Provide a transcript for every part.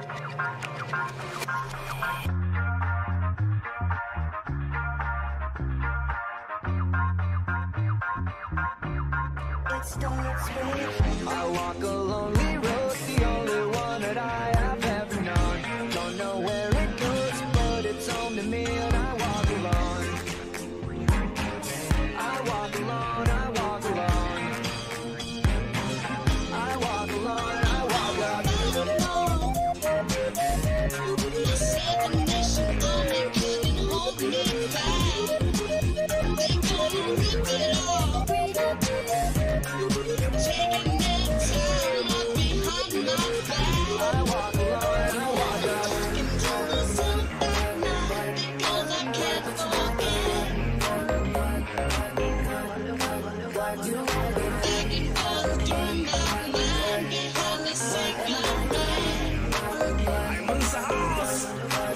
I walk a lonely road, the only one that I have ever known. Don't know where it goes, but it's home to me, and I walk alone. I walk alone, I walk alone. I walk alone, I walk alone. The seven nation army couldn't hold me back. They couldn't rip it all. Taking their time up behind my back. I walk alone, I walk alone. Into the sun at night because I can't forget. Thinking goes through my mind behind the signal light. Diamonds house,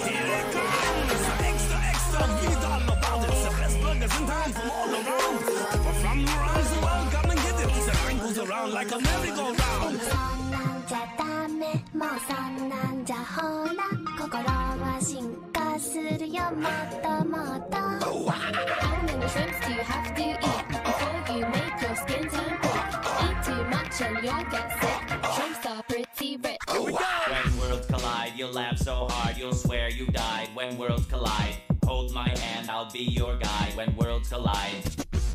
here it comes. Extra, extra, get all about it. The best burgers in town from all around. People from around the world come and get it. The line goes around like a merry-go-round. そんなんじゃダメもうそんなんじゃほら心は進化するよもっともっと How many shrimps do you have to eat before you make your skin turn pink? Eat too much and you'll get sick. Shrimps are pretty rich. When worlds collide, you'll laugh so hard you'll swear you died. When worlds collide, hold my hand, I'll be your guide. When worlds collide,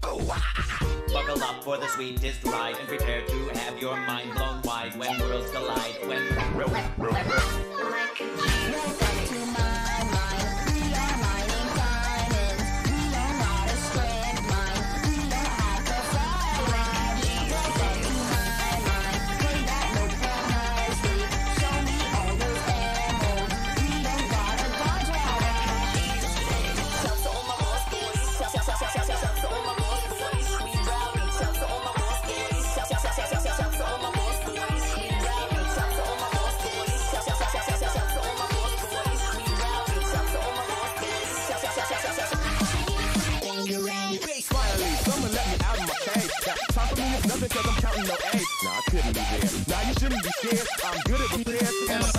buckle up for the sweetest ride and prepare to have your mind blown wide. When worlds collide, when because I'm counting no A's. Nah, I couldn't be there. Nah, you shouldn't be scared. I'm good at repairs and I'm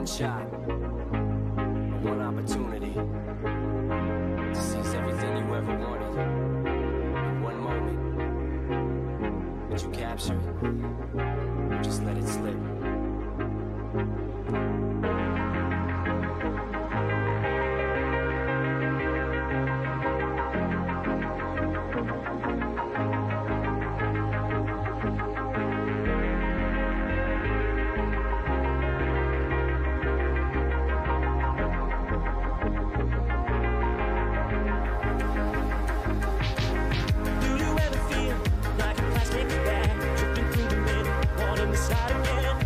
shot, one opportunity to seize everything you ever wanted in one moment. But you capture it, or just let it slip. Do you ever feel like a plastic bag dripping through the middle, wanting to slide again?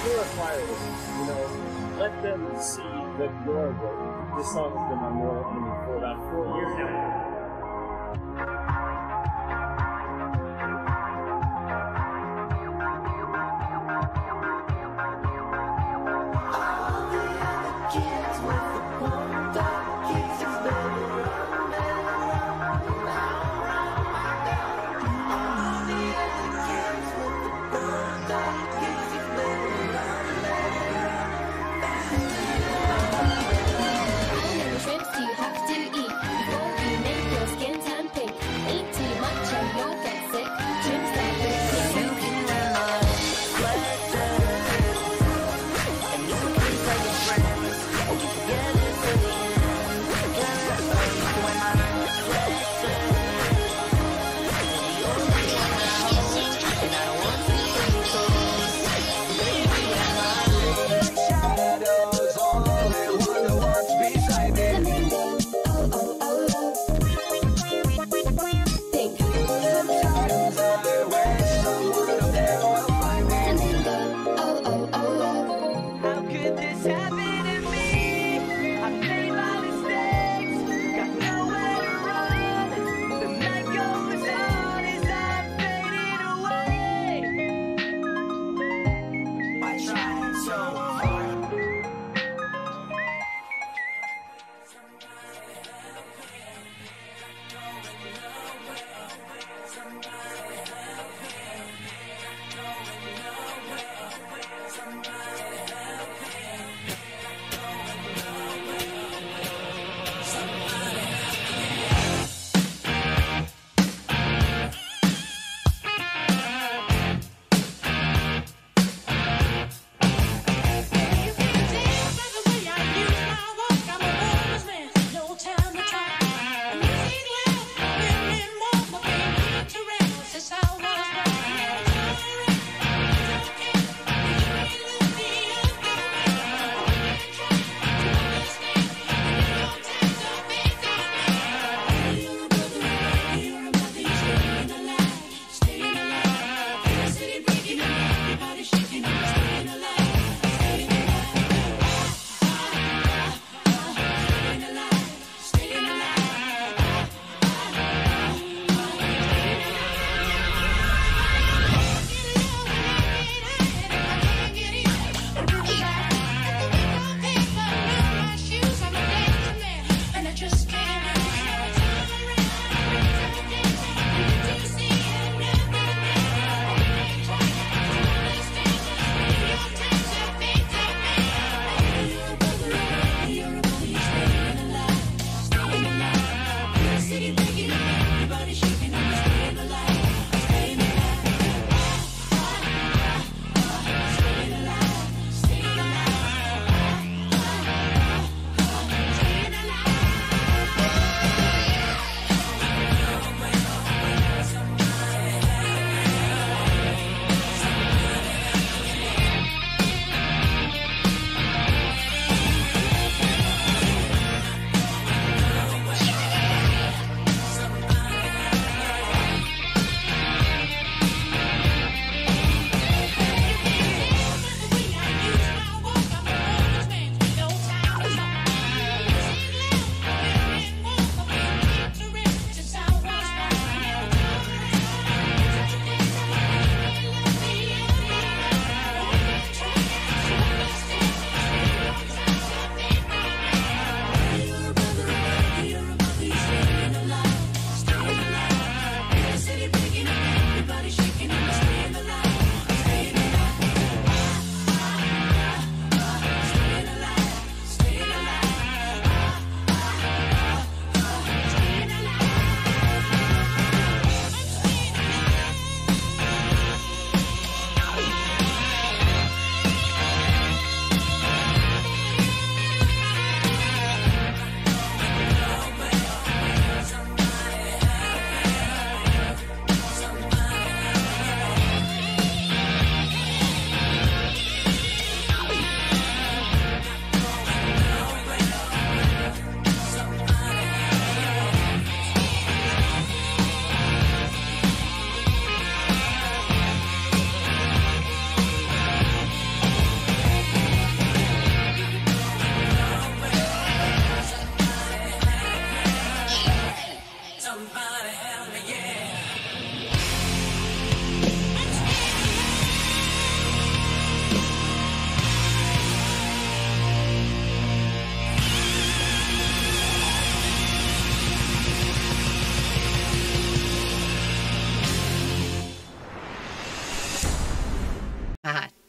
purify it, you know, let them see that you're good. This song has been my mortal enemy for about 4 years now. Shrimps you have to eat before you make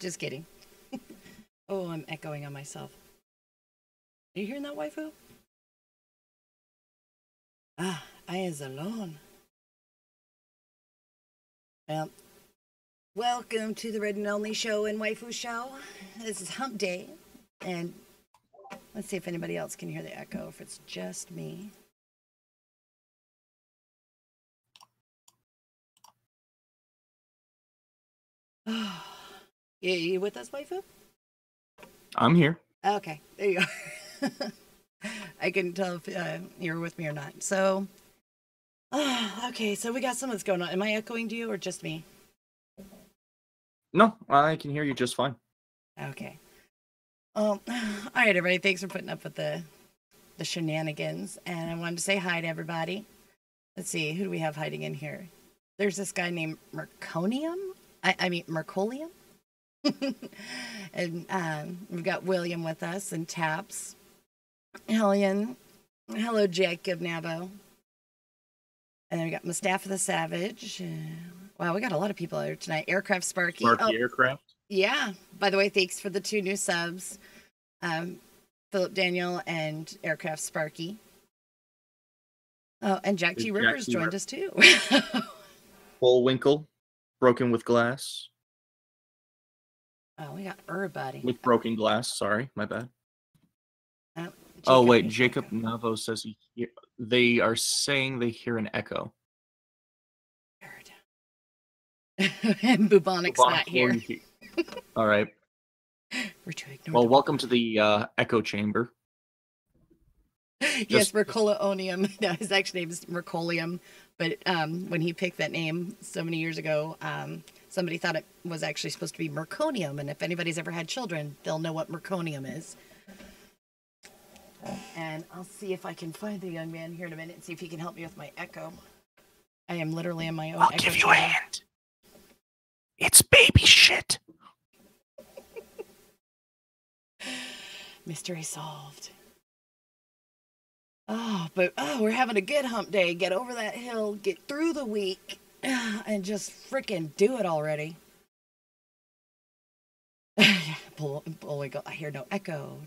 Just kidding. Oh, I'm echoing on myself. Are you hearing that, waifu? Ah, I is alone. Well, welcome to the Red and Only Show and Waifu Show. This is Hump Day, and let's see if anybody else can hear the echo, if it's just me. You with us, waifu? I'm here. Okay, there you are. I couldn't tell if you were with me or not. So, okay, so we got something that's going on. Am I echoing to you or just me? No, I can hear you just fine. Okay. All right, everybody. Thanks for putting up with the shenanigans. And I wanted to say hi to everybody. Let's see, who do we have hiding in here? There's this guy named Merconium. I mean, Mercolium. And we've got William with us and Taps. Hellion. Hello, Jacob Nabo. And then we got Mustafa the Savage. Wow, we got a lot of people here tonight. Aircraft Sparky. Sparky Aircraft. Yeah. By the way, thanks for the 2 new subs. Philip Daniel and Aircraft Sparky. Oh, and Jack G. Rivers joined us too. Bullwinkle. Broken with glass. Oh, we got everybody. With broken glass. Sorry, my bad. Oh, wait. Jacob Navo says they are saying they hear an echo. And Bubonic's not here. All right. We're too ignorant. Well, welcome to the echo chamber. Yes, Mercolionium. No, his actual name is Mercolium. But when he picked that name so many years ago, somebody thought it was actually supposed to be Merconium. And if anybody's ever had children, they'll know what Merconium is. And I'll see if I can find the young man here in a minute and see if he can help me with my echo. I am literally in my own echo. I'll give you a hand. It's baby shit. Mystery solved. But we're having a good hump day. Get over that hill, get through the week, and just freaking do it already. Bullwinkle. I hear no echo.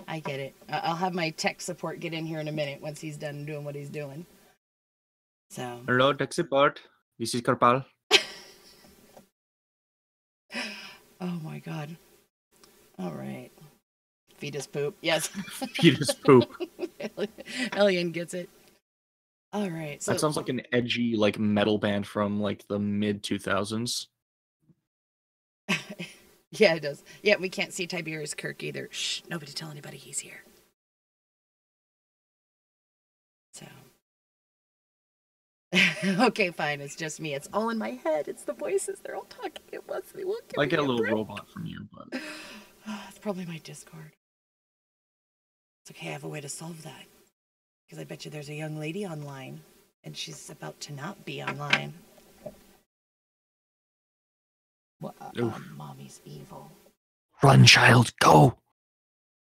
I get it. I'll have my tech support get in here in a minute once he's done doing what he's doing. So. Hello, tech support. This is Karpal. Oh my god. All right. Fetus poop. Yes. Fetus poop. Elian gets it. All right. So that sounds like an edgy metal band from the mid 2000s. Yeah, it does. Yeah, we can't see Tiberius Kirk either. Shh, nobody tell anybody he's here. So. Okay, fine. It's just me. It's all in my head. It's the voices. They're all talking at once. They won't give I get a little break. robot from you, but it's probably my Discord. It's okay. I have a way to solve that. Because I bet you there's a young lady online, and she's about to not be online. Well, mommy's evil. Run, child, go!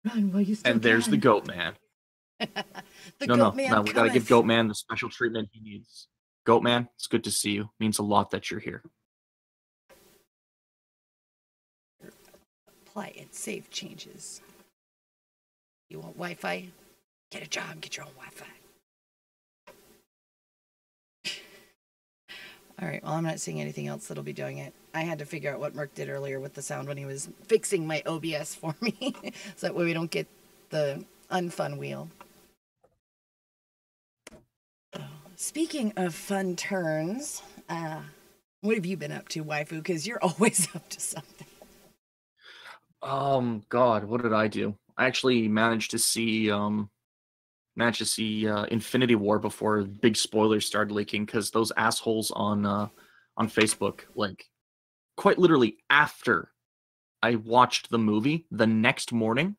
Run while you still And there's can. the goat man. No, we gotta give Goat Man the special treatment he needs. Goat Man, it's good to see you. Means a lot that you're here. Apply and save changes. You want Wi-Fi? Get a job, get your own Wi-Fi. All right, well, I'm not seeing anything else that'll be doing it. I had to figure out what Merc did earlier with the sound when he was fixing my OBS for me. So that way we don't get the unfun wheel. Speaking of fun turns, what have you been up to, waifu? Because you're always up to something. God, what did I do? I actually managed to see Infinity War before big spoilers started leaking, because those assholes on Facebook, quite literally after I watched the movie, the next morning,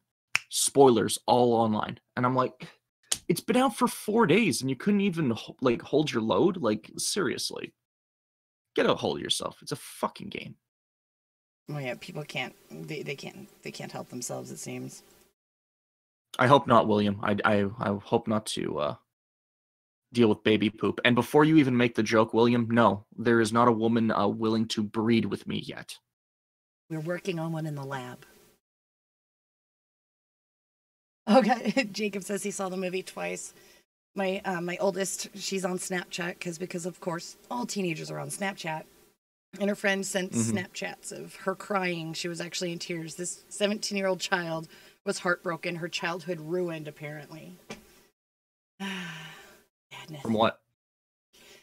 spoilers all online, and I'm like, it's been out for 4 days and you couldn't even hold your load. Seriously, get a hold of yourself. It's a fucking game. Well, yeah, people can't. They can't help themselves. It seems. I hope not, William. I hope not to deal with baby poop. And before you even make the joke, William, no, there is not a woman willing to breed with me yet. We're working on one in the lab. Okay, Jacob says he saw the movie twice. My oldest, she's on Snapchat because of course all teenagers are on Snapchat, and her friend sent Snapchats of her crying. She was actually in tears. This 17-year-old child was heartbroken. Her childhood ruined, apparently. Sadness. From what?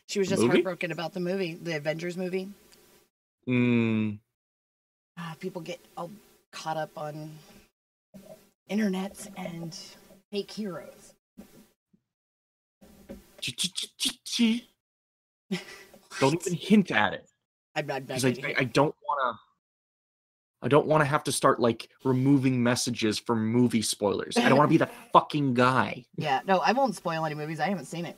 She was just heartbroken about the movie, the Avengers movie. People get all caught up on internets and fake heroes. Don't even hint at it. Because I don't want to. I don't want to have to start like removing messages from movie spoilers. I don't want to be that fucking guy. Yeah, no, I won't spoil any movies. I haven't seen it.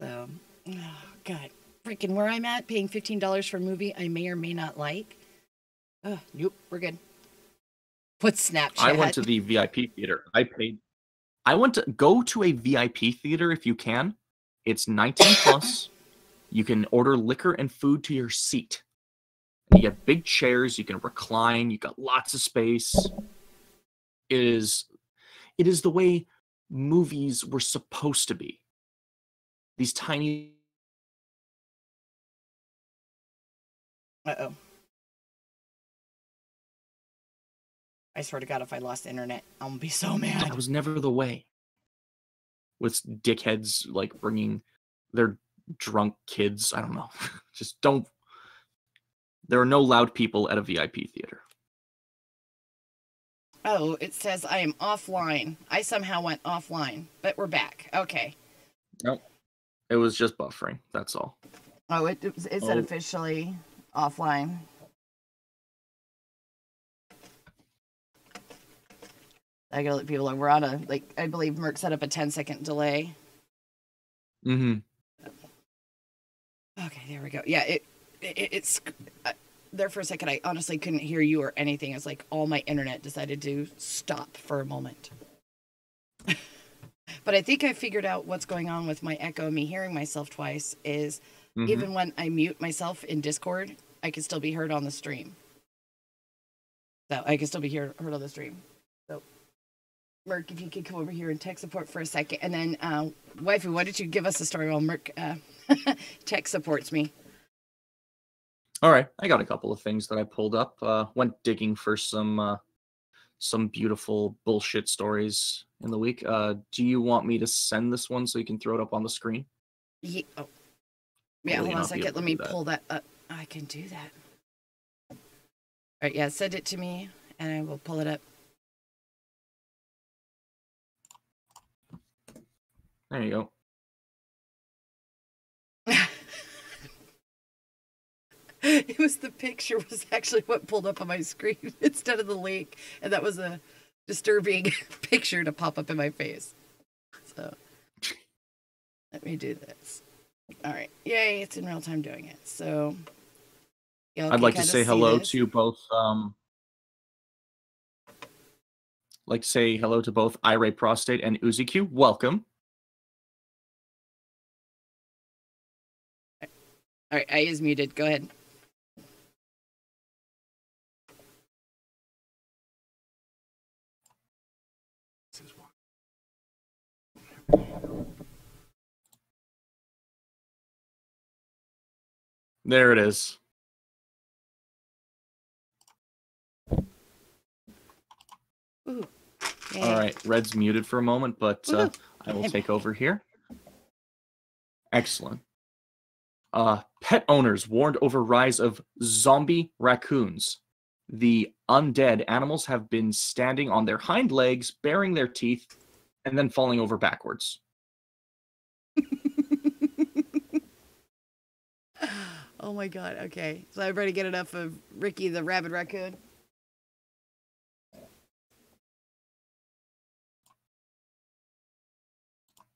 So, oh God, freaking where I'm at, paying $15 for a movie I may or may not like. Oh, nope, we're good. What's Snapchat? I went to the VIP theater. I went to go to a VIP theater if you can. It's 19 plus. You can order liquor and food to your seat. You get big chairs. You can recline. You got lots of space. It is the way movies were supposed to be. These tiny. Uh-oh. I swear to God, if I lost the internet, I'm gonna be so mad. That was never the way. With dickheads like bringing their drunk kids. I don't know. Just don't. There are no loud people at a VIP theater. Oh, it says I am offline. I somehow went offline, but we're back. Okay. Nope. It was just buffering. That's all. Oh, it said officially offline. I gotta let people know we're on a, like, I believe Merc set up a 10-second delay. Mm-hmm. Okay, there we go. Yeah, it's there for a second. I honestly couldn't hear you or anything. It's like all my internet decided to stop for a moment. But I think I figured out what's going on with my echo, me hearing myself twice, is even when I mute myself in Discord, I can still be heard on the stream. So I can still be heard on the stream. So, Merc, if you could come over here and tech support for a second. And then, Waifu, why don't you give us a story while Merc tech supports me? All right. I got a couple of things that I pulled up. Went digging for some beautiful bullshit stories in the week. Do you want me to send this one so you can throw it up on the screen? Yeah. Oh. Yeah, hold on a second. Let me pull that up. I can do that. All right, yeah, send it to me, and I will pull it up. There you go. It was the picture was actually what pulled up on my screen instead of the link, and that was a disturbing picture to pop up in my face. So let me do this. All right, yay! It's in real time doing it. So I'd like to say hello to both. Like to say hello to both Irate Prostate and UziQ. Welcome. All right, I is muted. Go ahead. There it is. Ooh. All right, Red's muted for a moment, but I will take over here. Excellent. Pet owners warned over rise of zombie raccoons. The undead animals have been standing on their hind legs, baring their teeth, and then falling over backwards. Oh my God. Okay. So I better get enough of Ricky the rabid raccoon.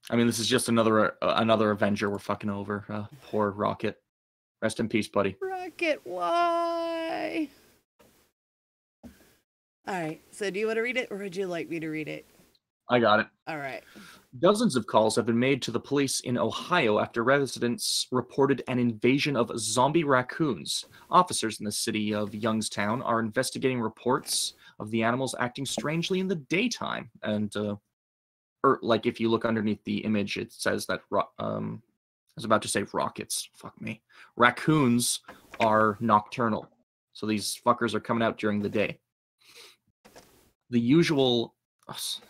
I mean, this is just another Avenger we're fucking over. Poor Rocket. Rest in peace, buddy. Rocket, why? All right. So do you want to read it, or would you like me to read it? I got it. All right. Dozens of calls have been made to the police in Ohio after residents reported an invasion of zombie raccoons. Officers in the city of Youngstown are investigating reports of the animals acting strangely in the daytime. And, like, if you look underneath the image, it says that, I was about to say rockets. Fuck me. Raccoons are nocturnal. So these fuckers are coming out during the day. The usual...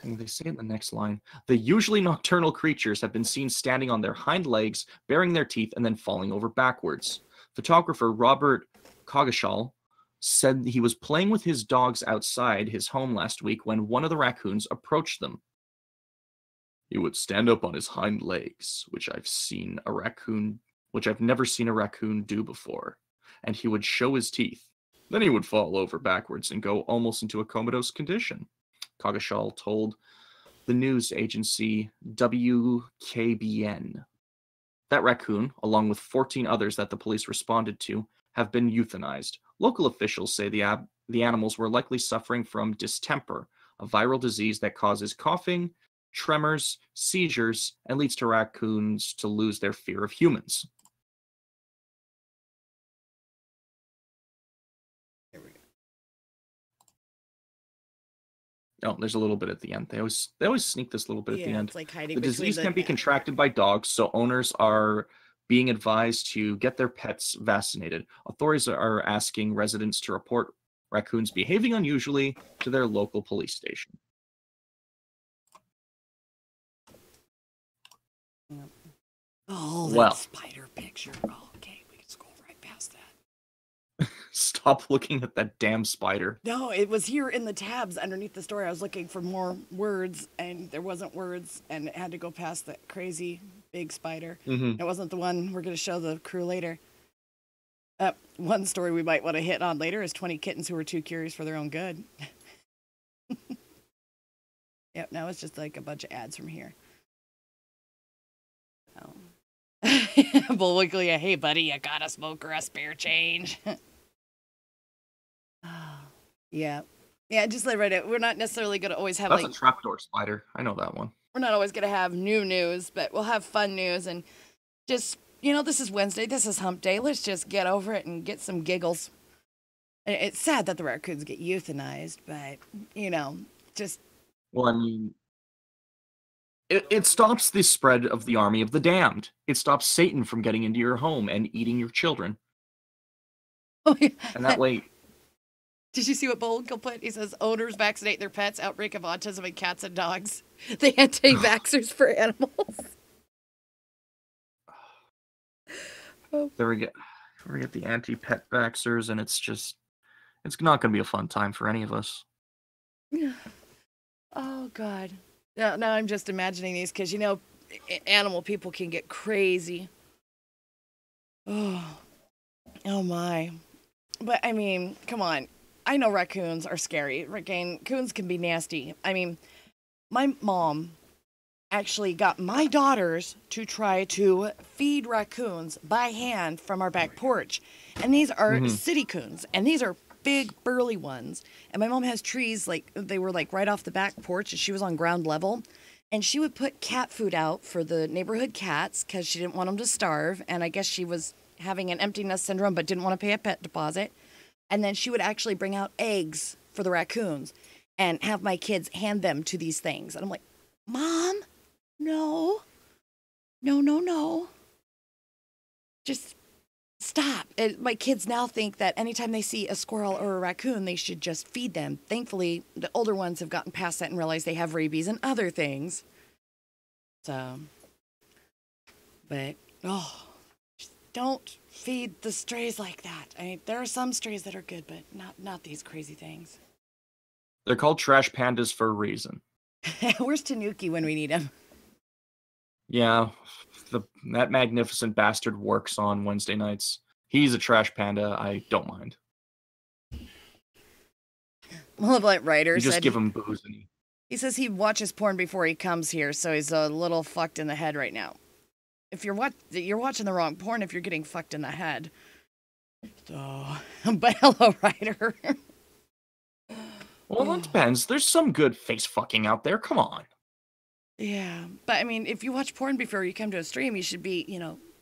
They say in the next line, the usually nocturnal creatures have been seen standing on their hind legs, baring their teeth, and then falling over backwards. Photographer Robert Coggeshall said he was playing with his dogs outside his home last week when one of the raccoons approached them. He would stand up on his hind legs, which I've never seen a raccoon do before, and he would show his teeth. Then he would fall over backwards and go almost into a comatose condition. Coggeshall told the news agency WKBN. That raccoon, along with 14 others that the police responded to, have been euthanized. Local officials say the animals were likely suffering from distemper, a viral disease that causes coughing, tremors, seizures, and leads to raccoons to lose their fear of humans. Oh, there's a little bit at the end. They always sneak this little bit at the end. It's like hiding the between disease can be contracted by dogs, so owners are being advised to get their pets vaccinated. Authorities are asking residents to report raccoons behaving unusually to their local police station. Oh, that Well. spider picture. Oh, okay, we can scroll right past that. Stop looking at that damn spider. No, it was here in the tabs underneath the story. I was looking for more words, and there wasn't words, and it had to go past that crazy big spider. Mm-hmm. It wasn't the one we're going to show the crew later. One story we might want to hit on later is 20 kittens who were too curious for their own good. Yep, now it's just like a bunch of ads from here. Oh. Bullock, hey buddy, you got a smoke or a spare change? Yeah, just like right. We're not necessarily going to always have That's a trapdoor spider. I know that one. We're not always going to have new news, but we'll have fun news and just, this is Wednesday. This is Hump Day. Let's just get over it and get some giggles. It's sad that the raccoons get euthanized, but just. Well, I mean, it stops the spread of the army of the damned. It stops Satan from getting into your home and eating your children. Oh, yeah. And that way. Did you see what Bolko put? He says, owners vaccinate their pets, outbreak of autism in cats and dogs. The anti-vaxxers for animals. There we get the anti-pet vaxxers, and it's not going to be a fun time for any of us. Oh, God. Now I'm just imagining these because, animal people can get crazy. Oh, my. But, I mean, come on. I know raccoons are scary. Raccoons can be nasty. I mean, my mom actually got my daughters to try to feed raccoons by hand from our back porch. And these are city coons. And these are big, burly ones. And my mom has trees, they were right off the back porch. And she was on ground level. And she would put cat food out for the neighborhood cats because she didn't want them to starve. And I guess she was having an empty nest syndrome but didn't want to pay a pet deposit. And then she would actually bring out eggs for the raccoons and have my kids hand them to these things. And I'm like, Mom, no. Just stop. My kids now think that anytime they see a squirrel or a raccoon, they should just feed them. Thankfully, the older ones have gotten past that and realized they have rabies and other things. So, but, don't feed the strays like that. I mean, there are some strays that are good, but not these crazy things. They're called trash pandas for a reason. Where's Tanuki when we need him? Yeah, that magnificent bastard works on Wednesday nights. He's a trash panda. I don't mind. Malevolent Writer you just said give him booze and he says he watches porn before he comes here, so he's a little fucked in the head right now. If you're watching the wrong porn if you're getting fucked in the head. So, but hello, Ryder. Well, that depends. There's some good face fucking out there. Come on. Yeah, but I mean, if you watch porn before you come to a stream, you should be,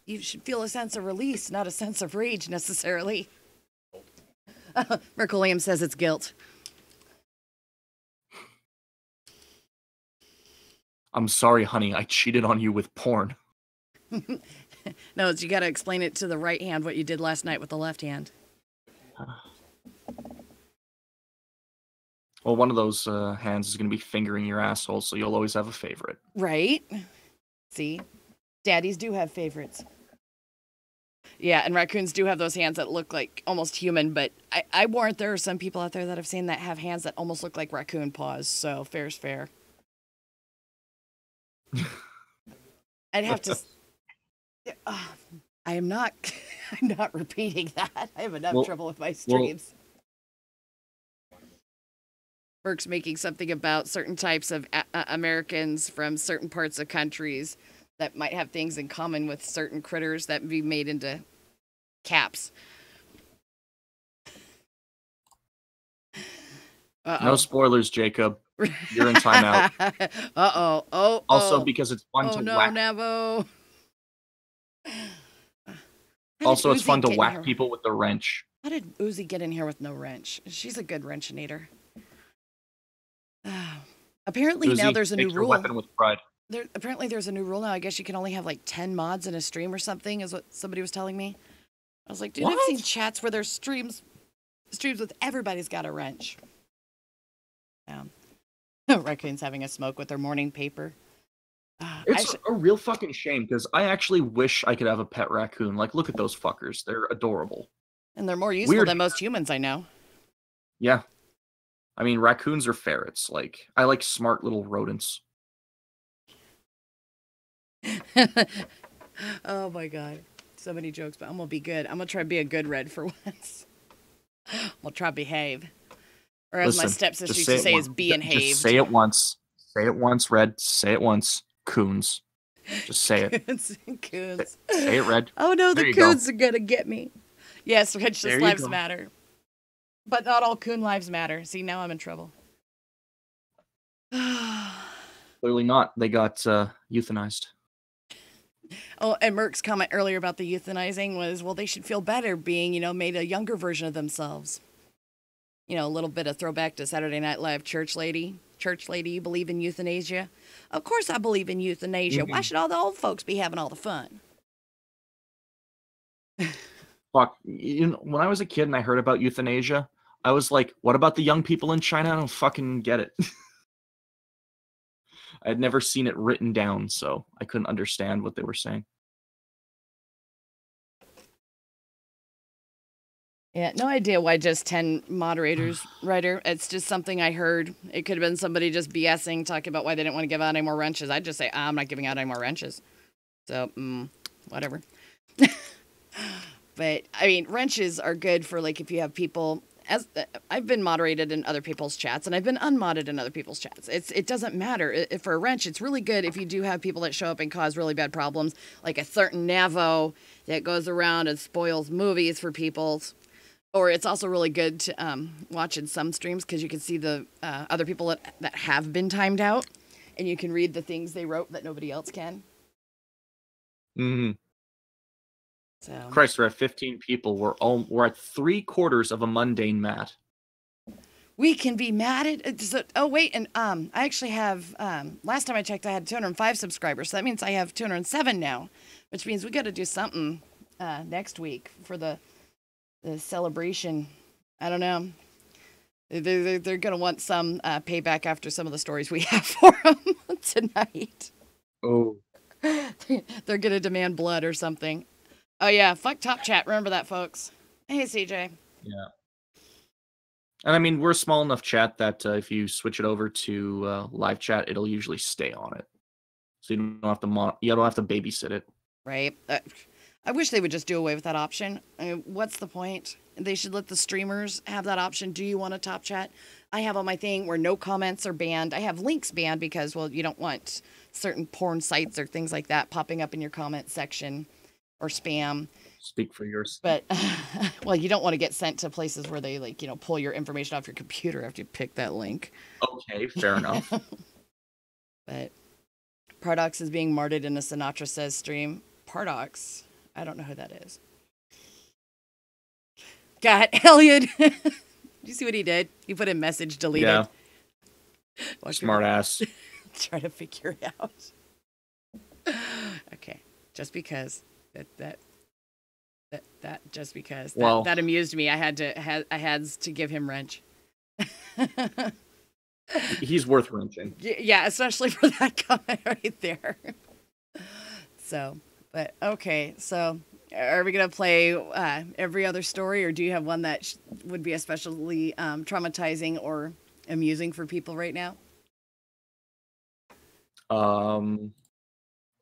you should feel a sense of release, not a sense of rage necessarily. Merk Williams says it's guilt. I'm sorry, honey. I cheated on you with porn. No, it's, you got to explain it to the right hand what you did last night with the left hand. Well, one of those hands is going to be fingering your asshole, so you'll always have a favorite. Right? See? Daddies do have favorites. Yeah, and raccoons do have those hands that look like almost human, but I warrant there are some people out there that I've seen that have hands that almost look like raccoon paws, so fair's fair. I'd have to... I am not... I'm not repeating that. I have enough trouble with my streams. Burke's making something about certain types of Americans from certain parts of countries that might have things in common with certain critters that be made into caps. No spoilers, Jacob. You're in timeout. Uh-oh. Also, because it's fun to whack. Nevo. Also, it's fun to whack people with the wrench. How did Uzi get in here with no wrench? She's a good wrenchinator. Apparently Uzi, now there's a new rule. Weapon with pride. Apparently there's a new rule now. I guess you can only have like 10 mods in a stream or something, is what somebody was telling me. I was like, dude, what? I've seen chats where there's streams with everybody's got a wrench. Yeah. Raccoon's having a smoke with their morning paper. It's a real fucking shame because I actually wish I could have a pet raccoon. Like, look at those fuckers. They're adorable. And they're more useful than most humans I know. Yeah. I mean, raccoons are ferrets. Like, I like smart little rodents. Oh my god. So many jokes, but I'm gonna be good. I'm gonna try to be a good red for once. I'll try to behave. Or as my stepsister used to say, is be and have. Just say it once. Say it once, Red. Say it once. Coons. Just say it. Coons. Say it, Red. Oh no, the coons are gonna get me. Yes, Red, just lives matter. But not all coon lives matter. See, now I'm in trouble. Clearly not. They got euthanized. Oh, and Merck's comment earlier about the euthanizing was, well, they should feel better being, made a younger version of themselves. A little bit of throwback to Saturday Night Live church lady. Church lady, you believe in euthanasia? Of course I believe in euthanasia. Why should all the old folks be having all the fun? Fuck. When I was a kid and I heard about euthanasia, I was like, what about the young people in China? I don't fucking get it. I had never seen it written down, so I couldn't understand what they were saying. Yeah, no idea why just 10 moderators, Ryder. It's just something I heard. It could have been somebody just BSing, talking about why they didn't want to give out any more wrenches. I'd just say, I'm not giving out any more wrenches. So, whatever. But, I mean, wrenches are good for, like, if you have people... I've been moderated in other people's chats, and I've been unmodded in other people's chats. It doesn't matter. For a wrench, it's really good if you do have people that show up and cause really bad problems, like a certain Navo that goes around and spoils movies for people. Or it's also really good to watch in some streams because you can see the other people that have been timed out, and you can read the things they wrote that nobody else can. Mm-hmm. So. Christ, we're at 15 people. We're at 3/4 of a mundane mat. We can be mad at... Oh, wait, and I actually have... last time I checked, I had 205 subscribers, so that means I have 207 now, which means we got to do something next week for the celebration. I don't know. They're going to want some payback after some of the stories we have for them tonight. Oh. They're going to demand blood or something. Oh, yeah. Fuck Top Chat. Remember that, folks. Hey, CJ. Yeah. And I mean, we're a small enough chat that if you switch it over to live chat, it'll usually stay on it. So you don't have to babysit it. Right. I wish they would just do away with that option. I mean, what's the point? They should let the streamers have that option. Do you want a top chat? I have on my thing where no comments are banned. I have links banned because, well, you don't want certain porn sites or things like that popping up in your comment section or spam. Speak for yours. But, well, you don't want to get sent to places where they, like, pull your information off your computer after you pick that link. Okay, fair enough. But, Pardox is being martyred in a Sinatra Says stream. Pardox? I don't know who that is. God, Elliot. Did you see what he did? He put a message deleted. Yeah. Watch Smart ass. Try to figure it out. Okay. Just because that just because that amused me, I had to give him wrench. He's worth wrenching. Yeah, especially for that comment right there. So, but okay. So, are we gonna play every other story, or do you have one that would be especially traumatizing or amusing for people right now?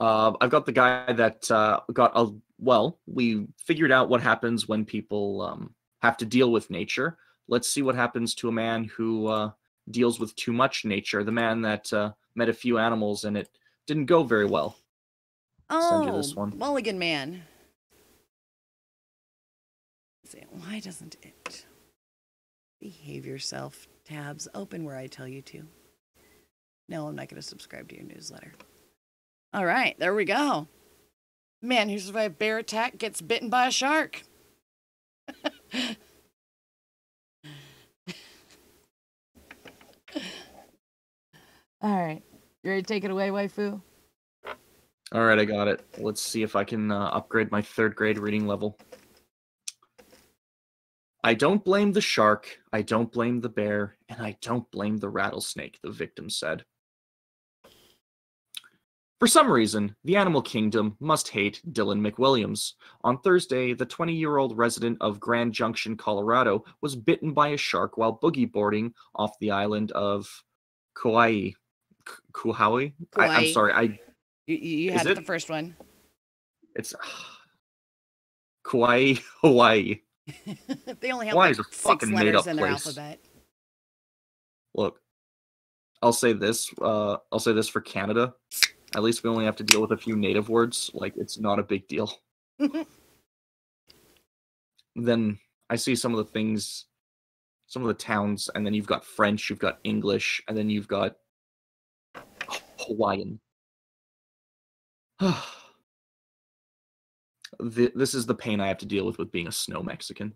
I've got the guy that we figured out what happens when people have to deal with nature. Let's see what happens to a man who deals with too much nature. The man that met a few animals and it didn't go very well. Oh, send you this one. Mulligan Man. Let's see, why doesn't it? Behave yourself. Tabs open where I tell you to. No, I'm not going to subscribe to your newsletter. All right, there we go. Man who survived bear attack gets bitten by a shark. All right, you ready to take it away, Waifu? All right, I got it. Let's see if I can upgrade my 3rd grade reading level. I don't blame the shark, I don't blame the bear, and I don't blame the rattlesnake, the victim said. For some reason, the animal kingdom must hate Dylan McWilliams. On Thursday, the 20-year-old resident of Grand Junction, Colorado, was bitten by a shark while boogie boarding off the island of Kauai. Kauai? I'm sorry, You had it the first one. It's Kauai, Hawaii. They only have Hawaii's like a 6 fucking letters made-up in their place. alphabet. Look, I'll say this for Canada. At least we only have to deal with a few native words. Like, it's not a big deal. Then I see some of the things, some of the towns, and then you've got French, you've got English, and then you've got Hawaiian. This is the pain I have to deal with being a snow Mexican.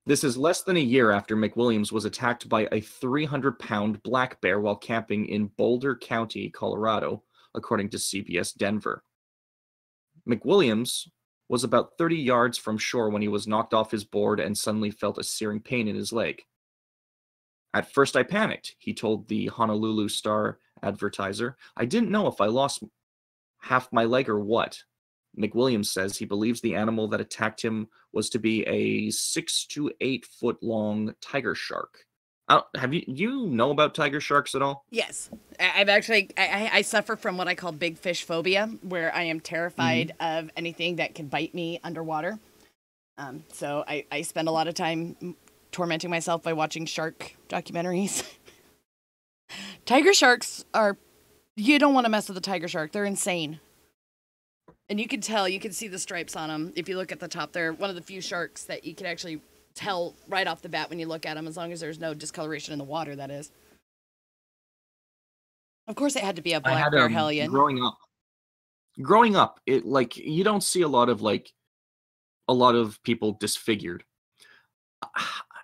This is less than a year after McWilliams was attacked by a 300-pound black bear while camping in Boulder County, Colorado, according to CBS Denver. McWilliams was about 30 yards from shore when he was knocked off his board and suddenly felt a searing pain in his leg. At first I panicked, he told the Honolulu Star advertiser. I didn't know if I lost half my leg or what. McWilliams says he believes the animal that attacked him was to be a 6 to 8 foot long tiger shark. You know about tiger sharks at all? Yes. I suffer from what I call big fish phobia, where I am terrified of anything that can bite me underwater. So I spend a lot of time tormenting myself by watching shark documentaries. Tiger sharks you don't want to mess with a tiger shark. They're insane. And you can see the stripes on them. If you look at the top, they're one of the few sharks that you can actually tell right off the bat when you look at them, as long as there's no discoloration in the water, that is. Of course, it had to be a black bear hellion. Growing up, it you don't see a lot of people disfigured.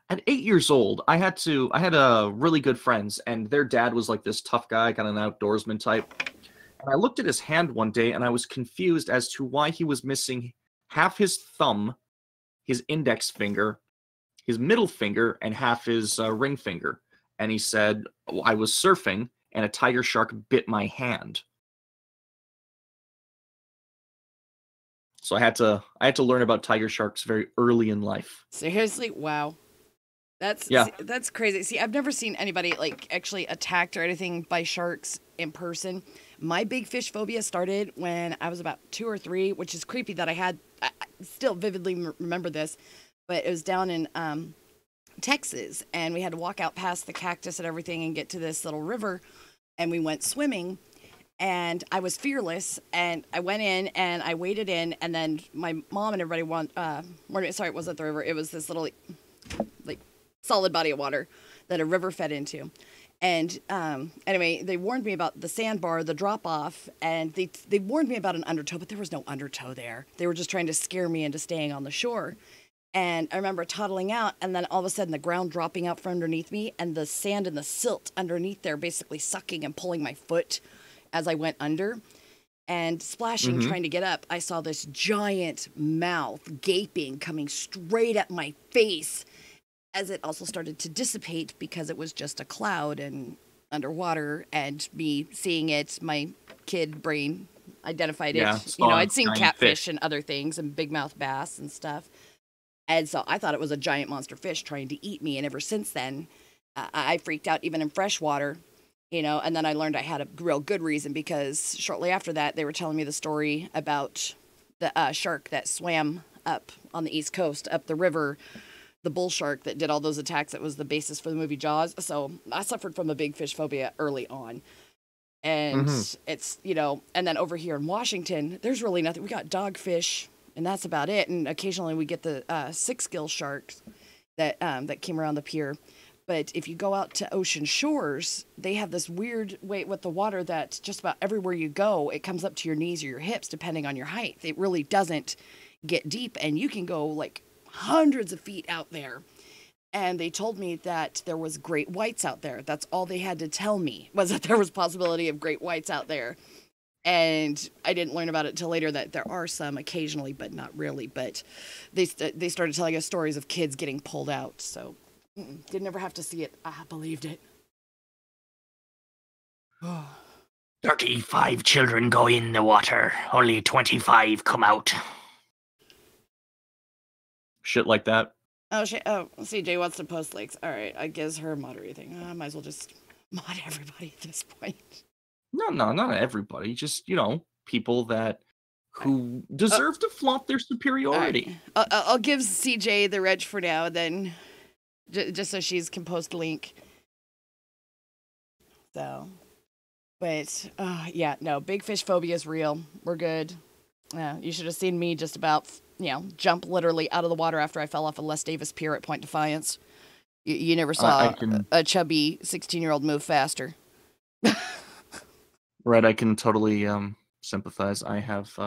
At 8 years old, I had really good friends, and their dad was like this tough guy, kind of an outdoorsman type. And I looked at his hand one day, and I was confused as to why he was missing half his thumb, his index finger, his middle finger, and half his ring finger. And he said, I was surfing, and a tiger shark bit my hand. So I had to learn about tiger sharks very early in life. Seriously? Wow. That's crazy. See, I've never seen anybody actually attacked or anything by sharks in person. My big fish phobia started when I was about 2 or 3, which is creepy that I still vividly remember this, but it was down in Texas, and we had to walk out past the cactus and everything and get to this little river, and we went swimming, and I was fearless, and I went in and I waded in, and then my mom and everybody it wasn't the river, it was this little solid body of water that a river fed into. And anyway, they warned me about the sandbar, the drop off, and they warned me about an undertow, but there was no undertow there. They were just trying to scare me into staying on the shore. And I remember toddling out, and then all of a sudden the ground dropping out from underneath me, and the sand and the silt underneath there basically sucking and pulling my foot as I went under. And splashing, trying to get up, I saw this giant mouth gaping, coming straight at my face, as it also started to dissipate because it was just a cloud and underwater, and me seeing it, my kid brain identified it. You know, I'd seen catfish and other things and big mouth bass and stuff. And so I thought it was a giant monster fish trying to eat me. And ever since then, I freaked out even in freshwater, you know, and then I learned I had a real good reason because shortly after that, they were telling me the story about the shark that swam up on the East Coast, up the river, the bull shark that did all those attacks. That was the basis for the movie Jaws. So I suffered from a big fish phobia early on. And it's, you know, and then over here in Washington, there's really nothing. We got dogfish, and that's about it. And occasionally we get the 6-gill sharks that came around the pier. But if you go out to ocean shores, they have this weird way with the water that just about everywhere you go, it comes up to your knees or your hips, depending on your height. It really doesn't get deep, and you can go like hundreds of feet out there. And they told me that there was great whites out there. That's all they had to tell me, was that there was possibility of great whites out there. And I didn't learn about it till later that there are some occasionally, but not really. But they started telling us stories of kids getting pulled out. So didn't ever have to see it. I believed it. 35 children go in the water. Only 25 come out. Shit like that. Oh, shit. Oh, CJ wants to post links. All right, I guess her moderator thing. I might as well just mod everybody at this point. No, not everybody. Just, you know, people who deserve to flaunt their superiority. Right. I'll give CJ the reg for now, then just so she can post a link. So, but yeah, no, big fish phobia is real. We're good. Yeah, you should have seen me just about, you know, jump literally out of the water after I fell off of Les Davis Pier at Point Defiance. You never saw a chubby 16-year-old move faster. Right, I can totally sympathize. I have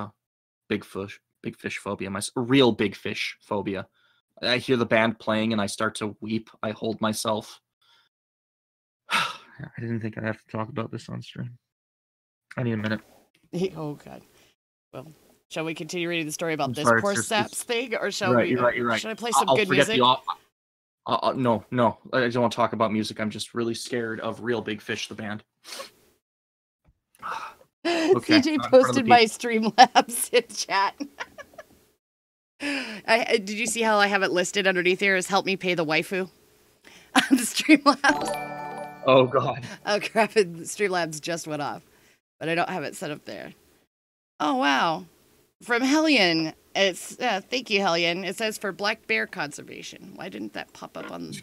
big fish phobia. Real big fish phobia. I hear the band playing and I start to weep. I hold myself. I didn't think I'd have to talk about this on stream. I need a minute. Oh, God. Well, shall we continue reading the story about this poor saps thing, or shall we? You're right. Should I play some good music? No. I don't want to talk about music. I'm just really scared of Real Big Fish, the band. Okay, CJ posted my Streamlabs in chat. Did you see how I have it listed underneath here as help me pay the waifu on the Streamlabs? Oh, God. Oh, crap. Streamlabs just went off, but I don't have it set up there. Oh, wow. From Hellion. It's thank you, Hellion. It says for black bear conservation. Why didn't that pop up on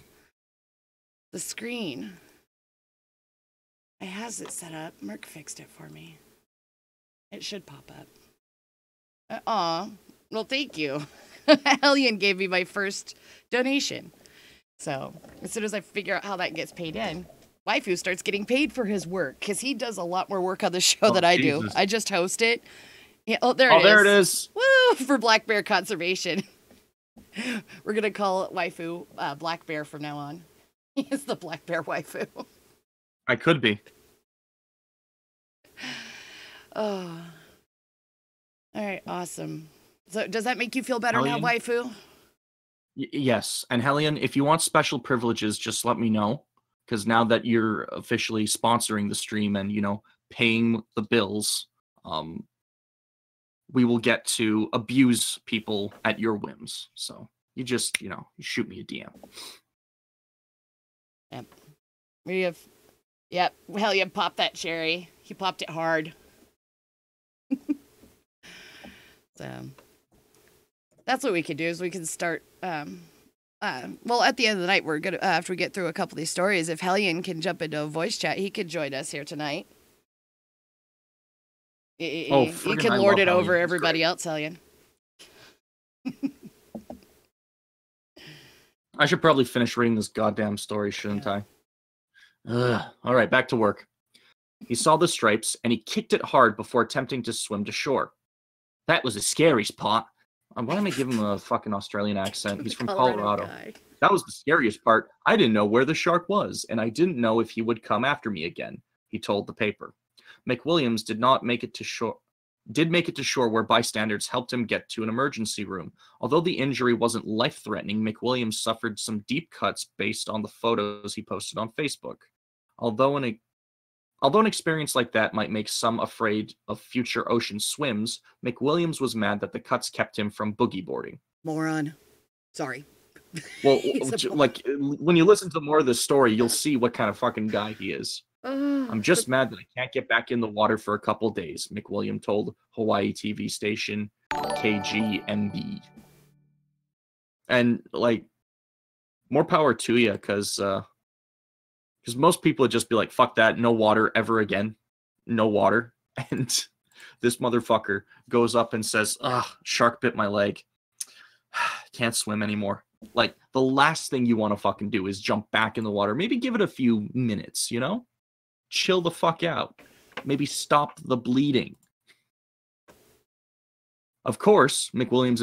the screen? I has it set up. Merc fixed it for me. It should pop up. Aw. Well, thank you. Hellion gave me my first donation. So as soon as I figure out how that gets paid in, Waifu starts getting paid for his work, because he does a lot more work on the show than I do. I just host it. Yeah, there it is. Woo! For Black Bear Conservation. We're going to call Waifu Black Bear from now on. He is the Black Bear Waifu. I could be. Oh. All right, awesome. So does that make you feel better Hellion? now, Waifu? Yes. And Hellion, if you want special privileges, just let me know. Because now that you're officially sponsoring the stream and, you know, paying the bills, we will get to abuse people at your whims. So you just, you know, you shoot me a DM. Yep. Yep. Hellion popped that cherry. He popped it hard. So that's what we could do, is we can start well, at the end of the night, we're gonna after we get through a couple of these stories, if Hellion can jump into a voice chat, he could join us here tonight. You can lord it over everybody else, Hellion. I should probably finish reading this goddamn story, shouldn't I? All right, back to work. He saw the stripes, and he kicked it hard before attempting to swim to shore. That was the scariest part. Why am I giving him a fucking Australian accent? He's from Colorado. Guy. That was the scariest part. I didn't know where the shark was, and I didn't know if he would come after me again, he told the paper. McWilliams did make it to shore where bystanders helped him get to an emergency room. Although the injury wasn't life-threatening, McWilliams suffered some deep cuts based on the photos he posted on Facebook. Although an experience like that might make some afraid of future ocean swims, McWilliams was mad that the cuts kept him from boogie boarding. Moron. Sorry. Well, like, when you listen to more of the story, you'll see what kind of fucking guy he is. I'm just mad that I can't get back in the water for a couple days, McWilliam told Hawaii TV station KGMB. And, like, more power to you, because most people would just be like, fuck that, no water ever again. No water. And this motherfucker goes up and says, shark bit my leg. Can't swim anymore. Like, the last thing you want to fucking do is jump back in the water. Maybe give it a few minutes, you know? Chill the fuck out. Maybe stop the bleeding. Of course, McWilliams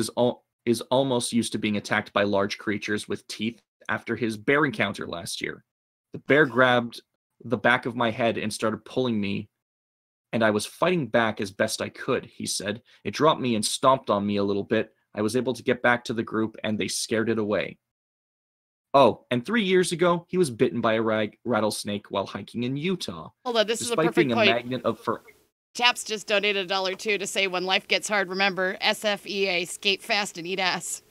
is almost used to being attacked by large creatures with teeth after his bear encounter last year. The bear grabbed the back of my head and started pulling me, and I was fighting back as best I could, he said. It dropped me and stomped on me a little bit. I was able to get back to the group, and they scared it away. Oh, and 3 years ago, he was bitten by a rattlesnake while hiking in Utah. Hold on, this is a Despite perfect being point. a magnet of fur. Chaps just donated $1 too to say when life gets hard, remember SFEA, skate fast and eat ass.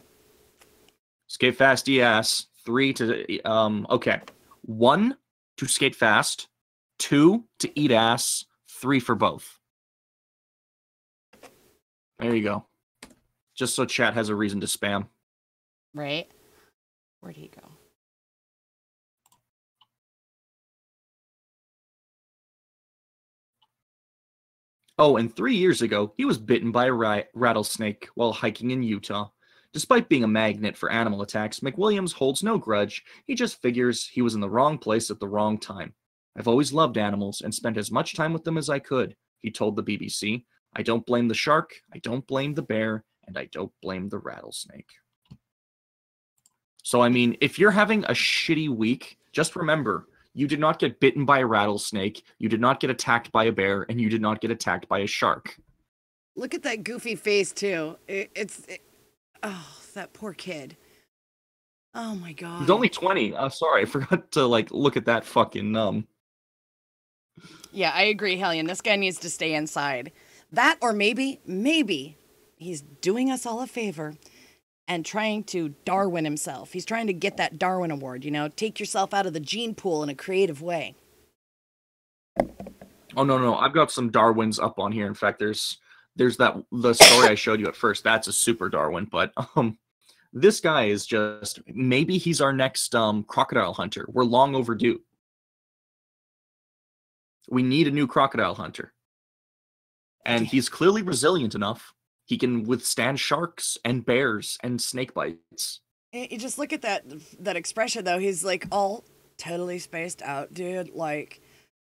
Skate fast, eat ass. 3 to okay. 1 to skate fast, 2 to eat ass, 3 for both. There you go. Just so chat has a reason to spam. Right? Where'd he go? Oh, and 3 years ago, he was bitten by a rattlesnake while hiking in Utah. Despite being a magnet for animal attacks, McWilliams holds no grudge. He just figures he was in the wrong place at the wrong time. I've always loved animals and spent as much time with them as I could, he told the BBC. I don't blame the shark, I don't blame the bear, and I don't blame the rattlesnake. So, I mean, if you're having a shitty week, just remember, you did not get bitten by a rattlesnake, you did not get attacked by a bear, and you did not get attacked by a shark. Look at that goofy face, too. Oh, that poor kid. Oh, my God. He's only 20. Sorry, I forgot to, like, look at that fucking, Yeah, I agree, Hellion. This guy needs to stay inside. That, or maybe he's doing us all a favor and trying to Darwin himself. He's trying to get that Darwin Award, you know? Take yourself out of the gene pool in a creative way. Oh, no. I've got some Darwins up on here. In fact, there's the story I showed you at first. That's a super Darwin. But this guy is just, maybe he's our next crocodile hunter. We're long overdue. We need a new crocodile hunter. And he's clearly resilient enough. He can withstand sharks and bears and snake bites. You just look at that expression, though. He's, like, all totally spaced out, dude. Like,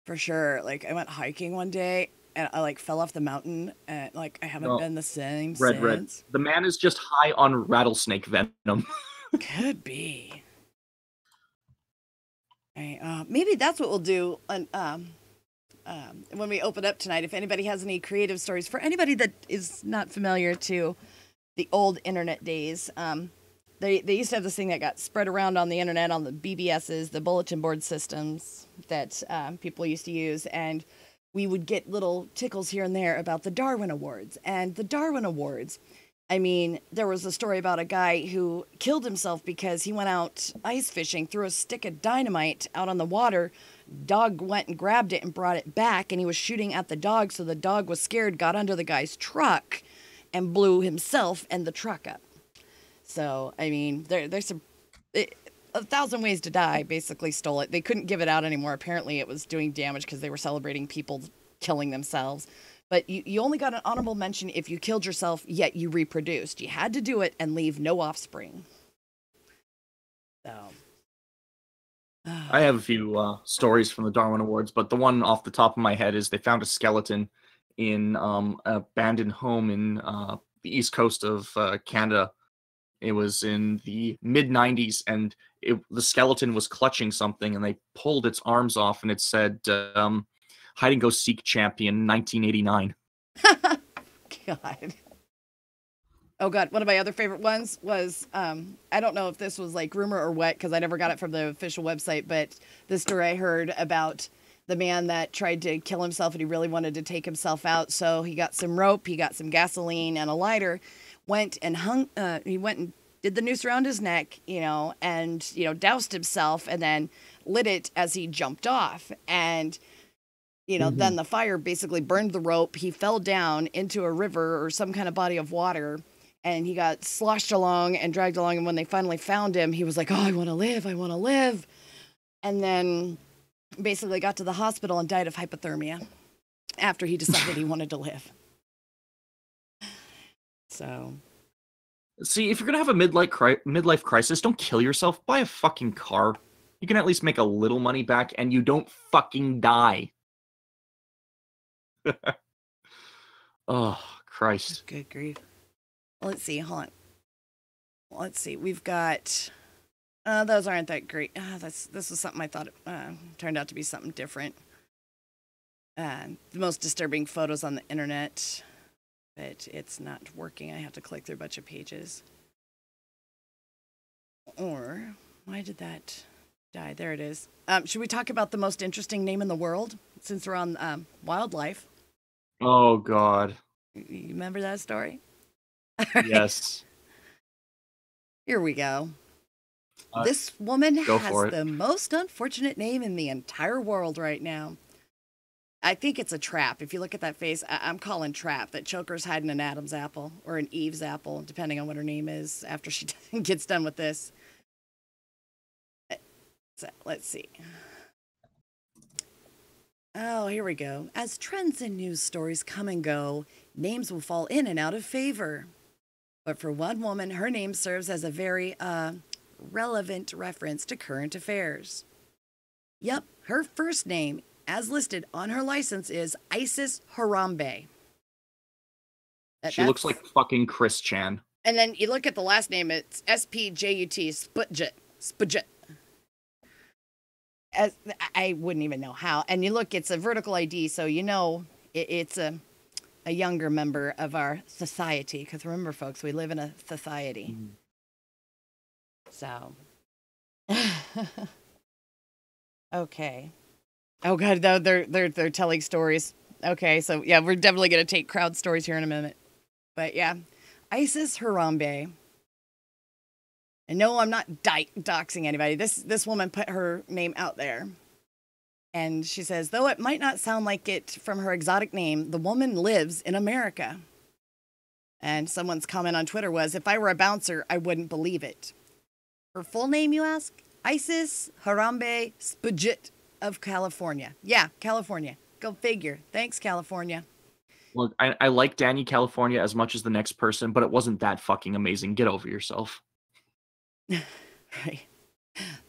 for sure. Like, I went hiking one day, and I, like, fell off the mountain, and, like, I haven't been the same since. Red. The man is just high on rattlesnake venom. Could be. Right, maybe that's what we'll do when we open up tonight. If anybody has any creative stories, for anybody that is not familiar to the old internet days, they used to have this thing that got spread around on the internet, on the BBSs, the bulletin board systems that people used to use, and we would get little tickles here and there about the Darwin Awards. And the Darwin Awards, I mean, there was a story about a guy who killed himself because he went out ice fishing, threw a stick of dynamite out on the water. Dog went and grabbed it and brought it back, and he was shooting at the dog, so the dog was scared, got under the guy's truck, and blew himself and the truck up. So, I mean, there's 1,000 Ways to Die basically stole it. They couldn't give it out anymore. Apparently, it was doing damage because they were celebrating people killing themselves. But you only got an honorable mention if you killed yourself, yet you reproduced. You had to do it and leave no offspring. So... I have a few stories from the Darwin Awards, but the one off the top of my head is they found a skeleton in an abandoned home in the east coast of Canada. It was in the mid 90s, and the skeleton was clutching something, and they pulled its arms off, and it said hide and go seek champion 1989. God. Oh God, one of my other favorite ones was, I don't know if this was like rumor or what, because I never got it from the official website, but the story I heard about the man that tried to kill himself and he really wanted to take himself out. So he got some rope, he got some gasoline and a lighter, went and did the noose around his neck, and, doused himself and then lit it as he jumped off. And, then the fire basically burned the rope. He fell down into a river or some kind of body of water, and he got sloshed along and dragged along. And when they finally found him, he was like, oh, I want to live. I want to live. And then basically got to the hospital and died of hypothermia after he decided he wanted to live. So. See, if you're going to have a midlife crisis, don't kill yourself. Buy a fucking car. You can at least make a little money back, and you don't fucking die. Oh, Christ. Good grief. Let's see. Hold on. Let's see. We've got... those aren't that great. This was something I thought turned out to be something different. The most disturbing photos on the internet. But it's not working. I have to click through a bunch of pages. Or, why did that die? There it is. Should we talk about the most interesting name in the world? Since we're on wildlife. Oh, God. You remember that story? Yes. Here we go. This woman has the it. most unfortunate name in the entire world right now. I think it's a trap. If you look at that face, I'm calling trap. That choker's hiding an Adam's apple or an Eve's apple, depending on what her name is after she gets done with this. So, let's see. Oh, here we go. As trends and news stories come and go, names will fall in and out of favor. But for one woman, her name serves as a very relevant reference to current affairs. Yep, her first name, as listed on her license, is Isis Harambe. She looks like fucking Chris Chan. And then you look at the last name, it's S-P-J-U-T, Spudjet. As I wouldn't even know how. And you look, it's a vertical ID, so it's a younger member of our society. Because remember, folks, we live in a society. So. Okay. Oh God, no, they're telling stories. Okay, so yeah, we're definitely gonna take crowd stories here in a minute. But yeah, Isis Harambe. And no, I'm not doxing anybody. This woman put her name out there. And she says, though it might not sound like it from her exotic name, the woman lives in America. And someone's comment on Twitter was, if I were a bouncer, I wouldn't believe it. Her full name, you ask? Isis Harambe Spudjet of California. Yeah, California. Go figure. Thanks, California. Look, I like Danny California as much as the next person, but it wasn't that fucking amazing. Get over yourself. Right.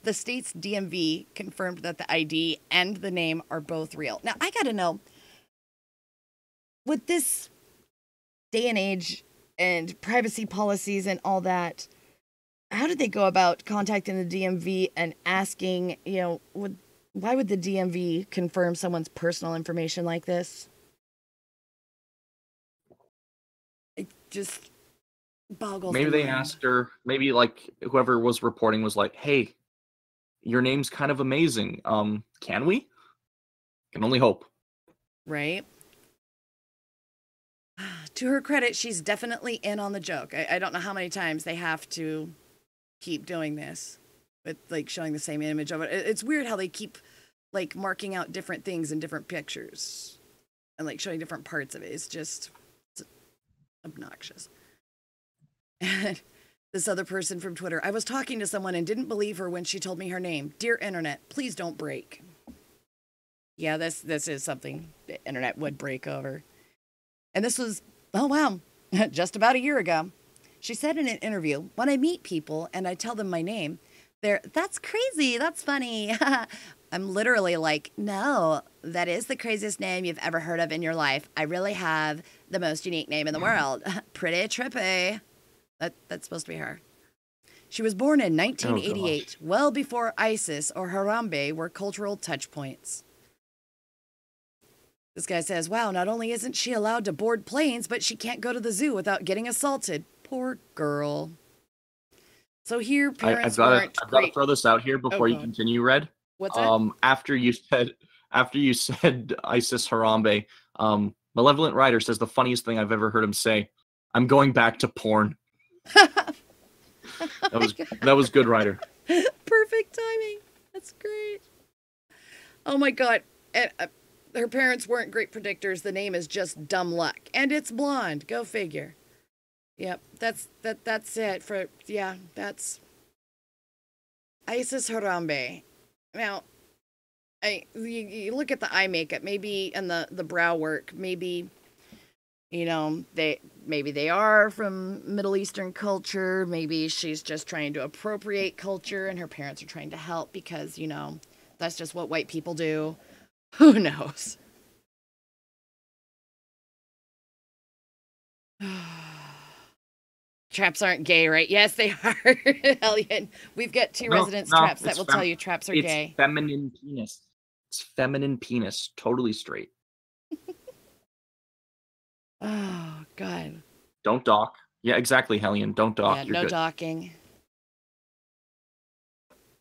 The state's DMV confirmed that the ID and the name are both real. Now, I gotta know, with this day and age and privacy policies and all that, how did they go about contacting the DMV and asking, why would the DMV confirm someone's personal information like this? It just boggles Maybe the they mind. asked her, maybe like whoever was reporting was like, hey, your name's kind of amazing. Can we? Can only hope. Right? To her credit, she's definitely in on the joke. I don't know how many times they have to keep doing this with like showing the same image of it. It's weird how they keep like marking out different things in different pictures and like showing different parts of it. It's obnoxious. And this other person from Twitter, I was talking to someone and didn't believe her when she told me her name. Dear internet, please don't break. Yeah, this is something the internet would break over. And this was, oh wow, just about a year ago. She said in an interview, when I meet people and I tell them my name, That's crazy. That's funny. I'm literally like, no, that is the craziest name you've ever heard of in your life. I really have the most unique name in the world. Pretty trippy. That's supposed to be her. She was born in 1988, well before ISIS or Harambe were cultural touchpoints. This guy says, wow, not only isn't she allowed to board planes, but she can't go to the zoo without getting assaulted. Poor girl. So here, parents weren't I've got to throw this out here before you continue, Red. What's that? After you said ISIS Harambe, Malevolent Rider says the funniest thing I've ever heard him say. I'm going back to porn. That was good, Ryder. Perfect timing. That's great. Oh my God. Her parents weren't great predictors. The name is just dumb luck. And it's blonde. Go figure. Yep. That's it for, yeah, that's Isis Harambe. Now, you look at the eye makeup, maybe, and the brow work, maybe, you know, maybe they are from Middle Eastern culture. Maybe she's just trying to appropriate culture and her parents are trying to help because, you know, that's just what white people do. Who knows? Traps aren't gay, right? Yes, they are. Hellion. We've got two residence traps that will tell you traps are gay. It's feminine penis. It's feminine penis. Totally straight. Oh, God. Don't dock. Yeah, exactly, Hellion. Don't dock. Yeah, You're no good. docking.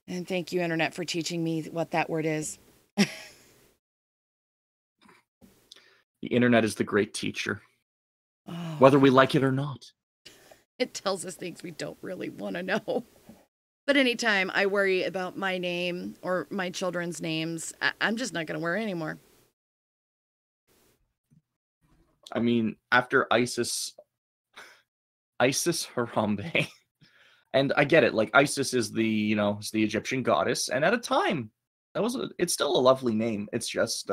And thank you, Internet, for teaching me what that word is. The Internet is the great teacher. Oh, whether we like it or not. It tells us things we don't really want to know. But anytime I worry about my name or my children's names, I'm just not going to worry anymore. I mean, after ISIS Harambe, and I get it, like Isis is the the Egyptian goddess, and at a time, it's still a lovely name. It's just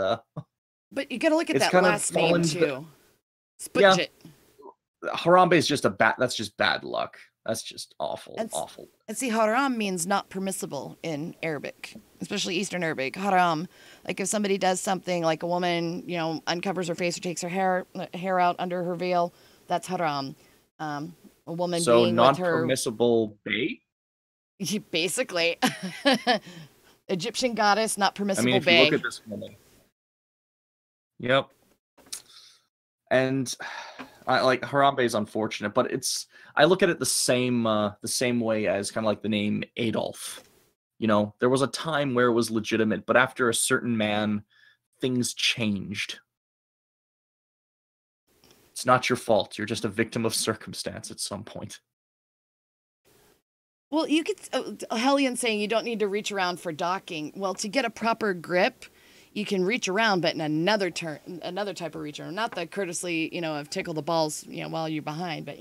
but you got to look at that last name too. Yeah, Harambe is just that's just bad luck. That's just awful. And see, haram means not permissible in Arabic, especially Eastern Arabic. Haram, like if somebody does something, like a woman, uncovers her face or takes her hair out under her veil, that's haram. A woman being with her non-permissible bae. Basically, Egyptian goddess, not permissible. I mean, if you look at this woman, yep, and. Like Harambe is unfortunate, but I look at it the same way as kind of like the name Adolf. There was a time where it was legitimate, but after a certain man, things changed. It's not your fault. You're just a victim of circumstance at some point. Well, you could Hellion saying you don't need to reach around for docking. Well, to get a proper grip, you can reach around, but in another type of reach around, not the courtesy, of tickle the balls, while you're behind, but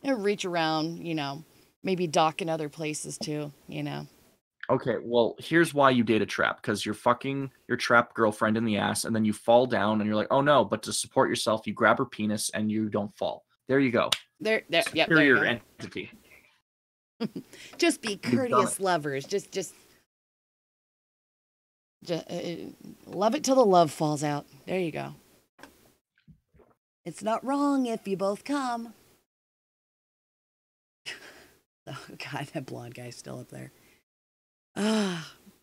reach around, maybe dock in other places too, Okay, well, here's why you date a trap, because you're fucking your trap girlfriend in the ass, and then you fall down, and you're like, oh no, but to support yourself, you grab her penis, and you don't fall. There you go. Yep, there Superior entity. Just be courteous lovers. Just love it till the love falls out. There you go. It's not wrong if you both come. Oh, God, that blonde guy's still up there.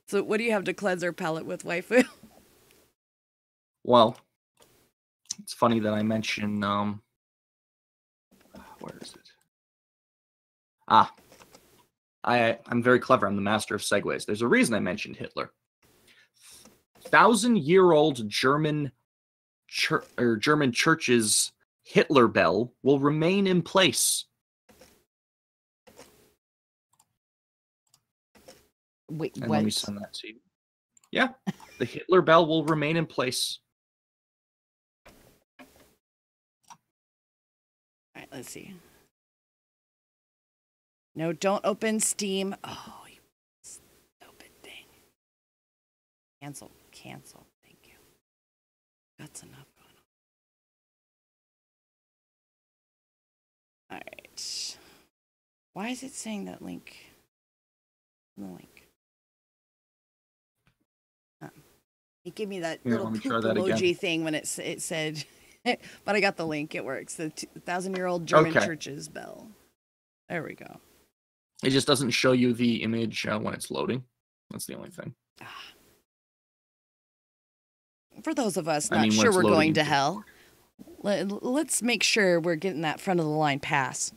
So what do you have to cleanse our palate with, waifu? Well, it's funny that I mention, where is it? I'm very clever. I'm the master of segues. There's a reason I mentioned Hitler. 1,000-year-old German church's Hitler bell will remain in place. Wait, and what? Let me send that to you. Yeah, the Hitler bell will remain in place. All right, let's see. No, don't open Steam. Oh, you stupid thing. Cancel. Thank you. That's enough going on. All right. Why is it saying that link? The link. It gave me that Here, little let me poop try that again. emoji thing when it said, but I got the link. It works. The 1,000-year-old German Okay. church's bell. There we go. It just doesn't show you the image when it's loading. That's the only thing. For those of us I not mean, when sure it's we're loading going to into- hell, let's make sure we're getting that front of the line pass.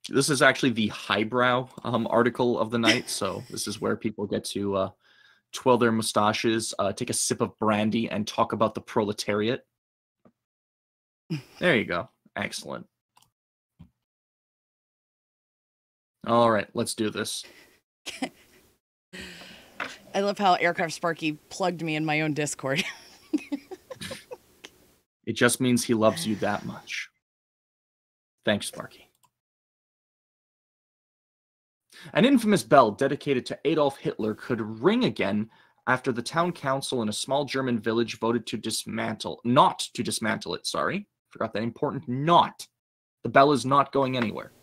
This is actually the highbrow article of the night, so this is where people get to twirl their mustaches, take a sip of brandy, and talk about the proletariat. There you go. Excellent. All right, let's do this. I love how Aircraft Sparky plugged me in my own Discord. It just means he loves you that much. Thanks, Sparky. An infamous bell dedicated to Adolf Hitler could ring again after the town council in a small German village voted not to dismantle it, sorry. Forgot that important not. The bell is not going anywhere.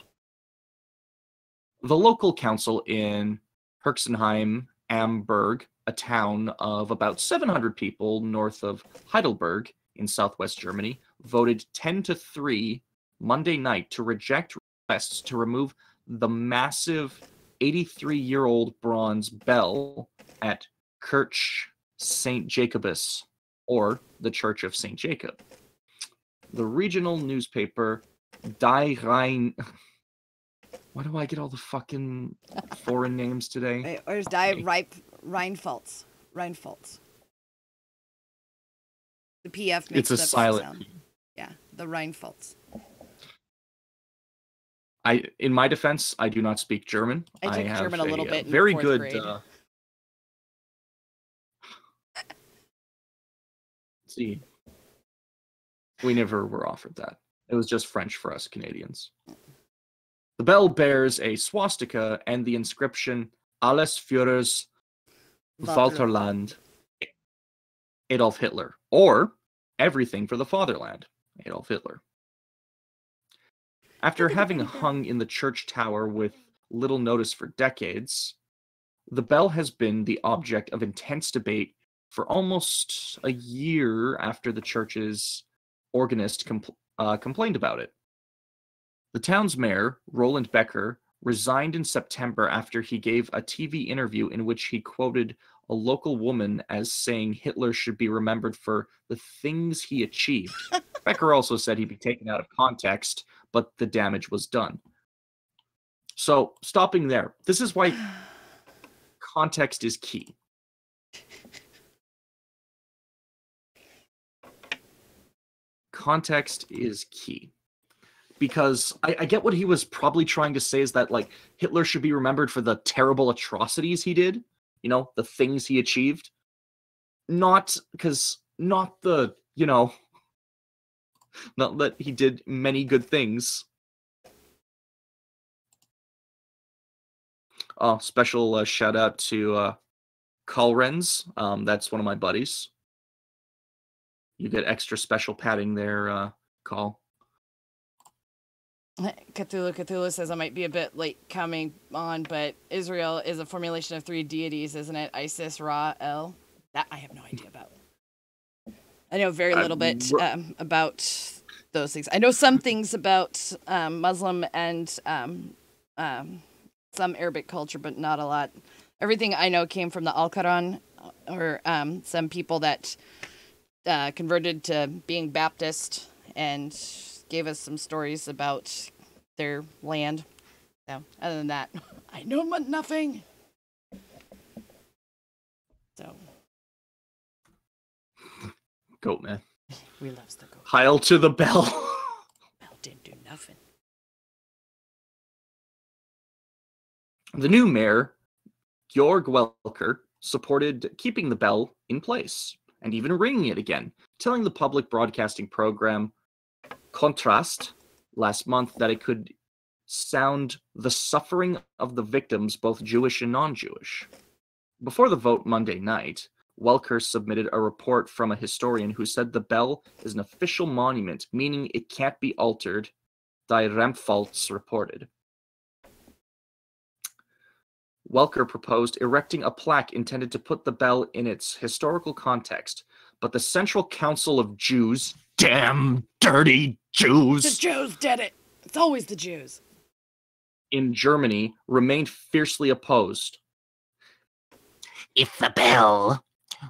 The local council in Herxenheim am Berg, a town of about 700 people north of Heidelberg in southwest Germany, voted 10-3 Monday night to reject requests to remove the massive 83-year-old bronze bell at Kirch St. Jacobus, or the Church of St. Jacob. The regional newspaper Die Rhein... Why do I get all the fucking foreign names today? There's Rheinpfalz. The PF makes It's a the silent sound. P. Yeah, the Rheinpfalz. In my defense, I do not speak German. I took have German a little bit in very fourth good. grade. See, we never were offered that. It was just French for us Canadians. The bell bears a swastika and the inscription Alles Führers Vaterland Adolf Hitler, or Everything for the Fatherland Adolf Hitler. After having hung in the church tower with little notice for decades, the bell has been the object of intense debate for almost a year after the church's organist complained about it. The town's mayor, Roland Becker, resigned in September after he gave a TV interview in which he quoted a local woman as saying Hitler should be remembered for the things he achieved. Becker also said he'd be taken out of context, but the damage was done. So, stopping there. This is why context is key. Context is key. Because I get what he was probably trying to say is that, like, Hitler should be remembered for the terrible atrocities he did, you know, the things he achieved. Not that he did many good things. Special shout out to Colrenz. That's one of my buddies. You get extra special padding there, Col. Cthulhu says I might be a bit late coming on, but Israel is a formulation of 3 deities, isn't it? Isis, Ra, El. That I have no idea about. I know very little bit about those things. I know some things about Muslim and some Arabic culture, but not a lot. Everything I know came from the Al-Quran, or some people that converted to being Baptist and gave us some stories about their land. So, other than that, I know nothing. So, Goat man. we loves the goat. Heil to the bell. Bell didn't do nothing. The new mayor, Georg Welker, supported keeping the bell in place and even ringing it again, telling the public broadcasting program Kontrast last month that it could sound the suffering of the victims, both Jewish and non-Jewish. Before the vote Monday night, Welker submitted a report from a historian who said the bell is an official monument, meaning it can't be altered, Die Rheinpfalz reported. Welker proposed erecting a plaque intended to put the bell in its historical context, but the Central Council of Jews, damn dirty The Jews, Jews did it. It's always the Jews. in Germany remained fiercely opposed. If the bell,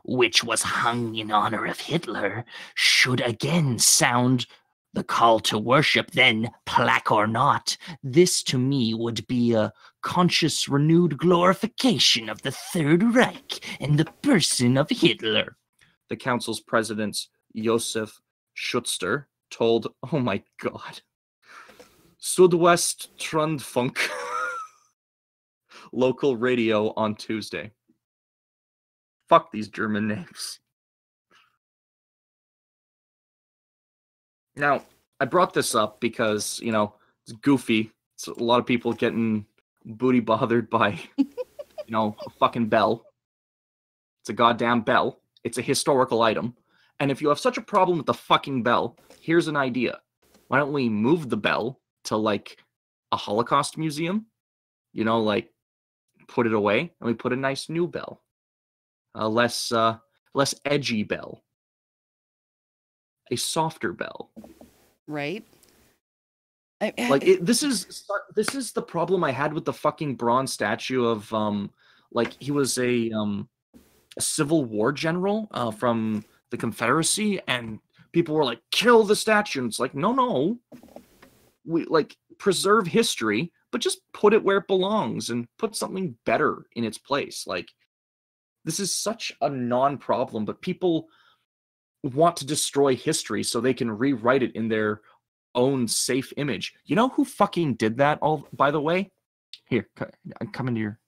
which was hung in honor of Hitler, should again sound the call to worship, then, plaque or not, this to me would be a conscious renewed glorification of the Third Reich and the person of Hitler. The council's president, Josef Schuster, told, oh my god, Südwest Trundfunk local radio on Tuesday. Fuck these German names. Now, I brought this up because, you know, it's goofy. It's a lot of people getting booty bothered by, you know, a fucking bell. It's a goddamn bell. It's a historical item. And if you have such a problem with the fucking bell, here's an idea. Why don't we move the bell to, like, a Holocaust museum? You know, like, put it away, and we put a nice new bell. A less edgy bell. A softer bell. Right? Like this is the problem I had with the fucking bronze statue of like he was a Civil War general from the Confederacy, and people were like, kill the statue, and it's like, no, we like preserve history, but just put it where it belongs and put something better in its place. Like, this is such a non-problem, but people want to destroy history so they can rewrite it in their own safe image. You know who fucking did that, all by the way? Here, come into your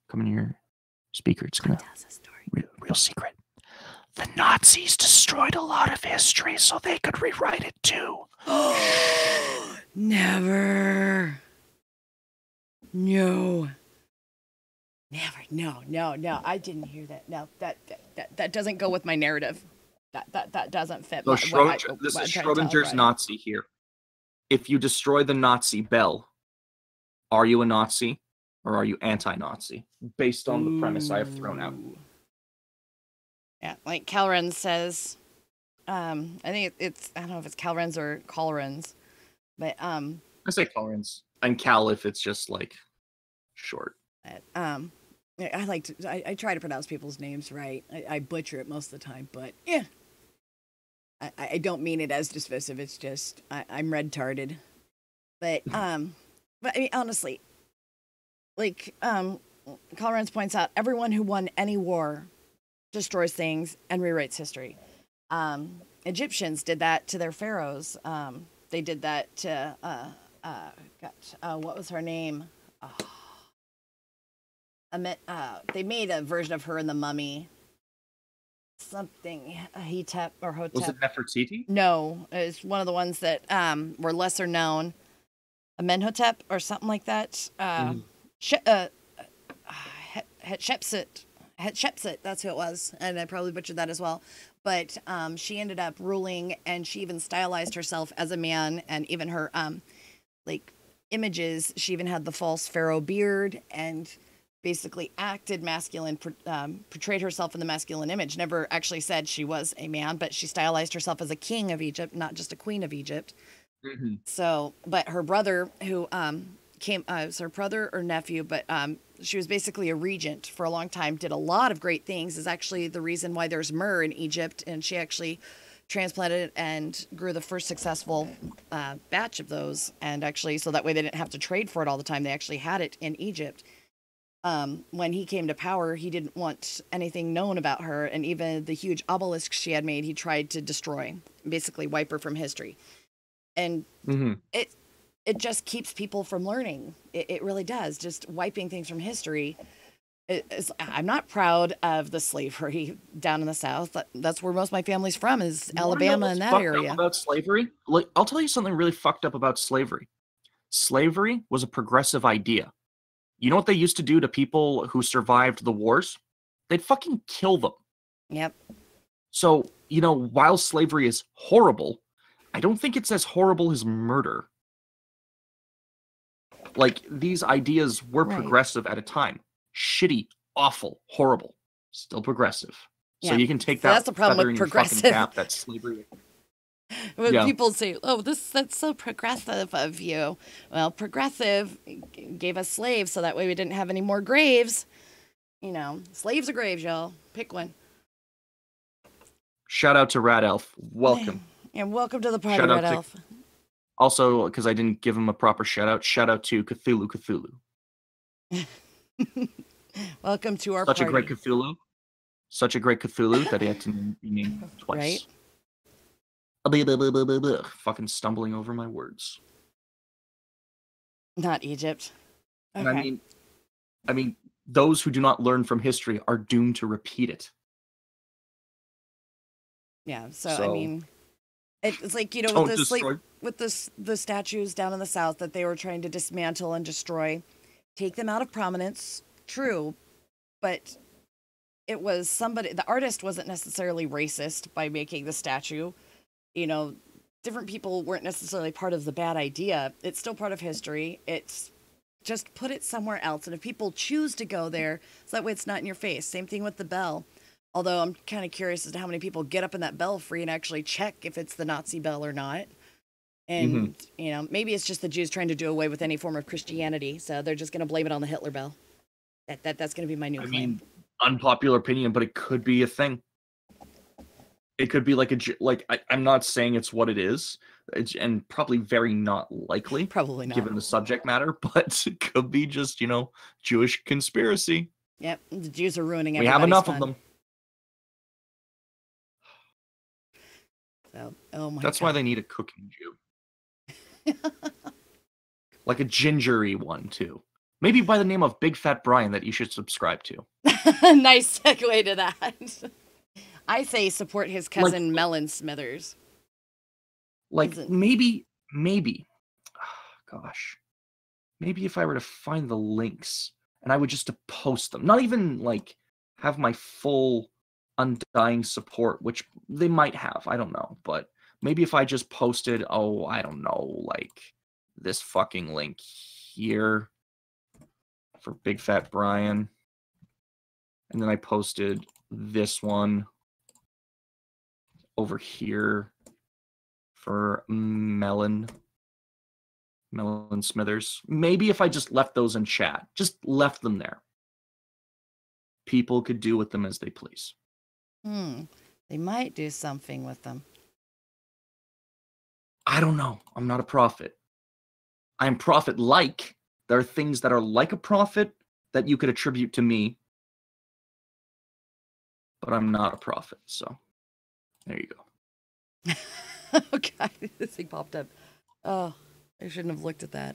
speaker. It's gonna real secret. The Nazis destroyed a lot of history so they could rewrite it too. Never. No. Never. No. I didn't hear that. No, that doesn't go with my narrative. That doesn't fit. So this is Schrodinger's Nazi here. If you destroy the Nazi bell, are you a Nazi or are you anti-Nazi? Based on the premise I have thrown out. Yeah, like Calren says, I think it's, I don't know if it's Calren's or Colren's, but I say Colren's. And Cal if it's just like short. I try to pronounce people's names right. I butcher it most of the time, but yeah. I don't mean it as dismissive. It's just I'm red-tarded. But I mean, honestly, like Colrenz points out, everyone who won any war destroys things and rewrites history. Egyptians did that to their pharaohs. They did that to what was her name? They made a version of her in the Mummy. Something Hetep or Hotep. Was it Nefertiti? No, it's one of the ones that were lesser known. Amenhotep or something like that. Hatshepsut, that's who it was, and I probably butchered that as well. But she ended up ruling, and she even stylized herself as a man, and even her like images. She even had the false pharaoh beard, and basically acted masculine, portrayed herself in the masculine image. Never actually said she was a man, but she stylized herself as a king of Egypt, not just a queen of Egypt. Mm-hmm. So, but her brother, who it was her brother or nephew, but she was basically a regent for a long time, did a lot of great things, is actually the reason why there's myrrh in Egypt, and she actually transplanted and grew the first successful batch of those, and actually, so that way they didn't have to trade for it all the time. They actually had it in Egypt. When he came to power, he didn't want anything known about her, and even the huge obelisk she had made, he tried to destroy, basically wipe her from history. And it just keeps people from learning. It really does, just wiping things from history. I'm not proud of the slavery down in the South. That's where most of my family's from, is Alabama and that area. About slavery? Like, I'll tell you something really fucked up about slavery. Slavery was a progressive idea. You know what they used to do to people who survived the wars? They'd fucking kill them. Yep. So, you know, while slavery is horrible, I don't think it's as horrible as murder. Like, these ideas were progressive at a time. shitty, awful, horrible, still progressive. So Yeah. you can take So that that's the problem feather with in your fucking progressive. cap, that's slavery. When Yeah. people say, "Oh, that's so progressive of you," well, progressive gave us slaves, so that way we didn't have any more graves. You know, slaves or graves, y'all. Pick one. Shout out to Rad Elf. Welcome. And welcome to the party, Shout out Red to- Elf. Also, because I didn't give him a proper shout out to Cthulhu. Welcome to our Such party. a great Cthulhu. Such a great Cthulhu that he had to be named twice. Right? Fucking stumbling over my words. Not Egypt. Okay. And I mean, those who do not learn from history are doomed to repeat it. Yeah. So So- I mean, it's like, you know, Don't with this, like, destroy- with the statues down in the South that they were trying to dismantle and destroy, take them out of prominence. True, but it was somebody. The artist wasn't necessarily racist by making the statue. You know, different people weren't necessarily part of the bad idea. It's still part of history. It's just put it somewhere else, and if people choose to go there, so that way it's not in your face. Same thing with the bell. Although I'm kind of curious as to how many people get up in that belfry and actually check if it's the Nazi bell or not. And, you know, maybe it's just the Jews trying to do away with any form of Christianity. So they're just going to blame it on the Hitler bell. That's going to be my new claim. mean, unpopular opinion, but it could be a thing. It could be like I'm not saying it's what it is, and probably very not likely. Probably not. Given the subject matter, but it could be just, Jewish conspiracy. Yep, the Jews are ruining We everybody's have enough fun. of them. So, oh my That's God. why they need a cooking Jew. Like a gingery one, too. Maybe by the name of Big Fat Brian that you should subscribe to. Nice segue to that. I say support his cousin Melon Smithers. Like, Is it- maybe, gosh. Maybe if I were to find the links and I would just to post them, not even like have my full undying support, which they might have, I don't know, but maybe if I just posted, I don't know, like this fucking link here for Big Fat Brian, and then I posted this one over here for Melon Smithers. Maybe if I just left those in chat, just left them there, people could do with them as they please. They might do something with them. I don't know. I'm not a prophet. I'm prophet-like. There are things that are like a prophet that you could attribute to me, but I'm not a prophet, so there you go. Oh God, this thing popped up. Oh, I shouldn't have looked at that.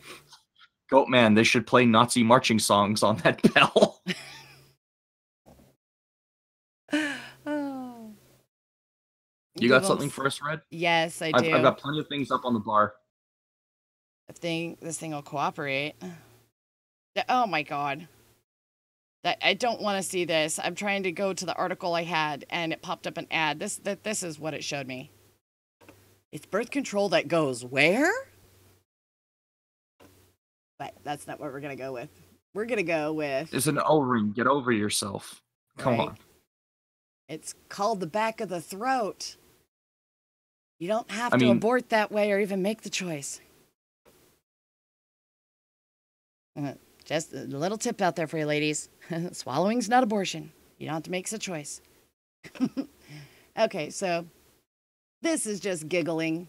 Goat man, they should play Nazi marching songs on that bell. Oh. You got something for us, Red? Yes, I do. I've got plenty of things up on the bar. If this thing will cooperate. Oh my God. I don't want to see this. I'm trying to go to the article I had, and it popped up an ad. This is what it showed me. It's birth control that goes where? But that's not what we're gonna go with. We're gonna go with. It's an O-ring. Get over yourself. Come Right. on. It's called the back of the throat. You don't have I to mean- abort that way or even make the choice. Just a little tip out there for you ladies. Swallowing's not abortion. You don't have to make a choice. Okay, so this is just giggling.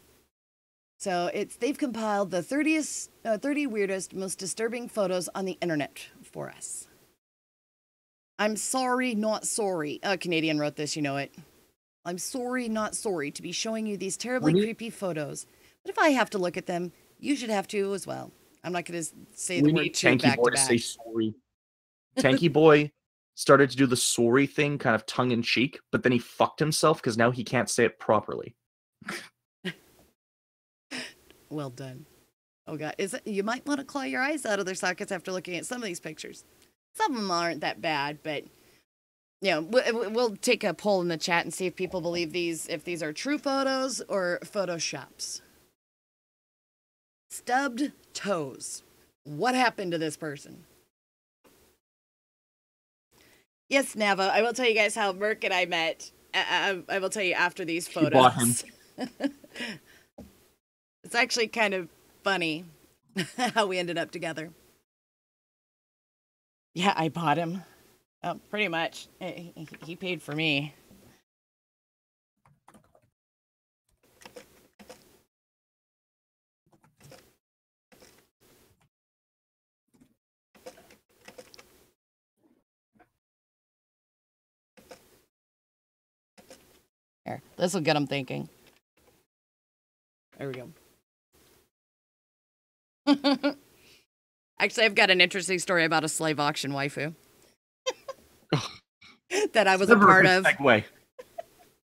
So they've compiled the 30 weirdest, most disturbing photos on the internet for us. I'm sorry, not sorry. A Canadian wrote this, you know it. I'm sorry, not sorry to be showing you these terribly creepy photos. But if I have to look at them, you should have to as well. I'm not going to say the We word need two Tanky back Boy to to back. say sorry. Tanky Boy started to do the sorry thing kind of tongue-in-cheek, but then he fucked himself because now he can't say it properly. Well done. Oh God, you might want to claw your eyes out of their sockets after looking at some of these pictures. Some of them aren't that bad, but we'll take a poll in the chat and see if people believe if these are true photos or photoshops. Stubbed toes. What happened to this person? Yes, Nava. I will tell you guys how Merc and I met. I will tell you after these She bought him. photos. It's actually kind of funny how we ended up together. Yeah, I bought him. Oh, pretty much. He paid for me. Here, this will get him thinking. There we go. Actually, I've got an interesting story about a slave auction waifu that I was a part of. Segue.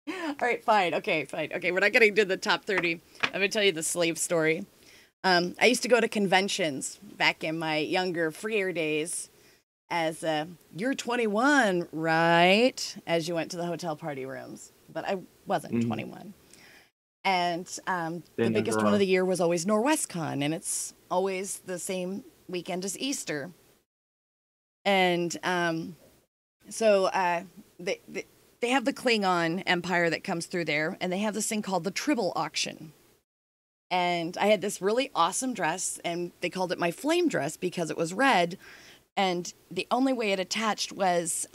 All right, fine. Okay, fine. Okay, we're not going to do the top 30. I'm going to tell you the slave story. I used to go to conventions back in my younger, freer days as you're 21, right? As you went to the hotel party rooms. But I wasn't 21. And the biggest one of the year was always NorwestCon, and it's always the same weekend as Easter. And so they have the Klingon Empire that comes through there, and they have this thing called the Tribble Auction. And I had this really awesome dress, and they called it my flame dress because it was red, and the only way it attached was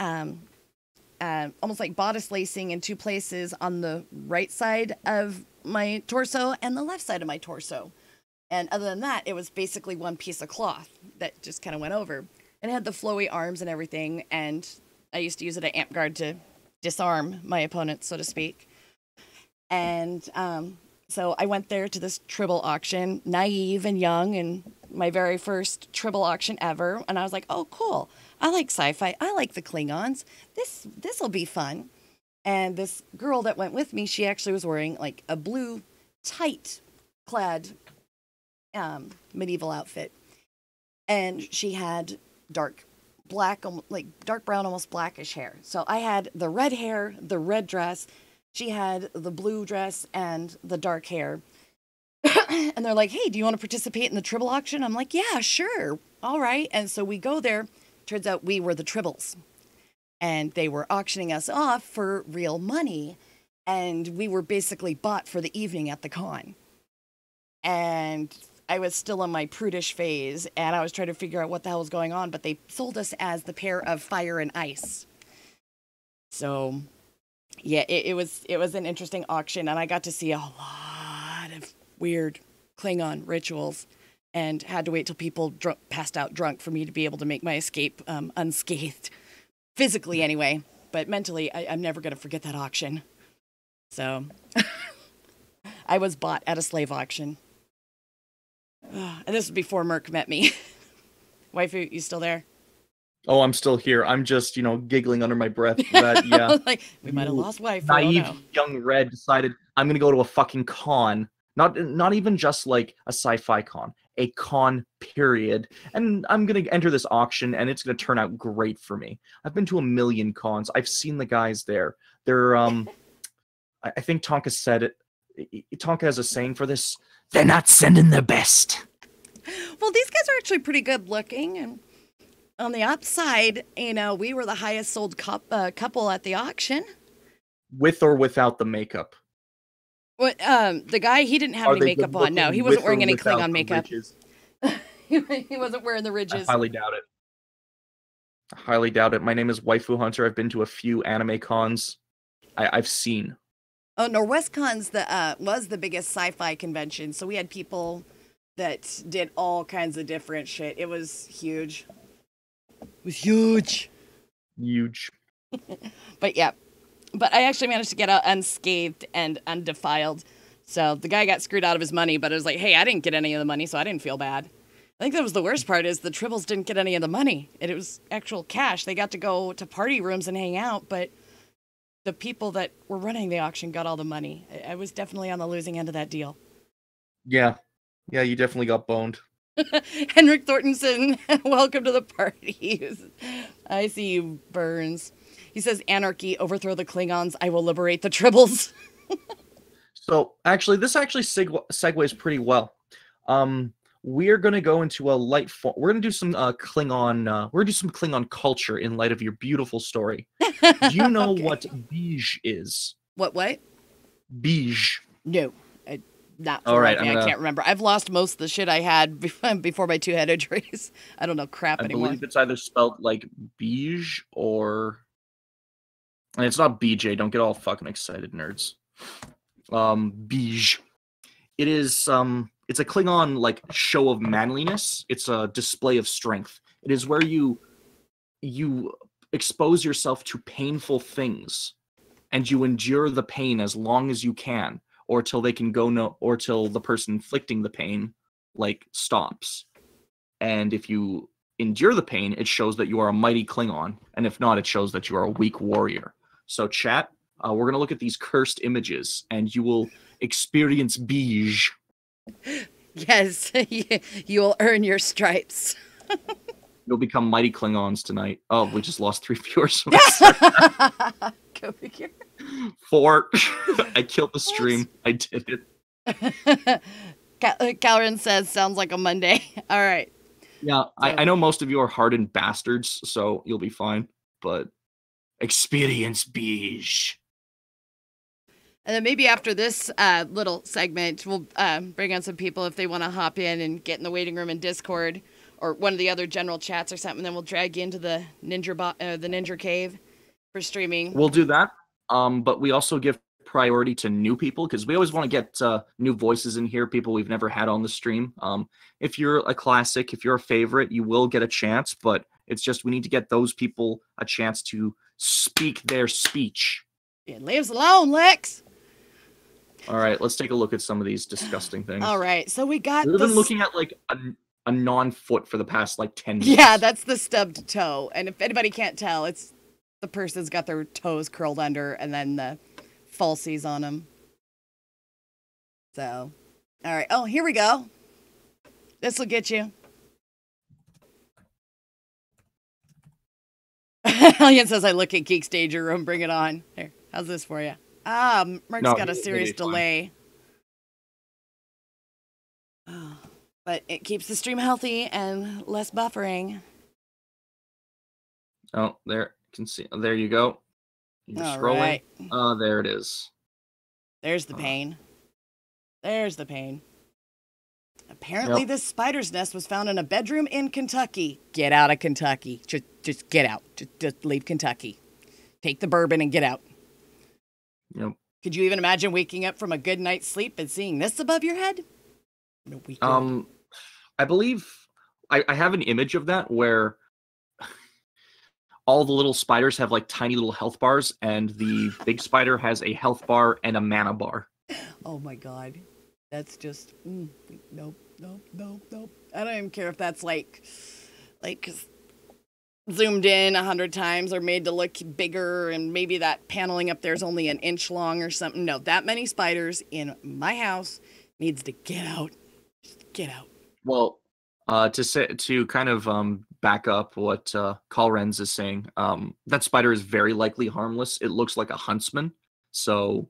almost like bodice lacing in two places on the right side of my torso and the left side of my torso. And other than that, it was basically one piece of cloth that just kind of went over. And it had the flowy arms and everything, and I used to use it at Amp Guard to disarm my opponent, so to speak. And so I went there to this Tribble auction, naive and young, and my very first Tribble auction ever. And I was like, oh, cool. I like sci-fi. I like the Klingons. This'll be fun. And this girl that went with me, she actually was wearing like a blue, tight clad medieval outfit. And she had dark black, like dark brown, almost blackish hair. So I had the red hair, the red dress. She had the blue dress and the dark hair. And they're like, hey, do you want to participate in the Tribble auction? I'm like, yeah, sure. All right. And so we go there. Turns out we were the Tribbles. And they were auctioning us off for real money. And we were basically bought for the evening at the con. And I was still in my prudish phase, and I was trying to figure out what the hell was going on, but they sold us as the pair of fire and ice. So, yeah, it was an interesting auction, and I got to see a lot of weird Klingon rituals, and had to wait till people passed out drunk for me to be able to make my escape unscathed. Physically, anyway, but mentally, I'm never going to forget that auction. So, I was bought at a slave auction. And this was before Merc met me. Waifu, you still there? Oh, I'm still here. I'm just, giggling under my breath. That, yeah. Like, we might have lost Waifu. Naive young Red decided I'm going to go to a fucking con. Not even just like a sci-fi con. A con, period. And I'm going to enter this auction, and it's going to turn out great for me. I've been to a million cons. I've seen the guys there. They're, I think Tonka said it. Tonka has a saying for this. They're not sending their best. Well, these guys are actually pretty good looking, and on the upside, we were the highest sold couple at the auction. With or without the makeup? What? The guy, he didn't have any makeup on. No, he wasn't wearing any Klingon makeup. He wasn't wearing the ridges. I highly doubt it. I highly doubt it. My name is Waifu Hunter. I've been to a few anime cons. I've seen. Oh, NorwestCon's was the biggest sci-fi convention, so we had people that did all kinds of different shit. It was huge. It was huge. Huge. But yeah. But I actually managed to get out unscathed and undefiled. So the guy got screwed out of his money, but it was like, hey, I didn't get any of the money, so I didn't feel bad. I think that was the worst part, is the Tribbles didn't get any of the money. It was actual cash. They got to go to party rooms and hang out, but the people that were running the auction got all the money. I was definitely on the losing end of that deal. Yeah. Yeah, you definitely got boned. Henrik Thorntonson, welcome to the party. I see you, Burns. He says, anarchy, overthrow the Klingons, I will liberate the Tribbles. So, actually, this segues pretty well. we're gonna go into a light. We're gonna do some Klingon. We're gonna do some Klingon culture in light of your beautiful story. Do you know Okay. what beige is? What? Beige. No. Not All for right, me. I can't remember. I've lost most of the shit I had before my 2 head injuries. I don't know crap I anymore. believe it's either spelled like beige or. And it's not BJ. Don't get all fucking excited, nerds. Beige. It is it's a Klingon like show of manliness. It's a display of strength. It is where you expose yourself to painful things and you endure the pain as long as you can, or till they can go no, or till the person inflicting the pain like stops. And if you endure the pain, it shows that you are a mighty Klingon, and if not, it shows that you are a weak warrior. So, chat, we're gonna look at these cursed images, and you will experience beige. Yes, you will earn your stripes. You'll become mighty Klingons tonight. Oh, we just lost 3 viewers. Go figure. 4. I killed the stream. I did it. Calren says, sounds like a Monday. All right. Yeah, I know most of you are hardened bastards, so you'll be fine. But experience beige. And then maybe after this little segment, we'll bring on some people if they want to hop in and get in the waiting room in Discord or one of the other general chats or something. Then we'll drag you into the Ninja Cave for streaming. We'll do that. But we also give priority to new people because we always want to get new voices in here, people we've never had on the stream. If you're a classic, if you're a favorite, you will get a chance, but it's just we need to get those people a chance to speak their speech. It lives alone, Lex. All right, let's take a look at some of these disgusting things. All right, so we got We've been looking at like a non-foot for the past like 10 minutes. Yeah, that's the stubbed toe. And if anybody can't tell, it's the person's got their toes curled under and then the falsies on them. So, all right. Oh, here we go. This will get you. Alien says, I look at Geek Stager Room. Bring it on. Here, how's this for you? Mark's got a serious delay. Oh, but it keeps the stream healthy and less buffering. Oh, there. Can see. There you go. You're All scrolling. right. Oh, there it is. There's the pain. There's the pain. Apparently, this spider's nest was found in a bedroom in Kentucky. Get out of Kentucky. Just get out. Just leave Kentucky. Take the bourbon and get out. Yep. Could you even imagine waking up from a good night's sleep and seeing this above your head? No, we could. I believe I have an image of that where all the little spiders have like tiny little health bars, and the big spider has a health bar and a mana bar. Oh my god. That's just nope. I don't even care if that's like zoomed in 100 times or made to look bigger, and maybe that paneling up there is only an inch long or something. No, that many spiders in my house needs to get out. Just get out. Well, to kind of back up what Kalrenz is saying, that spider is very likely harmless. It looks like a huntsman, so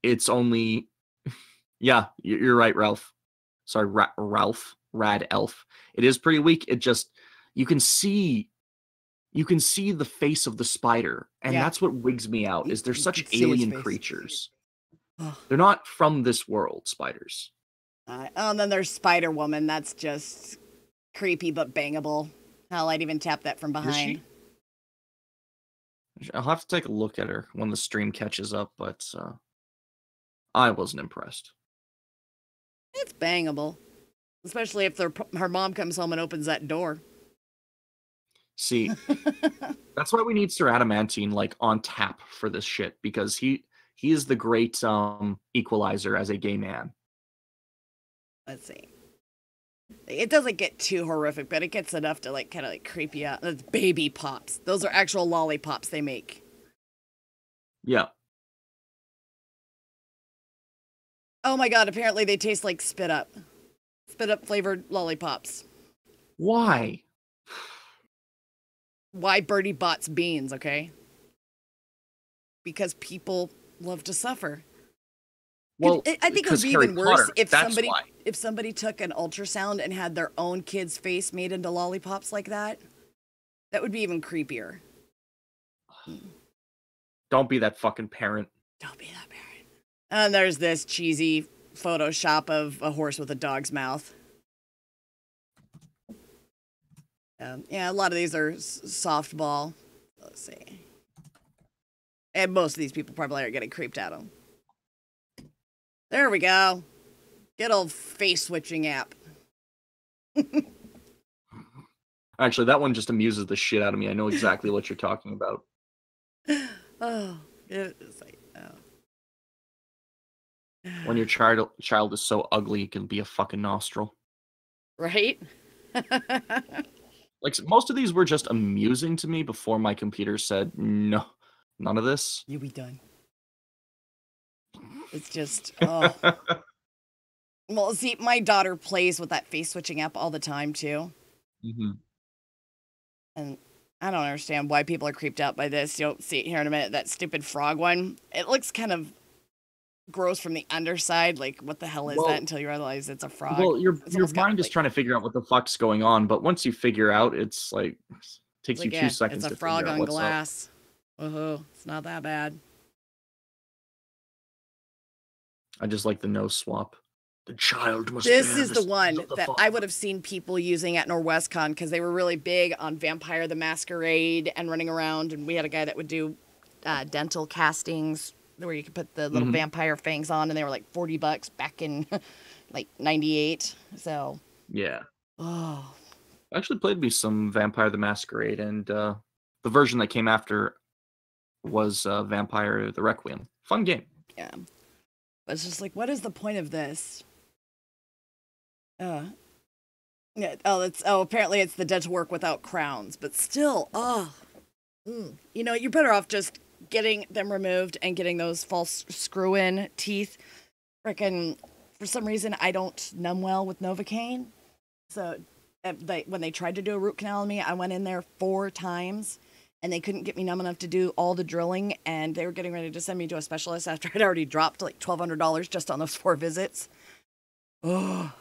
it's only. Yeah, you're right, Ralph. Sorry, Ralph. Rad Elf. It is pretty weak. It just you can see the face of the spider, and that's what wigs me out. Is they're such alien creatures. They're not from this world, spiders. And then there's Spider Woman. That's just creepy but bangable. Hell, I'd even tap that from behind. I'll have to take a look at her when the stream catches up, but I wasn't impressed. It's bangable. Especially if her mom comes home and opens that door. See, that's why we need Sir Adamantine like on tap for this shit, because he is the great equalizer as a gay man. Let's see. It doesn't get too horrific, but it gets enough to like kind of like creep you out. That's baby pops. Those are actual lollipops they make. Yeah. Oh my god, apparently they taste like spit up. Spit up flavored lollipops. Why? Why Birdie Bots beans, okay? Because people love to suffer. Well, I think it would because be Harry even worse Potter, if that's why. somebody took an ultrasound and had their own kid's face made into lollipops like that. That would be even creepier. Don't be that fucking parent. Don't be that parent. And there's this cheesy Photoshop of a horse with a dog's mouth. Yeah, a lot of these are softball. Let's see. And most of these people probably are getting creeped at them. There we go. Good old face switching app. Actually, that one just amuses the shit out of me. I know exactly what you're talking about. Oh, it's like, oh. When your child is so ugly, it can be a fucking nostril. Right? Like, most of these were just amusing to me before my computer said, no, none of this. You be done. It's just, oh. Well, see, my daughter plays with that face switching app all the time, too. Mm-hmm. And I don't understand why people are creeped out by this. You'll see it here in a minute. That stupid frog one. It looks kind of gross from the underside. Like, what the hell is that until you realize it's a frog? Well, your It's mind is trying to figure out what the fuck's going on, but once you figure out, it's like, takes like, you 2 seconds it's a to frog figure out on what's up. glass. Woohoo. It's not that bad. I just like the nose swap. The child must This bear is the one sins of that father. I would have seen people using at NorwestCon because they were really big on Vampire the Masquerade and running around. And we had a guy that would do dental castings where you could put the little vampire fangs on, and they were like $40 back in like '98. So Yeah. oh, I actually played me some Vampire the Masquerade, and the version that came after was Vampire the Requiem. Fun game. yeah. But it's just like, what is the point of this? Yeah. Apparently it's the dental work without crowns, but still, you know, you're better off just getting them removed and getting those false screw-in teeth. Frickin', for some reason, I don't numb well with Novocaine. So when they tried to do a root canal on me, I went in there 4 times, and they couldn't get me numb enough to do all the drilling, and they were getting ready to send me to a specialist after I'd already dropped like $1,200 just on those 4 visits. Oh.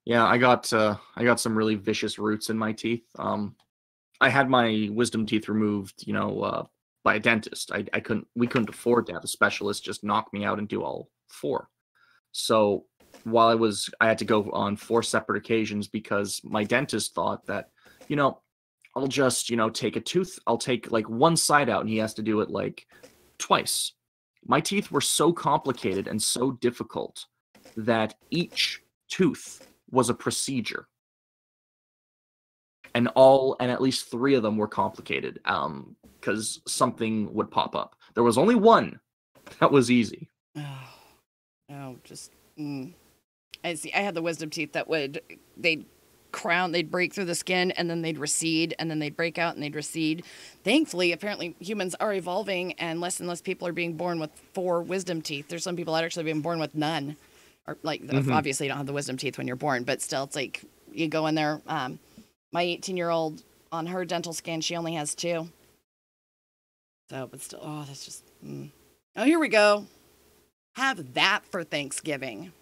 Yeah, I got some really vicious roots in my teeth. I had my wisdom teeth removed, by a dentist. We couldn't afford to have a specialist just knock me out and do all 4. So while I had to go on 4 separate occasions because my dentist thought that, I'll just, take a tooth, I'll take like one side out, and he has to do it like twice. My teeth were so complicated and so difficult that each tooth was a procedure. And at least 3 of them were complicated, because something would pop up. There was only one that was easy. I see. I had the wisdom teeth that they'd break through the skin, and then they'd recede, and then they'd break out, and they'd recede. Thankfully, apparently, humans are evolving, and less people are being born with 4 wisdom teeth. There's some people that are actually being born with none. Or obviously you don't have the wisdom teeth when you're born, but still, it's like you go in there. My 18-year-old, on her dental scan, she only has 2. So, but still, that's just... Oh, here we go. Have that for Thanksgiving.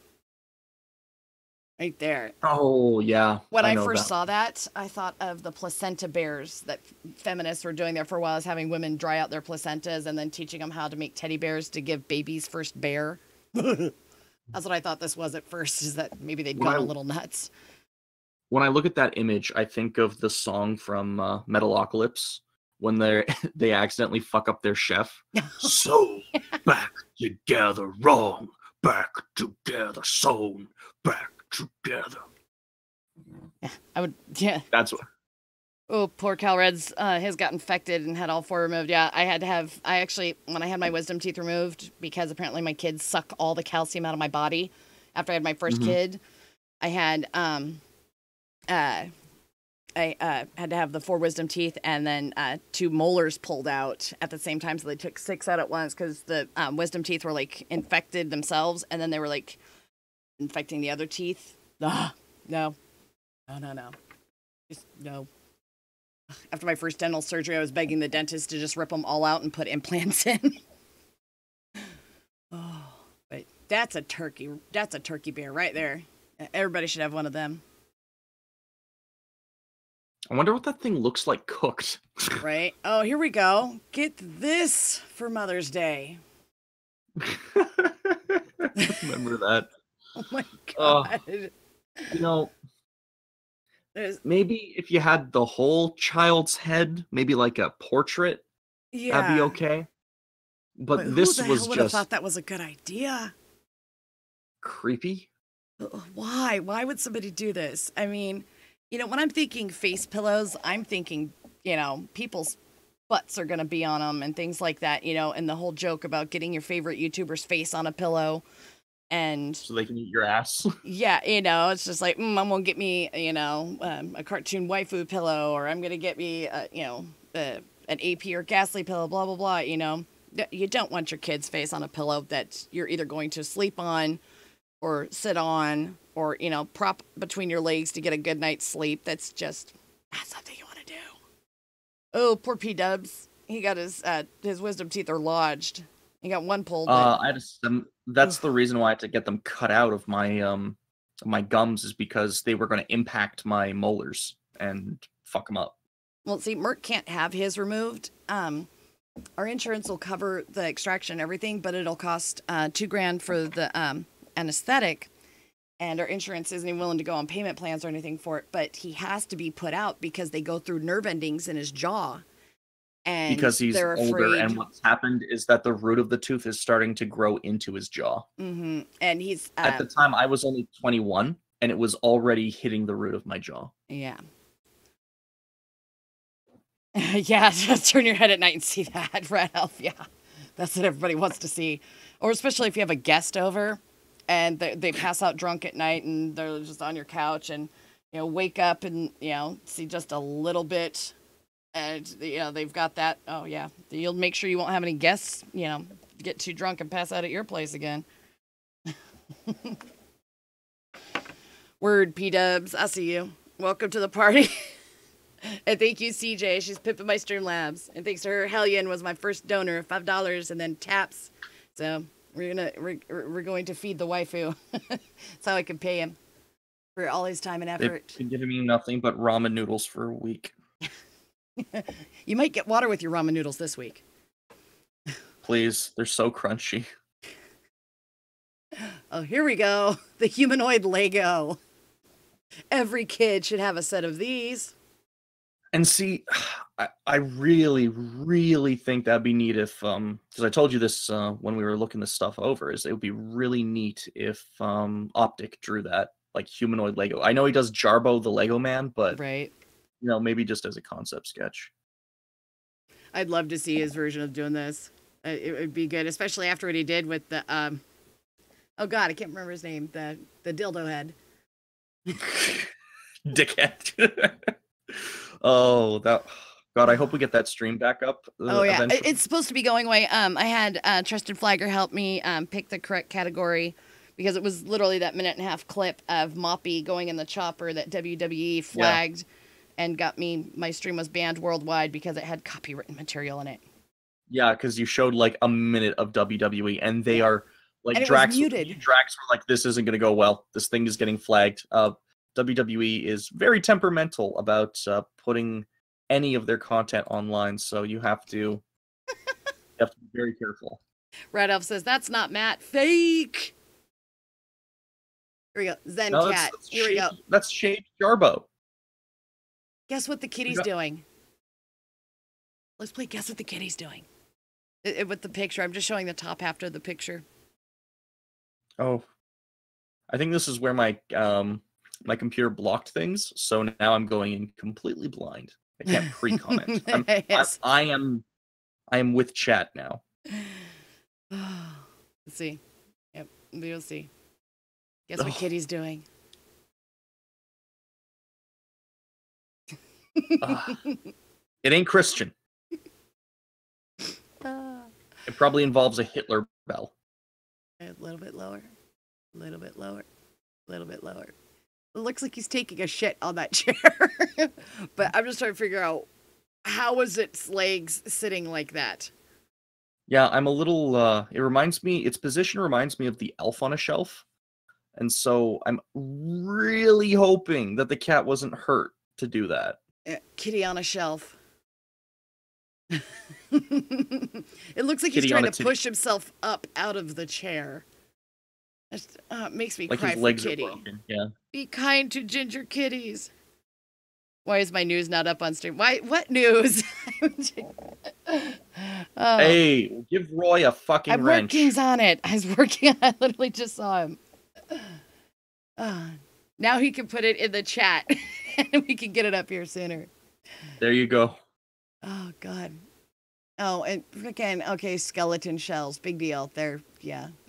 Right there. Oh, yeah. When I first saw that, I thought of the placenta bears that feminists were doing there for a while, is having women dry out their placentas and then teaching them how to make teddy bears to give babies first bear. That's what I thought this was at first, is that maybe they'd gone a little nuts. When I look at that image, I think of the song from Metalocalypse when they accidentally fuck up their chef. So back together, wrong, back together, sewn, back together. Yeah. That's what. Oh, poor Calred's, his got infected and had all 4 removed. Yeah, when I had my wisdom teeth removed, because apparently my kids suck all the calcium out of my body after I had my first kid, I had, I had to have the 4 wisdom teeth and then 2 molars pulled out at the same time. So they took 6 out at once because the wisdom teeth were like infected themselves, and then they were like infecting the other teeth. No. Just no. After my first dental surgery, I was begging the dentist to just rip them all out and put implants in. But that's a turkey. That's a turkey bear right there. Everybody should have one of them. I wonder what that thing looks like cooked. Right? Oh, here we go. Get this for Mother's Day. Remember that? Oh my Oh. god. You know, There's, maybe if you had the whole child's head, maybe like a portrait, yeah. that'd be okay. But who this the was hell would have just thought that was a good idea? creepy. Why? Why would somebody do this? I mean, you know, when I'm thinking face pillows, I'm thinking, you know, people's butts are going to be on them and things like that, you know, and the whole joke about getting your favorite YouTuber's face on a pillow. And So they can eat your ass. yeah, you know, it's just like, I'm going to get me, you know, a cartoon waifu pillow, or I'm going to get me, you know, an AP or Ghastly pillow, blah, blah, blah, you know. You don't want your kid's face on a pillow that you're either going to sleep on or sit on or, you know, prop between your legs to get a good night's sleep. That's just not something you want to do. Oh, poor P-Dubs. He got his wisdom teeth are lodged. He got one pulled. I just that's the reason why I had to get them cut out of my gums, is because they were going to impact my molars and fuck them up. Well, see, Merc can't have his removed. Our insurance will cover the extraction and everything, but it'll cost $2,000 for the anesthetic, and our insurance isn't even willing to go on payment plans or anything for it. But he has to be put out because they go through nerve endings in his jaw, and Because he's they're older, afraid. and what's happened is that the root of the tooth is starting to grow into his jaw. Mm-hmm. And he's At the time, I was only 21, and it was already hitting the root of my jaw. yeah. Yeah, just turn your head at night and see that, Red Elf. Yeah, that's what everybody wants to see. Or especially if you have a guest over and they pass out drunk at night and they're just on your couch and, you know, wake up and, you know, see just a little bit and, you know, they've got that. Oh, yeah. You'll make sure you won't have any guests, you know, get too drunk and pass out at your place again. Word, P-Dubs. I see you. Welcome to the party. And thank you, CJ. She's pimping my Streamlabs. And thanks to her, Hellion was my first donor, $5, and then taps. So we're going to feed the waifu. That's how I can pay him for all his time and effort. They've been giving me nothing but ramen noodles for a week. You might get water with your ramen noodles this week. Please, they're so crunchy. Oh, here we go. The humanoid Lego. Every kid should have a set of these. And see, I really, really think that'd be neat if, because I told you this when we were looking this stuff over, is it would be really neat if Optic drew that, like, humanoid Lego. I know he does Jarbo the Lego Man, but, Right. you know, maybe just as a concept sketch. I'd love to see his version of doing this. It would be good, especially after what he did with the, oh God, I can't remember his name, the dildo head. Dickhead. Oh, that... God, I hope we get that stream back up. Oh yeah, eventually. it's supposed to be going away. I had Trusted Flagger help me pick the correct category because it was literally that minute and a half clip of Moppy going in the chopper that WWE flagged and got me. My stream was banned worldwide because it had copywritten material in it. Yeah, because you showed like a minute of WWE, and they are like, And it Drax. was muted. Drax were like, "This isn't going to go well. This thing is getting flagged." WWE is very temperamental about putting any of their content online, so you have to be very careful. Red Elf says that's not Matt. Fake. Here we go. Zen No, Cat. Here we go. That's Shade Jarbo. Guess what the kitty's doing? Let's play Guess What the Kitty's Doing. With the picture. I'm just showing the top half of the picture. Oh, I think this is where my my computer blocked things, so now I'm going in completely blind. I can't pre-comment. Yes. I am with chat now. Let's see. Yep, we'll see. Guess what Kitty's doing? It ain't Christian. It probably involves a Hitler bell. A little bit lower. A little bit lower. A little bit lower. It looks like he's taking a shit on that chair. But I'm just trying to figure out how was its legs sitting like that? Yeah, I'm a little. It reminds me. Its position reminds me of the elf on a shelf, and so I'm really hoping that the cat wasn't hurt to do that. Kitty on a shelf. It looks like he's Kitty trying on a to titty. push himself up out of the chair. It makes me Like cry his for legs are Kitty. broken. Yeah. Be kind to ginger kitties. Why is my news not up on stream? Why? What news? Oh, Hey, give Roy a fucking I'm wrench. working on it. I was working. I literally just saw him. Now he can put it in the chat, and we can get it up here sooner. There you go. Oh God. Oh, and freaking okay, skeleton shells, big deal. They're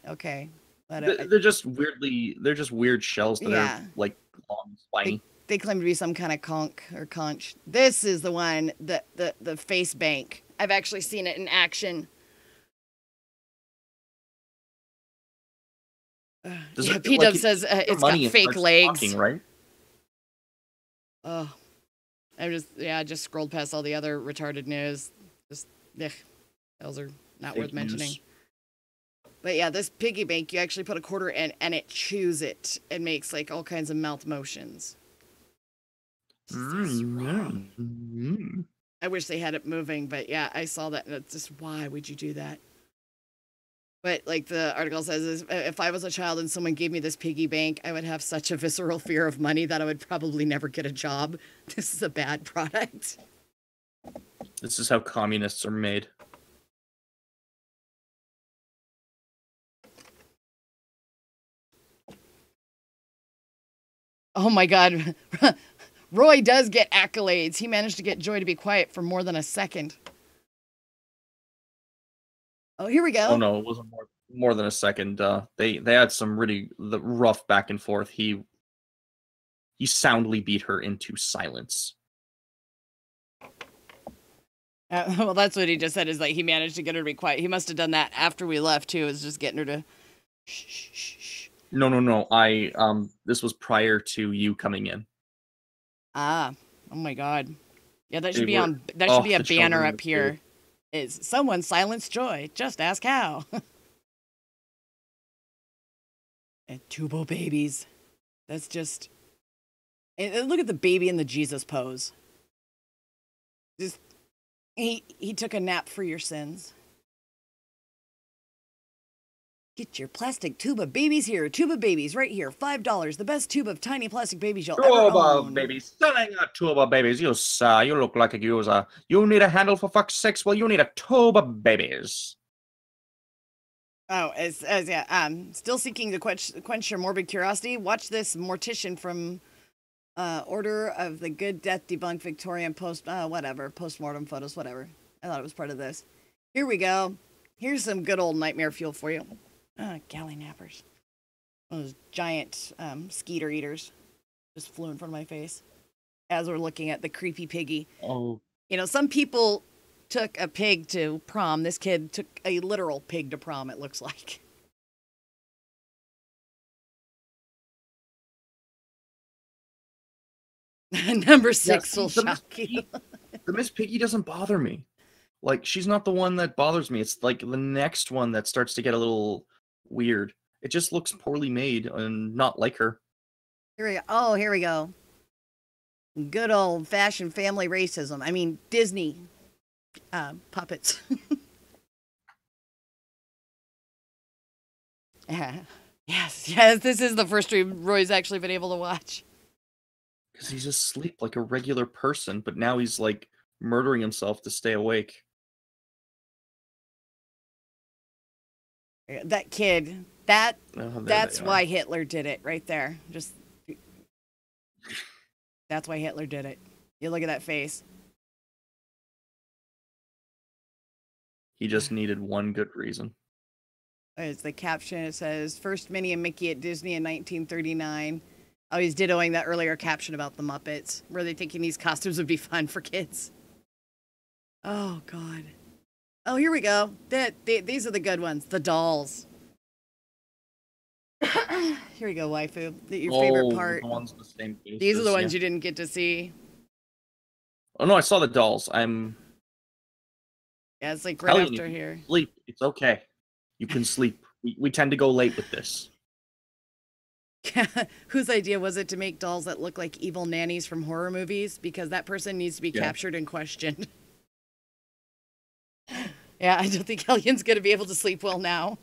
okay. But They're just weirdly. They're just weird shells that Yeah. are like long, spiny. they claim to be some kind of conch or conch. This is the one, the face bank. I've actually seen it in action. P-Dub says it's got fake legs. Talking, right? Oh, I just scrolled past all the other retarded news. Just, those are not Fake worth mentioning. news. But yeah, this piggy bank, you actually put a quarter in and it chews it and makes like all kinds of mouth motions. I wish they had it moving, but yeah, I saw that and it's just, why would you do that? But like the article says, is if I was a child and someone gave me this piggy bank, I would have such a visceral fear of money that I would probably never get a job. This is a bad product. This is how communists are made. Oh my God. Roy does get accolades. He managed to get Joy to be quiet for more than a second. Oh, here we go. Oh no, it wasn't more than a second. They had some really rough back and forth. He soundly beat her into silence. Well, that's what he just said, is like he managed to get her to be quiet. He must have done that after we left too. Is just getting her to shh, shh, shh, shh. No. This was prior to you coming in. Ah, oh my God. Yeah, that should They be were- on. That should be a the banner children up were here. Is someone silence Joy? Just ask how. And Tubo babies. That's just. And look at the baby in the Jesus pose. Just he took a nap for your sins. Get your plastic tuba babies here. Tuba babies right here. $5. The best tube of tiny plastic babies you'll ever own. Tuba babies, selling a tuba babies. You look like a user. You need a handle for fuck's sakes. Well, you need a tuba babies. Oh, still seeking to quench your morbid curiosity. Watch this mortician from Order of the Good Death Debunked Victorian postmortem photos, whatever. I thought it was part of this. Here we go. Here's some good old nightmare fuel for you. Galley nappers. Those giant skeeter eaters just flew in front of my face as we're looking at the creepy piggy. Oh. You know, some people took a pig to prom. This kid took a literal pig to prom, it looks like. Number 6 will shock you. The Miss Piggy doesn't bother me. Like, she's not the one that bothers me. It's like the next one that starts to get a little weird. It just looks poorly made and not like her. Here we go. Oh, here we go. Good old-fashioned family racism. I mean, Disney puppets. Yes, this is the first stream Roy's actually been able to watch. Because he's asleep like a regular person, but now he's like murdering himself to stay awake. That kid, that's they why Hitler did it right there. That's why Hitler did it. You look at that face. He just needed one good reason. It's the caption. It says, first Minnie and Mickey at Disney in 1939. Oh, he's dittoing that earlier caption about the Muppets. Were they thinking these costumes would be fun for kids? Oh, God. Oh, here we go. These are the good ones. The dolls. Here we go, Waifu. Your favorite part. The ones with the same faces, These are the ones you didn't get to see. Oh, no, I saw the dolls. Yeah, it's like right Hellion, after you can here. sleep. It's okay. You can sleep. We tend to go late with this. Whose idea was it to make dolls that look like evil nannies from horror movies? Because that person needs to be captured and questioned. Yeah, I don't think Hellion's going to be able to sleep well now.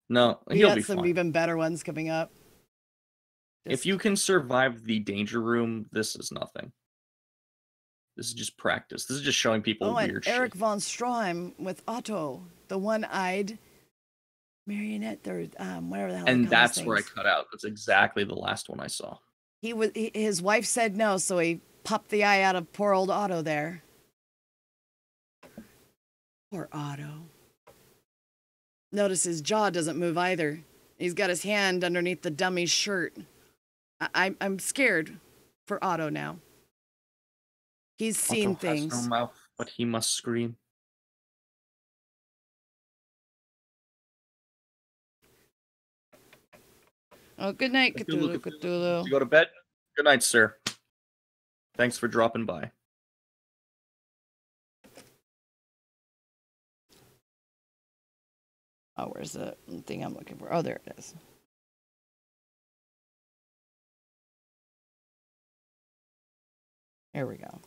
No, We he'll got be some fine. even better ones coming up. If you can survive the danger room, this is nothing. This is just practice. This is just showing people and weird Eric shit. von Stroheim with Otto, the one-eyed marionette, or whatever the hell. And they call that's those where I things. cut out. That's exactly the last one I saw. His wife said no, so he popped the eye out of poor old Otto there. Poor Otto. Notice his jaw doesn't move either. He's got his hand underneath the dummy's shirt. I'm scared for Otto now. He's seen Otto things. has no mouth, but he must scream. Oh, good night, Cthulhu. Did you go to bed? Good night, sir. Thanks for dropping by. Oh, where's the thing I'm looking for? Oh, there it is. There we go.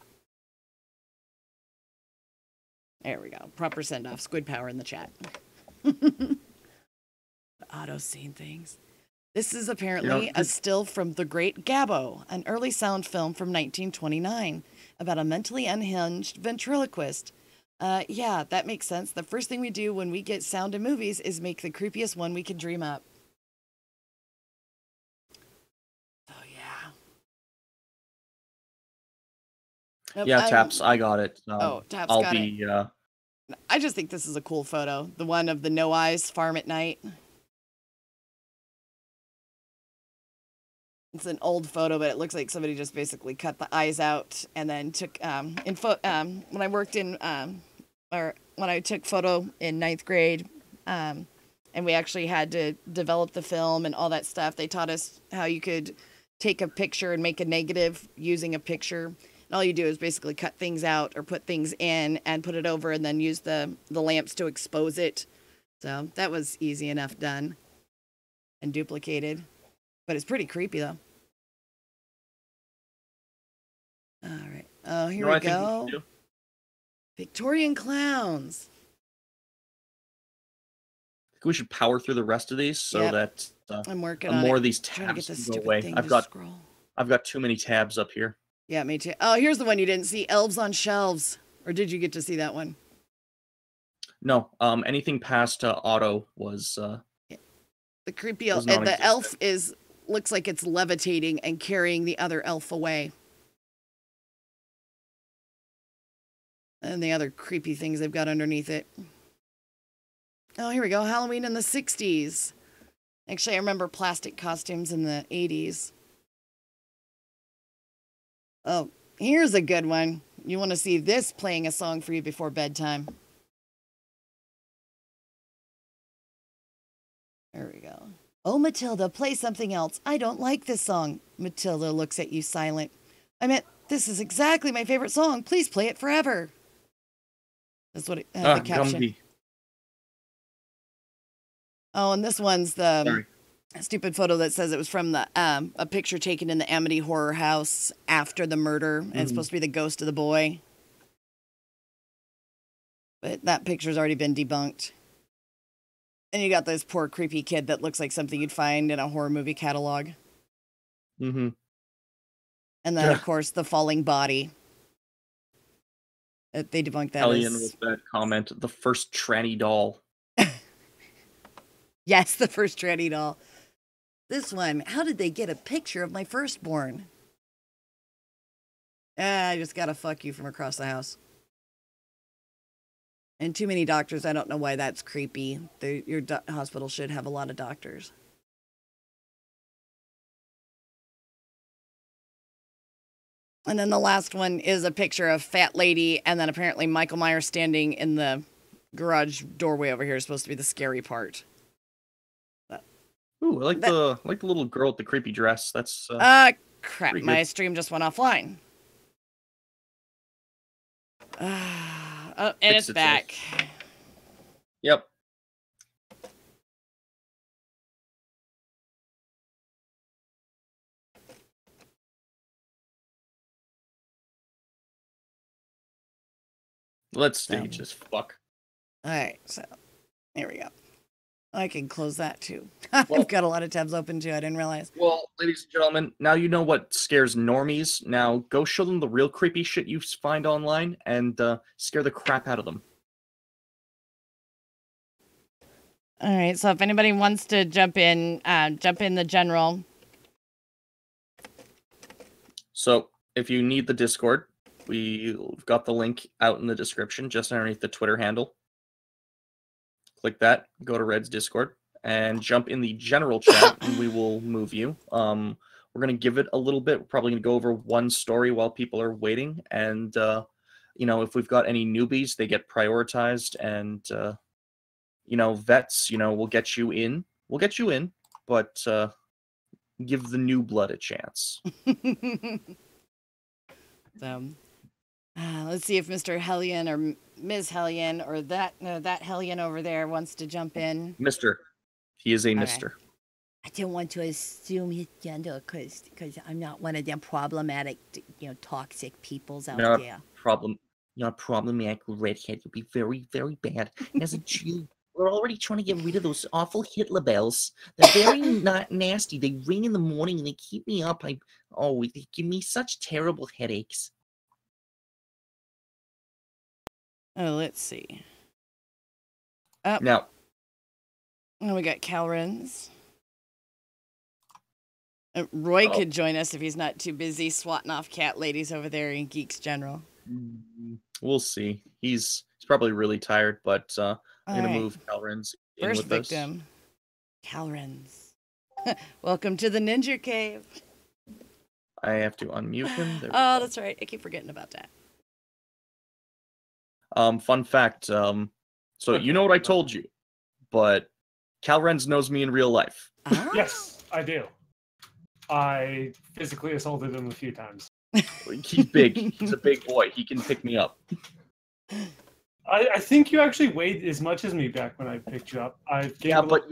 There we go. Proper send-off. Squid power in the chat. Otto's seen things. This is apparently a still from The Great Gabbo, an early sound film from 1929 about a mentally unhinged ventriloquist. Yeah, that makes sense. The first thing we do when we get sound in movies is make the creepiest one we can dream up. Oh, yeah. Nope, Yeah, Taps, I got it. Taps I'll got be, it. I just think this is a cool photo. The one of the No Eyes farm at night. It's an old photo, but it looks like somebody just basically cut the eyes out and then took when I worked in or when I took photo in 9th grade, and we actually had to develop the film and all that stuff. They taught us how you could take a picture and make a negative using a picture. And all you do is basically cut things out or put things in and put it over and then use the lamps to expose it. So that was easy enough done and duplicated. But it's pretty creepy, though. All right. Oh, here we go. Victorian clowns. I think we should power through the rest of these so that I'm working on more it. of these Trying to get tabs this can go stupid away. thing I've scroll. got too many tabs up here. Yeah, me too. Oh, here's the one you didn't see. Elves on Shelves. Or did you get to see that one? No. Anything past Otto was the creepy elf. And the elf looks like it's levitating and carrying the other elf away. And the other creepy things they've got underneath it. Oh, here we go. Halloween in the 60s. Actually, I remember plastic costumes in the 80s. Oh, here's a good one. You want to see this playing a song for you before bedtime. There we go. Oh, Matilda, play something else. I don't like this song. Matilda looks at you silent. I meant, this is exactly my favorite song. Please play it forever. That's what the caption. Gumby. Oh, and this one's the stupid photo that says it was from the a picture taken in the Amity Horror House after the murder, and it's supposed to be the ghost of the boy. But that picture's already been debunked. And you got this poor creepy kid that looks like something you'd find in a horror movie catalog. Mm-hmm. And then, of course, the falling body. They debunked that. Hellion with that comment. The first tranny doll. Yes, the first tranny doll. This one. How did they get a picture of my firstborn? I just gotta fuck you from across the house. And too many doctors. I don't know why that's creepy. Your hospital should have a lot of doctors. And then the last one is a picture of Fat Lady, and then apparently Michael Myers standing in the garage doorway over here is supposed to be the scary part. Ooh, I like the little girl with the creepy dress. That's crap. My stream just went offline. Oh, Oh, and fix it's itself. back. Yep. Let's stage this fuck. All right, so there we go. I can close that too. Well- I've got a lot of tabs open too. I didn't realize. Well, ladies and gentlemen, now you know what scares normies. Now go show them the real creepy shit you find online and scare the crap out of them. All right, so if anybody wants to jump in the general. So if you need the Discord, we've got the link out in the description, just underneath the Twitter handle. Click that, go to Red's Discord, and jump in the general chat, and we will move you. We're going to give it a little bit. We're probably going to go over one story while people are waiting, and, if we've got any newbies, they get prioritized, and, vets, we'll get you in. We'll get you in, but give the new blood a chance. So, let's see if Mr. Hellion or Ms. Hellion or that Hellion over there wants to jump in. Mister. He is a mister. I don't want to assume his gender because I'm not one of them problematic, toxic peoples out there. Not problematic redhead. You'll be very, very bad. And as a Jew, we're already trying to get rid of those awful Hitler bells. They're very nasty. They ring in the morning and they keep me up. They give me such terrible headaches. Oh, let's see. Now, Oh, we got Calrins. Roy could join us if he's not too busy swatting off cat ladies over there in Geeks General. we'll see. He's probably really tired, but I'm going Alright. to move Calrins in First with us. victim. Calrins. Welcome to the Ninja Cave. I have to unmute him. There we Oh, go. that's right. I keep forgetting about that. Fun fact. So you know what I told you, but Calrens knows me in real life. Ah. Yes, I do. I physically assaulted him a few times. He's big. He's a big boy. He can pick me up. I think you actually weighed as much as me back when I picked you up. Yeah, but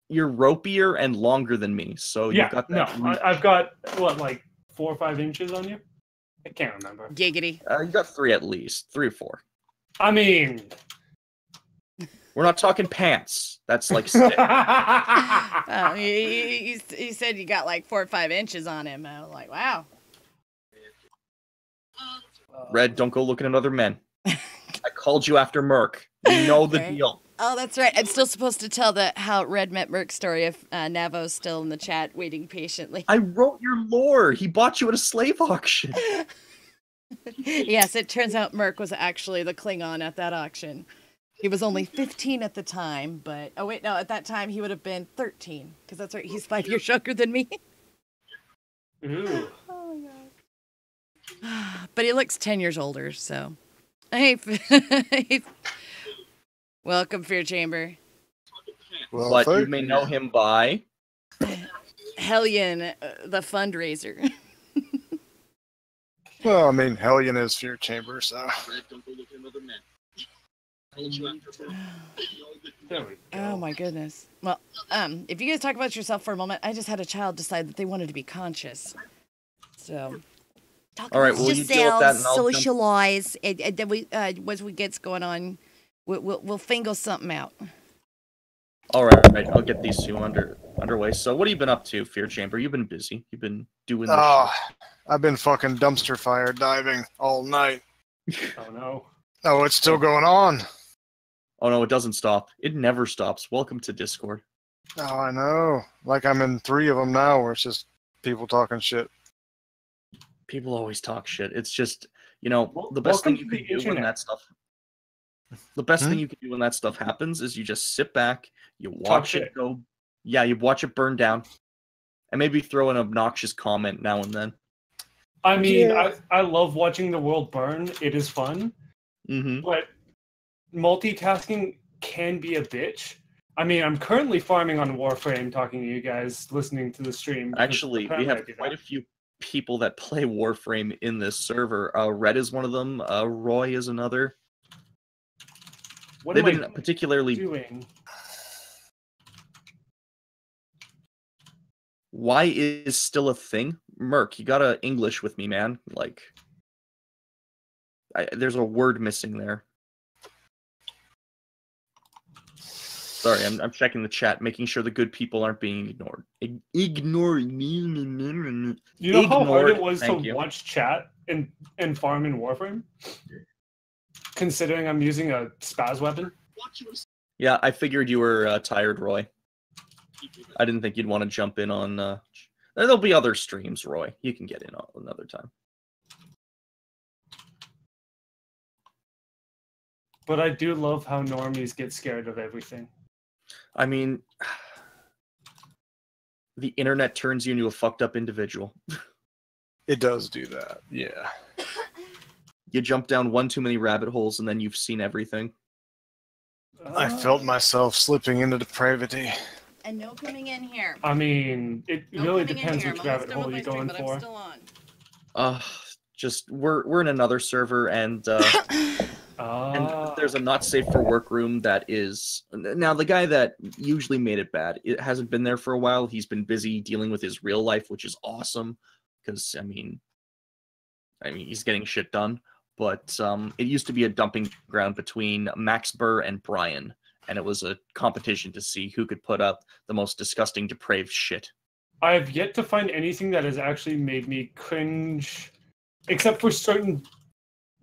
you're ropier and longer than me, so yeah, you've got that. no, I've got what, like 4 or 5 inches on you? I can't remember. Giggity. You got 3 at least, 3 or 4. I mean, We're not talking pants. That's like 6. You said you got like 4 or 5 inches on him. I was like, wow. Red, don't go looking at other men. I called you after Merc. You know the Okay. deal. Oh, that's right. I'm still supposed to tell the how Red met Merc story if Navo's still in the chat waiting patiently. I wrote your lore. He bought you at a slave auction. Yes, it turns out Merc was actually the Klingon at that auction. He was only 15 at the time, but... Oh, wait, no, at that time he would have been 13. Because that's right, he's 5 years younger than me. ooh. Oh, my God. But he looks 10 years older, so... Hey, welcome, Fear Chamber. Well, But you thank may know him by... Hellion, the fundraiser. Well, I mean, Hellion is Fear Chamber, so. There we go. Oh my goodness. Well, if you guys talk about yourself for a moment, I just had a child decide that they wanted to be conscious. So, talk All right, amongst well, you deal with that and I'll jump- socialize, and then we, once we get going on, we'll fingle something out. All right, I'll get these two underway. So what have you been up to, Fear Chamber? You've been busy. You've been doing this Oh, I've been fucking dumpster fire diving all night. Oh no. Oh, it's still going on. Oh, no, it doesn't stop. It never stops. Welcome to Discord. Oh, I know. Like I'm in 3 of them now where it's just people talking shit. People always talk shit. It's just, Well, the best welcome thing you to can the do when internet. that stuff... The best thing you can do when that stuff happens is you just sit back, you Talk watch it shit. go... Yeah, you watch it burn down. And maybe throw an obnoxious comment now and then. I mean, Yeah. I love watching the world burn. It is fun. Mm-hmm. But multitasking can be a bitch. I mean, I'm currently farming on Warframe, talking to you guys, listening to the stream. because Actually, we apparently I have do quite that. a few people that play Warframe in this server. Red is one of them. Roy is another. What They've am been I particularly. doing? Why is still a thing? Merc, you gotta English with me, man. Like, there's a word missing there. Sorry, I'm checking the chat, making sure the good people aren't being ignored. Ignoring me. You know how hard it was to Thank you. watch chat in Farm and Warframe? Considering I'm using a spaz weapon? Yeah, I figured you were tired, Roy. I didn't think you'd want to jump in on... There'll be other streams, Roy. You can get in on another time. But I do love how normies get scared of everything. I mean, the internet turns you into a fucked up individual. It does do that, yeah. You jump down one too many rabbit holes and then you've seen everything. I felt myself slipping into depravity. And no coming in here. I mean, it No really coming in depends here. which I'm almost rabbit done with hole my you're stream, going but I'm for. still on. Just we're in another server and there's a not safe for work room that is now the guy that usually made it bad. It hasn't been there for a while. He's been busy dealing with his real life, which is awesome because I mean he's getting shit done. But it used to be a dumping ground between Max Burr and Brian, and it was a competition to see who could put up the most disgusting, depraved shit. I've yet to find anything that has actually made me cringe, except for certain,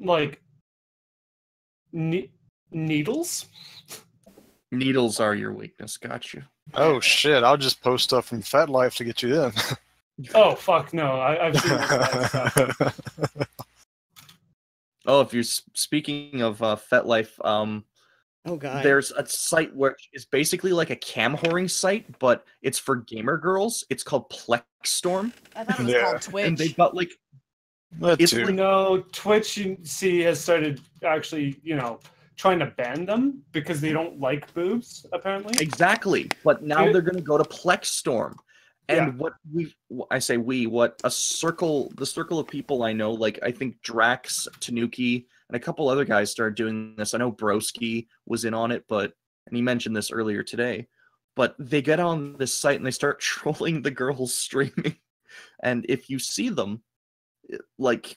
like, needles. Needles are your weakness. Got you. Oh shit! I'll just post stuff from Fat Life to get you in. Oh fuck no! I've seen that stuff. Oh, if you're speaking of FetLife, Oh god. there's a site where it's basically like a cam whoring site, but it's for gamer girls. It's called Plexstorm, I thought it was Yeah. called Twitch. and they've got like That It's too. like- No, Twitch, you see, has started actually, trying to ban them because they don't like boobs, apparently. exactly, but now It- they're going to go to Plexstorm, and Yeah. what the circle of people I know, like I think Drax, Tanuki, and a couple other guys started doing this. I know Broski was in on it, and he mentioned this earlier today. But they get on this site and they start trolling the girls streaming, and if you see them, like,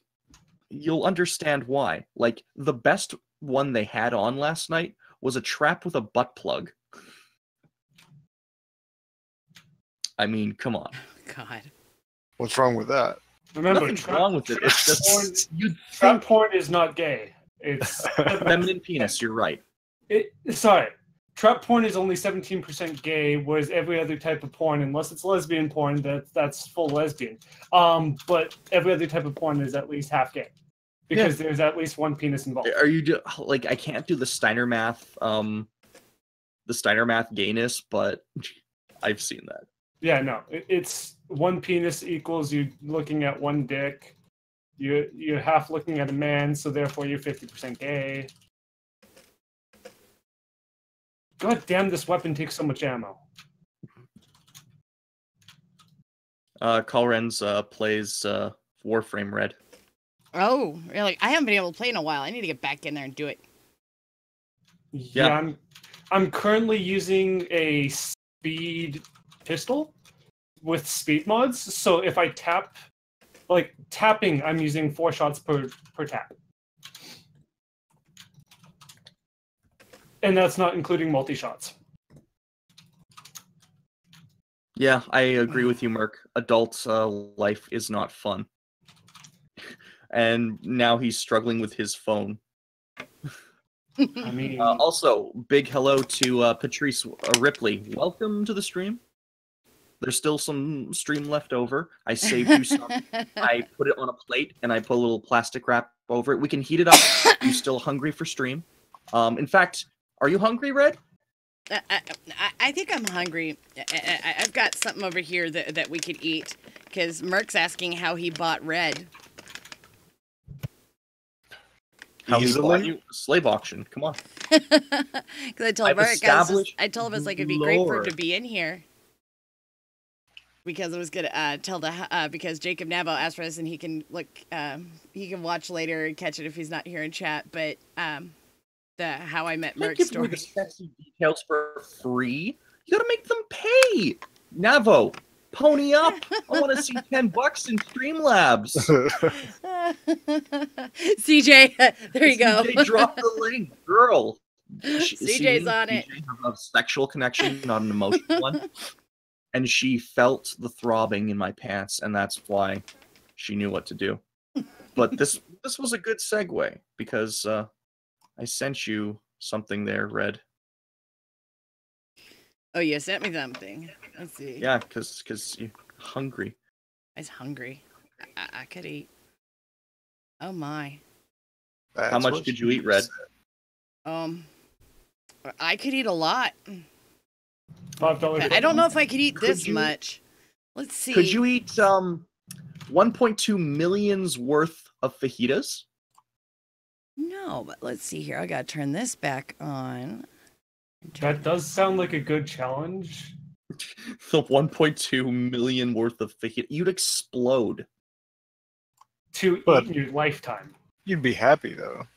you'll understand why. Like, the best one they had on last night was a trap with a butt plug. I mean, come on. God. What's wrong with that? Remember, Nothing's wrong with it. It's porn, just you'd trap think porn is not gay. It's feminine penis. You're right. sorry. Trap porn is only 17% gay, whereas every other type of porn, unless it's lesbian porn, that's full lesbian. But every other type of porn is at least half gay because there's at least one penis involved. Are you like I can't do the Steiner math gayness, but I've seen that. Yeah, no, it's one penis equals you looking at one dick. You're half looking at a man, so therefore you're 50% gay. God damn, this weapon takes so much ammo. Colrenz plays Warframe Red. Oh, really? I haven't been able to play in a while. I need to get back in there and do it. Yeah, I'm currently using a speed pistol with speed mods. So if I tap, like tapping, I'm using 4 shots per tap. And that's not including multi-shots. Yeah, I agree with you, Merc. Adult life is not fun. And now he's struggling with his phone. I mean, Also, big hello to Patrice Ripley. Welcome to the stream. There's still some stream left over. I saved you some. I put it on a plate and I put a little plastic wrap over it. We can heat it up. Are you still hungry for stream? In fact, are you hungry, Red? I think I'm hungry. I've got something over here that we could eat because Merc's asking how he bought Red. How he Easily? bought you? Slave auction. Come on. Because I told I've Merc, established I told him it's like it'd be great for him lore. to be in here. Because I was gonna tell because Jacob Nabo asked for this and he can look he can watch later and catch it if he's not here in chat. But The How I Met Can't Merc give me the story. sexy details for free. You gotta make them pay. Navo, pony up. I want to see $10 in Streamlabs. CJ, there you go. CJ, drop the link, girl. CJ's on it. CJ have a sexual connection, not an emotional one. And she felt the throbbing in my pants, and that's why she knew what to do. But this was a good segue because I sent you something there, Red. Oh, you sent me something. Let's see. Yeah, because you're hungry. I was hungry. I could eat. Oh my. How much did you eat, Red? I could eat a lot. $5. I don't know if I could eat this much. Let's see. Could you eat 1.2 million's worth of fajitas? No, but let's see here. I gotta turn this back on. That does sound like a good challenge. The 1.2 million worth of fajita. You'd explode. To eat in your lifetime. You'd be happy though.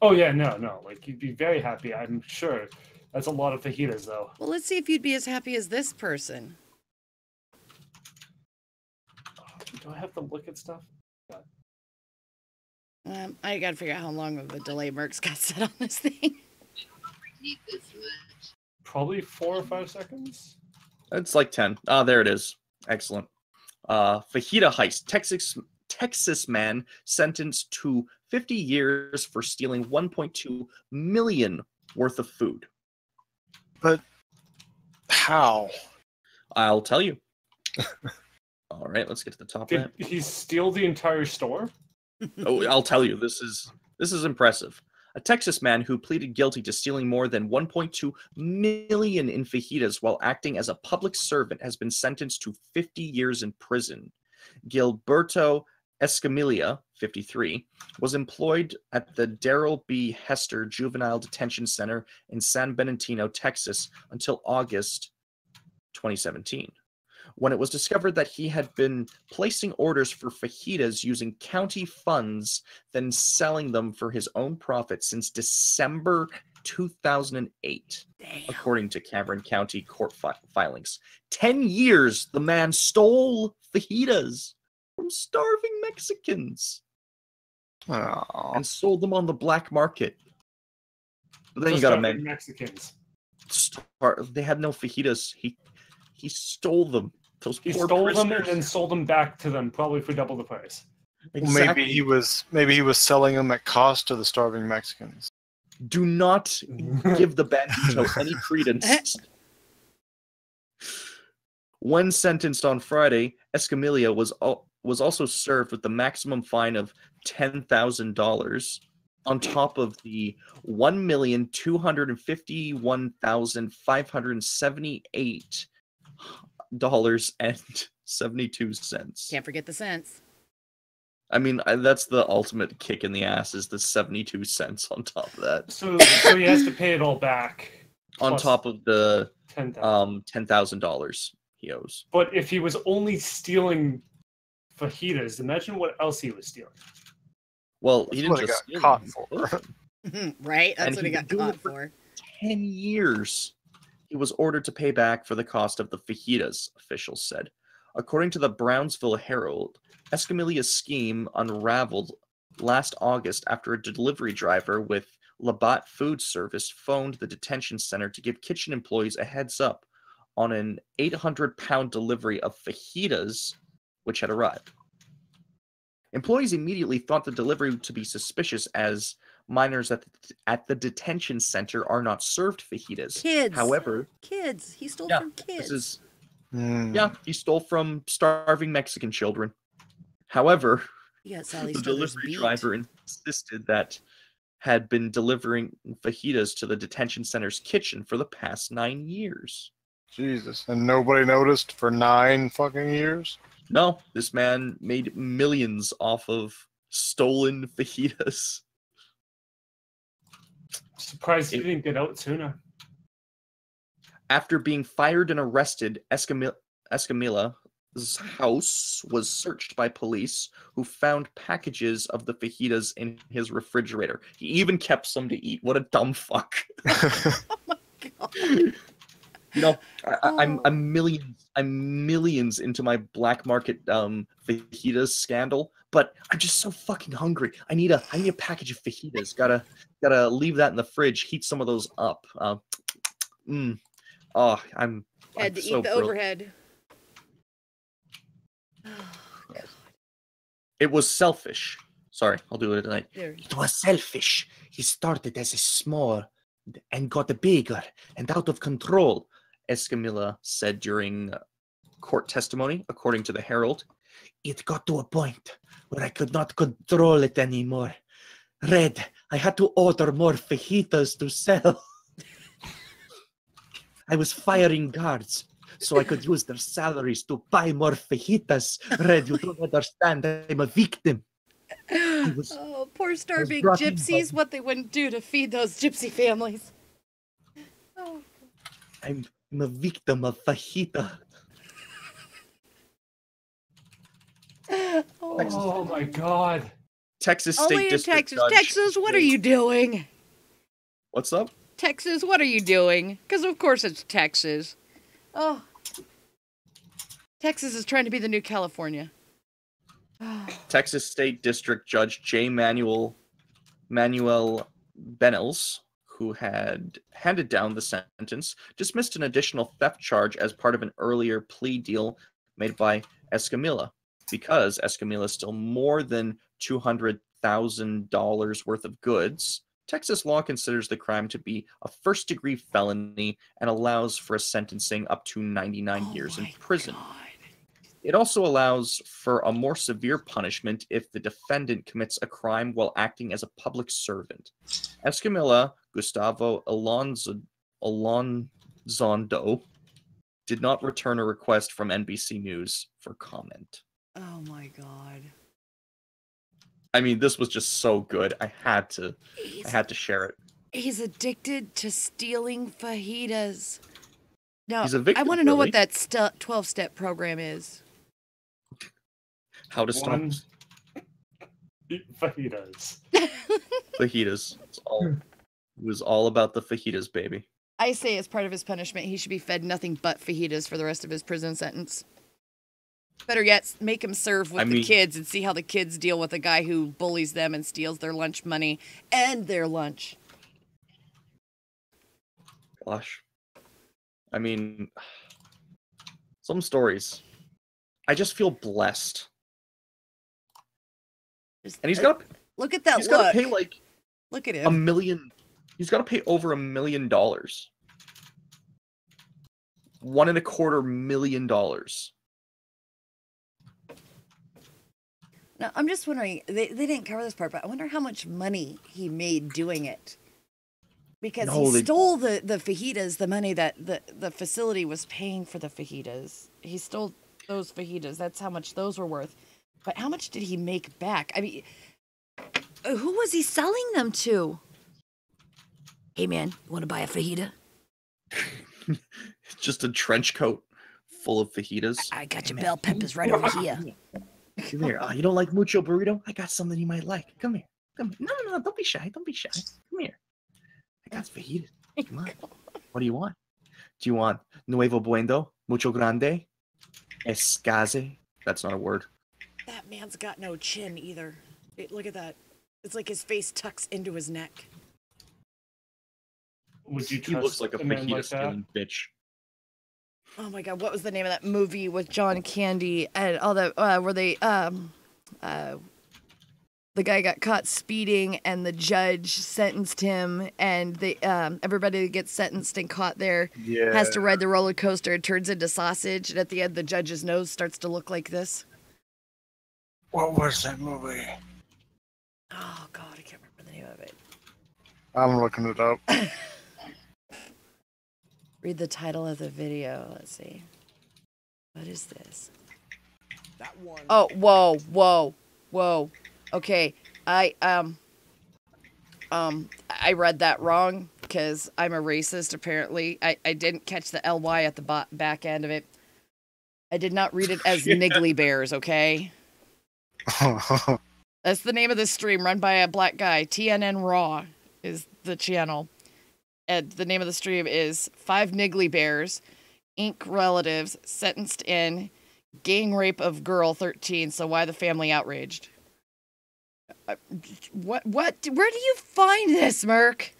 Oh yeah, no. Like you'd be very happy, I'm sure. That's a lot of fajitas though. Well, let's see if you'd be as happy as this person. Do I have to look at stuff? I gotta figure out how long of a delay Merc's got set on this thing. Probably 4 or 5 seconds. It's like 10. Ah, there it is. Excellent. Fajita heist. Texas man sentenced to 50 years for stealing 1.2 million worth of food. But how? I'll tell you. All right, let's get to the top of Did that. he steal the entire store? Oh, I'll tell you. This is impressive. A Texas man who pleaded guilty to stealing more than 1.2 million in fajitas while acting as a public servant has been sentenced to 50 years in prison. Gilberto Escamilla, 53, was employed at the Darrell B. Hester Juvenile Detention Center in San Bernardino, Texas, until August 2017, when it was discovered that he had been placing orders for fajitas using county funds, then selling them for his own profit since December 2008, according to Cameron County court filings. 10 years the man stole fajitas from starving Mexicans and sold them on the black market. But then you got to mention Mexicans. They had no fajitas. He stole them. He stole them and then sold them back to them, probably for double the price. Exactly. Maybe he was selling them at cost to the starving Mexicans. Do not give the bandito any credence. When sentenced on Friday, Escamilla was also served with the maximum fine of $10,000 on top of the $1,251,578 and 72 cents. Can't forget the cents. I mean, that's the ultimate kick in the ass, is the 72 cents on top of that. So he has to pay it all back. On top of the $10,000 he owes. But if he was only stealing fajitas, imagine what else he was stealing. Well, he didn't just got caught for. Right? That's And what he got caught for. 10 years. He was ordered to pay back for the cost of the fajitas, officials said. According to the Brownsville Herald, Escamilla's scheme unraveled last August after a delivery driver with Labatt Food Service phoned the detention center to give kitchen employees a heads up on an 800-pound delivery of fajitas which had arrived. Employees immediately thought the delivery to be suspicious, as minors at the detention center are not served fajitas. Kids. However, Kids. He stole from kids. He stole from starving Mexican children. However, Sally the delivery driver insisted that had been delivering fajitas to the detention center's kitchen for the past 9 years. Jesus. And nobody noticed for 9 fucking years? No, this man made millions off of stolen fajitas. Surprised he didn't get out sooner. After being fired and arrested, Escamilla house was searched by police who found packages of the fajitas in his refrigerator. He even kept some to eat. What a dumb fuck. You know, I'm millions into my black market fajitas scandal, but I'm just so fucking hungry. I need a package of fajitas. Gotta leave that in the fridge. Heat some of those up. Oh, I'm Had to so eat the brilliant. overhead. It was selfish. Sorry, I'll do it tonight. There. It was selfish. He started as a small and got bigger and out of control. Escamilla said during court testimony, according to the Herald. It got to a point where I could not control it anymore. Red, I had to order more fajitas to sell. I was firing guards so I could use their salaries to buy more fajitas. Red, you don't understand. I'm a victim. Oh, poor starving gypsies, what they wouldn't do to feed those gypsy families. Oh. I'm a victim of fajita. Oh my god. Texas State Only in District Texas. Judge. Texas, what are you doing? What's up? Texas, what are you doing? Because of course it's Texas. Oh. Texas is trying to be the new California. Texas State District Judge J. Manuel Benels, who had handed down the sentence, dismissed an additional theft charge as part of an earlier plea deal made by Escamilla, because Escamilla stole more than $200,000 worth of goods. Texas law considers the crime to be a first-degree felony and allows for a sentencing up to 99 years in prison. God. It also allows for a more severe punishment if the defendant commits a crime while acting as a public servant. Escamilla Gustavo Alonzondo did not return a request from NBC News for comment. Oh my god. I mean, this was just so good. I had to share it. He's addicted to stealing fajitas. Now, He's a victim, I want to know really. what that 12-step program is. How to stop One. Fajitas. fajitas. It was all about the fajitas, baby. I say as part of his punishment, he should be fed nothing but fajitas for the rest of his prison sentence. Better yet, make him serve with the kids and see how the kids deal with a guy who bullies them and steals their lunch money and their lunch. Gosh. I mean, some stories. I just feel blessed. And he's got look at that he's look. got to pay like Look at him. $1 million. He's got to pay over $1 million. $1.25 million. Now, I'm just wondering, they didn't cover this part, but I wonder how much money he made doing it. Because he stole the fajitas, the money that the facility was paying for the fajitas. He stole those fajitas. That's how much those were worth. But how much did he make back? I mean, who was he selling them to? Hey, man, you want to buy a fajita? Just a trench coat full of fajitas. I got your bell peppers right over here. Come here. You don't like mucho burrito? I got something you might like. Come here. Come here. No, don't be shy. Don't be shy. Come here. I got fajitas. Come on. What do you want? Do you want nuevo bueno, mucho grande, escaze? That's not a word. That man's got no chin either. Look at that. It's like his face tucks into his neck. Would you He trust looks like a man fajita like that? stealing bitch. Oh my god, what was the name of that movie with John Candy and all that where they the guy got caught speeding and the judge sentenced him and they everybody that gets sentenced and caught there has to ride the roller coaster. It turns into sausage and at the end the judge's nose starts to look like this. What was that movie? Oh god, I can't remember the name of it. I'm looking it up. Read the title of the video. Let's see. What is this? That one. Oh, whoa. Okay, I read that wrong because I'm a racist. Apparently, I didn't catch the ly at the back end of it. I did not read it as Niggly Bears, okay? That's the name of this stream, run by a black guy. TNN Raw is the channel. And the name of the stream is 5 Niggly Bears, Inc. relatives, sentenced in, gang rape of girl 13, so why the family outraged? What? Where do you find this, Merc?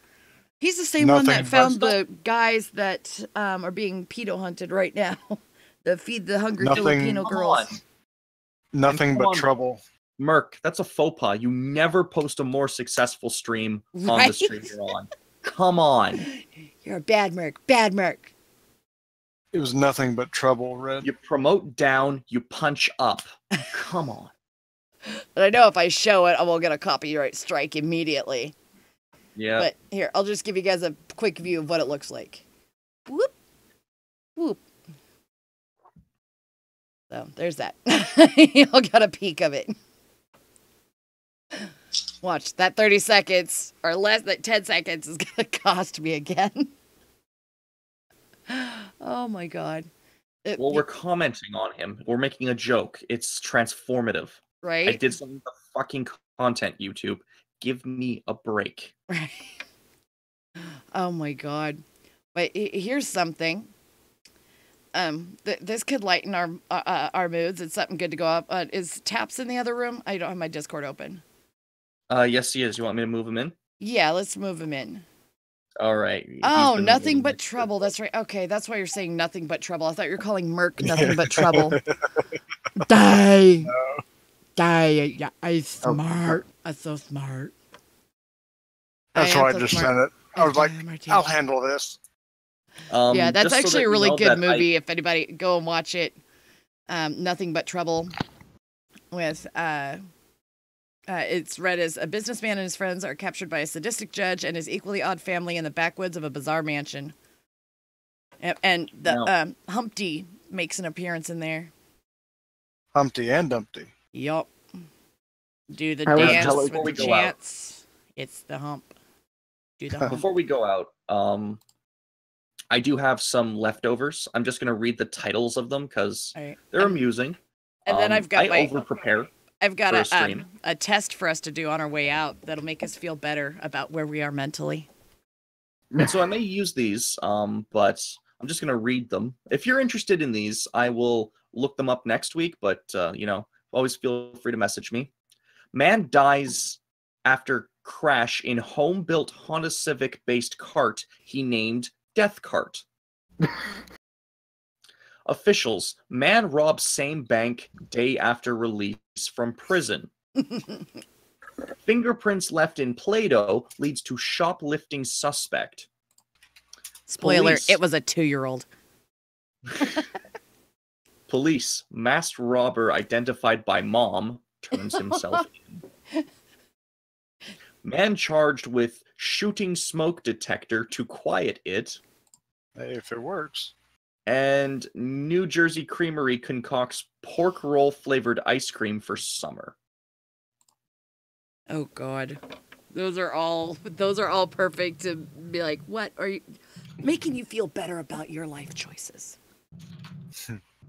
He's the same one that found the guys that are being pedo hunted right now. The Feed the Hungry Filipino Girls. Nothing but trouble. Merc, that's a faux pas. You never post a more successful stream on the stream you're on. Come on. You're a bad Merc. Bad Merc. It was nothing but trouble, Red. You promote down, you punch up. Come on. And I know if I show it, I will get a copyright strike immediately. Yeah. But here, I'll just give you guys a quick view of what it looks like. Whoop. Whoop. So, there's that. Y'all got a peek of it. Watch, that 30 seconds, or less than 10 seconds, is going to cost me again. Oh my god. Well, we're commenting on him. We're making a joke. It's transformative. Right? I did some of the fucking content, YouTube. Give me a break. Right. Oh my god. But here's something. This could lighten our moods. It's something good to go up. Is Taps in the other room? I don't have my Discord open. Yes, he is. You want me to move him in? Yeah, let's move him in. All right. Oh, nothing but trouble. That's right. Okay, that's why you're saying nothing but trouble. I thought you were calling Merc nothing but trouble. Die. No. Die. Yeah, I'm smart. I'm so smart. That's why I just sent it. I was like, I'll handle this. Yeah, that's actually a really good movie. If anybody, go and watch it. Nothing but trouble. With it's read as a businessman and his friends are captured by a sadistic judge and his equally odd family in the backwoods of a bizarre mansion. And the Humpty makes an appearance in there. Humpty and Dumpty. Yup. Do the dance with the chants. It's the hump. Do the hump. Before we go out, I do have some leftovers. I'm just going to read the titles of them because they're amusing. And then I've got over-prepare. I've got a test for us to do on our way out that'll make us feel better about where we are mentally. And so I may use these, but I'm just going to read them. If you're interested in these, I will look them up next week, but, always feel free to message me. Man dies after crash in home-built Honda Civic-based cart he named Death Cart. Officials, man robs same bank day after release from prison. Fingerprints left in Play-Doh leads to shoplifting suspect. Spoiler, it was a 2-year-old. Police, masked robber identified by mom turns himself in. Man charged with shooting smoke detector to quiet it. Hey, if it works. And New Jersey Creamery concocts pork roll flavored ice cream for summer. Oh God, those are all perfect to be like, what are you making you feel better about your life choices?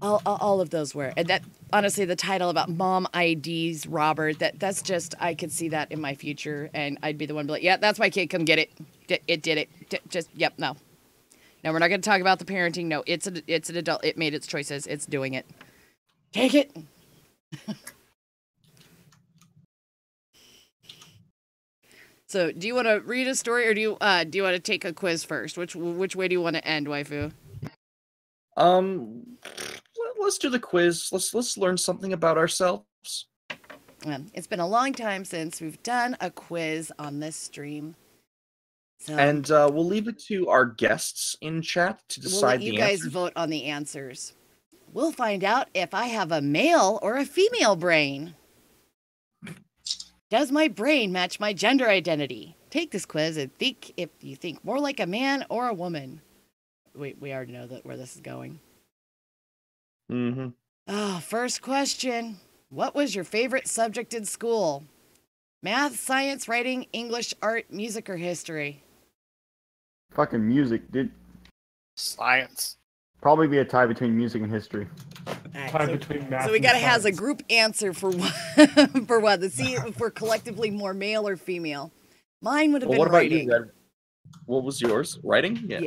all of those were, and that honestly, the title about mom IDs Robert, that's just, I could see that in my future, and I'd be the one to be like, yeah, that's my kid, come get it. It did it. Just yep, no. No, we're not going to talk about the parenting. No, it's an adult. It made its choices. It's doing it. Take it. So, do you want to read a story, or do you want to take a quiz first? Which way do you want to end, Waifu? Let's do the quiz. Let's learn something about ourselves. It's been a long time since we've done a quiz on this stream. So, and we'll leave it to our guests in chat to decide the answers. You guys vote on the answers. We'll find out if I have a male or a female brain. Does my brain match my gender identity? Take this quiz and think if you think more like a man or a woman. We already know where this is going. Mm-hmm. Oh, first question. What was your favorite subject in school? Math, science, writing, English, art, music, or history? Fucking music, dude. Science. Probably be a tie between music and history. Alright, Tie between math so we and gotta have a science. group answer for one, for what? Let's see if we're collectively more male or female. Mine would have Well, been what about writing. you, Red? What was yours? Writing? Yeah.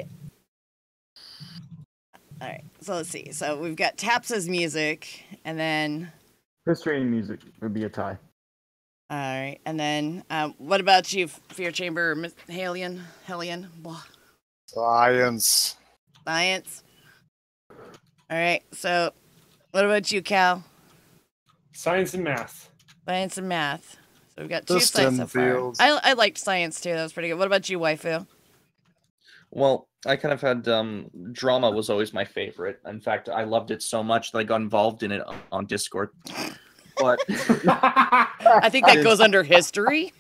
All right, so let's see. So we've got Taps as music, and then History and music would be a tie. all right, and then what about you, Fear Chamber, or Miss Hellion? Blah. Science. Science. All right, so what about you, Cal? Science and math. Science and math. So we've got two The science STEM so far. fields. I liked science too. That was pretty good. What about you, Waifu? Well, I kind of had drama was always my favorite. In fact, I loved it so much that I got involved in it on Discord. But I think that goes under history.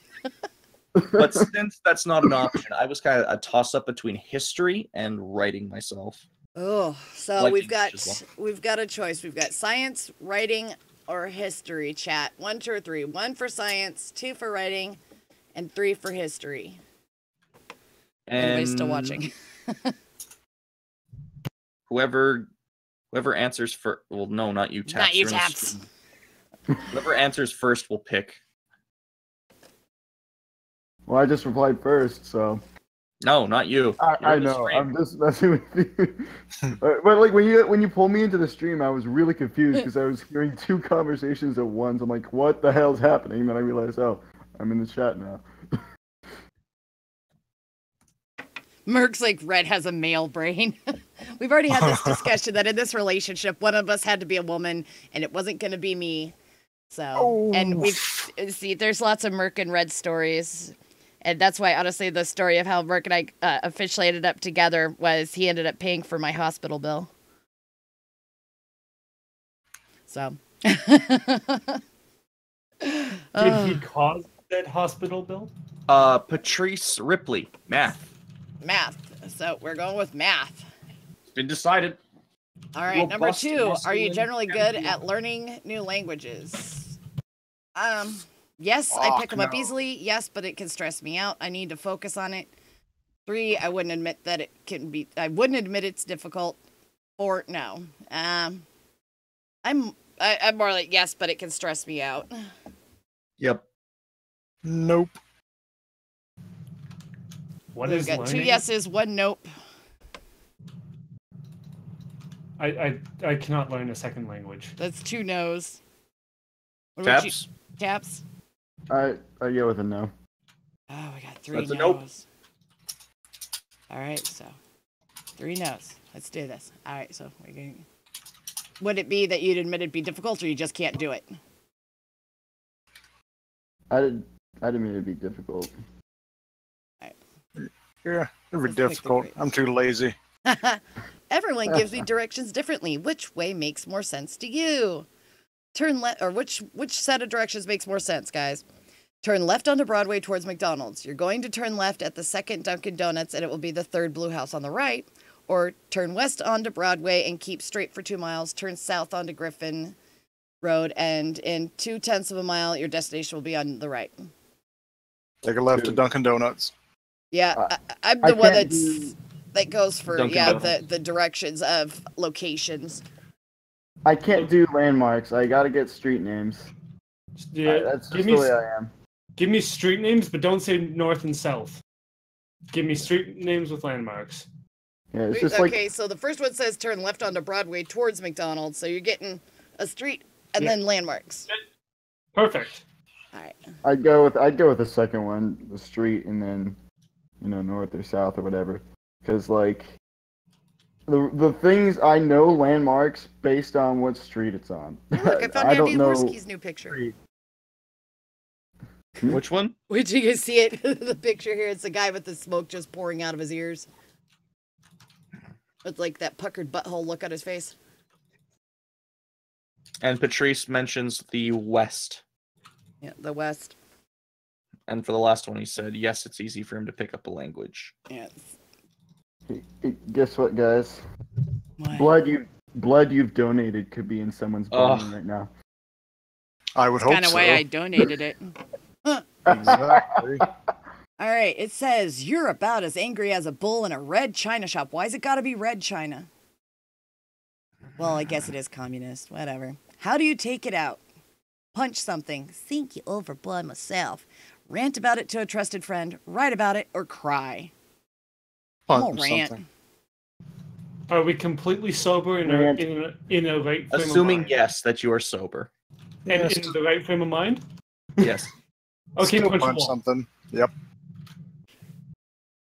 but since that's not an option, I was kind of a toss up between history and writing myself. Oh, so Like we've got English as we've got a choice. We've got science, writing, or history. Chat 1, 2, or 3. 1 for science, 2 for writing, and 3 for history. Anybody's still watching. Whoever answers first. Well, no, not you, Taps. Not you, You're in the Taps. stream. Whoever answers first will pick. Well, I just replied first, so No, not you. You're I in the know. stream. I'm just messing with you. But like when you pulled me into the stream, I was really confused because I was hearing two conversations at once. I'm like, what the hell's happening? And then I realized, oh, I'm in the chat now. Merc's like, Red has a male brain. We've already had this discussion that in this relationship, one of us had to be a woman, and it wasn't going to be me. So, and we've see, there's lots of Merc and Red stories. And that's why, honestly, the story of how Merc and I officially ended up together was he ended up paying for my hospital bill. So. Did he cause that hospital bill? Patrice Ripley, math. Math. So we're going with math. It's been decided. All right, Robust, number 2. Are you masculine, generally good and at learning new languages? Yes, I pick them up no. easily. Yes, but it can stress me out. I need to focus on it. 3, I wouldn't admit that it can be. I wouldn't admit it's difficult. 4, no. I'm more like yes, but it can stress me out. Yep. Nope. What We've is got 2 learning? yeses, 1 nope. I cannot learn a second language. That's 2 no's. What about you? Taps. Taps. I go with a no. Oh, we got 3 That's a no's. nope. All right, so 3 no's. Let's do this. All right, so we're going. Would it be that you'd admit it'd be difficult, or you just can't do it? I didn't mean it'd be difficult. Yeah, it'd be Let's pick the difficult. grades. I'm too lazy. Everyone gives me directions differently. Which way makes more sense to you? Turn left, or which set of directions makes more sense, guys? Turn left onto Broadway towards McDonald's. You're going to turn left at the second Dunkin' Donuts, and it will be the third blue house on the right. Or turn west onto Broadway and keep straight for 2 miles. Turn south onto Griffin Road, and in 0.2 of a mile, your destination will be on the right. Take a left to Dunkin' Donuts. Yeah, I'm I the one can't that goes for Dunkin' the directions of locations. I can't do landmarks. I gotta get street names. Yeah, That's give just me the way I am. give me street names, but don't say north and south. Give me street names with landmarks. Yeah, it's Wait, just okay, like so the first one says turn left onto Broadway towards McDonald's, so you're getting a street and Yeah. then landmarks. Perfect. All right. I'd go with the second one, the street, and then north or south or whatever. Because like the things I know landmarks based on what street it's on. Look, I found Andy Dvorsky's new picture. Which one? Wait till you guys see it. The picture here, it's a guy with the smoke just pouring out of his ears. With like that puckered butthole look on his face. And Patrice mentions the West. Yeah, the West. And for the last one, he said, yes, it's easy for him to pick up a language. Yeah. Guess what, guys? What? Blood you've donated could be in someone's body right now. I would hope Kind of so. why I donated it. Exactly. All right, it says you're about as angry as a bull in a red china shop. Why's it got to be red china? Well, I guess it is communist. Whatever. How do you take it out? Punch something. Think you overblood myself. Rant about it to a trusted friend. Write about it or cry. I'm Punch gonna rant. something. Are we completely sober in Rant. a right frame Assuming of mind? yes that you are sober. And Yes. in the right frame of mind? Yes. Okay, Still punch punch wall. something. Yep.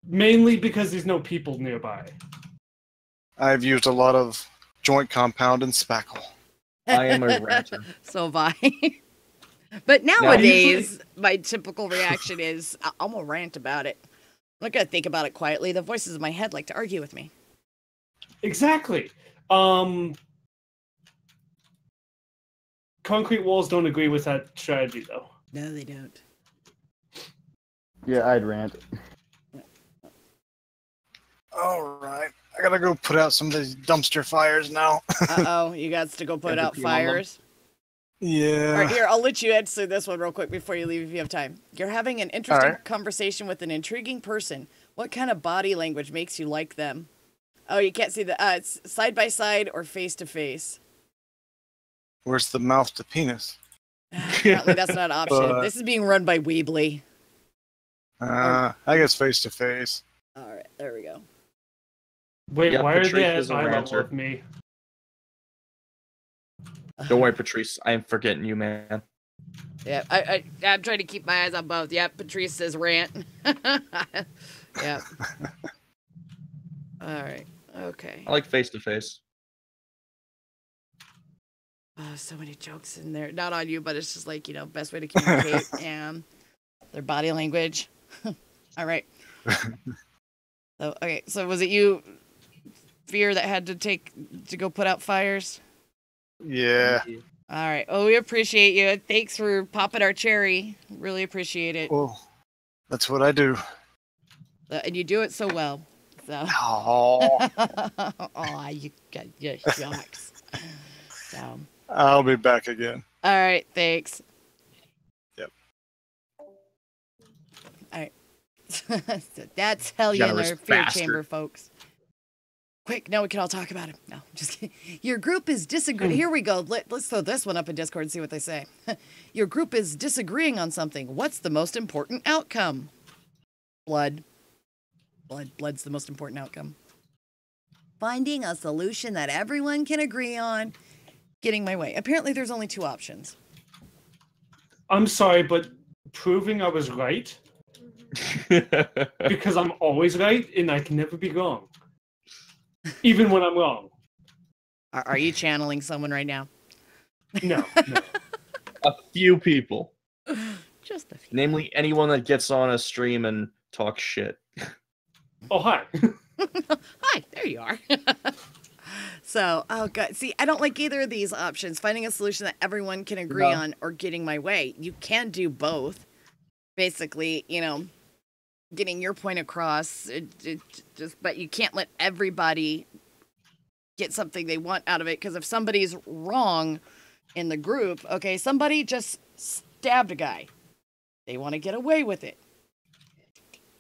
Mainly because there's no people nearby. I've used a lot of joint compound and spackle. I am a ranter. So have I. But nowadays, my typical reaction is, I'm gonna rant about it. I'm not gonna think about it quietly. The voices in my head like to argue with me. Exactly. Concrete walls don't agree with that strategy, though. No, they don't. Yeah, I'd rant. All right. I gotta go put out some of these dumpster fires now. Uh-oh, you got to go put Gotta out pee on them. fires. Yeah. All right, here, I'll let you answer this one real quick before you leave if you have time. You're having an interesting right. conversation with an intriguing person. What kind of body language makes you like them? Oh, you can't see the, it's side by side or face to face. Where's the mouth to penis? Apparently that's not an option. But- This is being run by Weebly. I guess face to face. All right, there we go. Wait, Yeah, why are Patrice they at is a eye level ranter. with me? Don't worry, Patrice. I am forgetting you, man. Yeah, I'm trying to keep my eyes on both. Yep, Patrice says rant. Yep. All right. Okay. I like face to face. Oh, so many jokes in there. Not on you, but it's just like, best way to communicate and their body language. All right. So, okay. So was it you, Fear, that had to go put out fires? Yeah. All right. Oh, we appreciate you. Thanks for popping our cherry. Really appreciate it. Well, that's what I do. And you do it so well. So. Oh, Oh, you got your shucks. So. I'll be back again. All right. Thanks. Yep. All right. So that's Hellion, Generous our fear bastard. chamber, folks. Quick, now we can all talk about it. No, just kidding. Your group is disagreeing. Here we go. Let's throw this one up in Discord and see what they say. Your group is disagreeing on something. What's the most important outcome? Blood. Blood's the most important outcome. Finding a solution that everyone can agree on. Getting my way. Apparently, there's only two options. I'm sorry, but proving I was right, because I'm always right and I can never be wrong. Even when I'm wrong. Are you channeling someone right now? No. A few people. Just a few. Namely, anyone that gets on a stream and talks shit. Oh, hi. Hi, there you are. So, oh god, see, I don't like either of these options. Finding a solution that everyone can agree No. on or getting my way. You can do both. Basically, getting your point across. But you can't let everybody get something they want out of it. Because if somebody's wrong in the group, okay, somebody just stabbed a guy. They want to get away with it.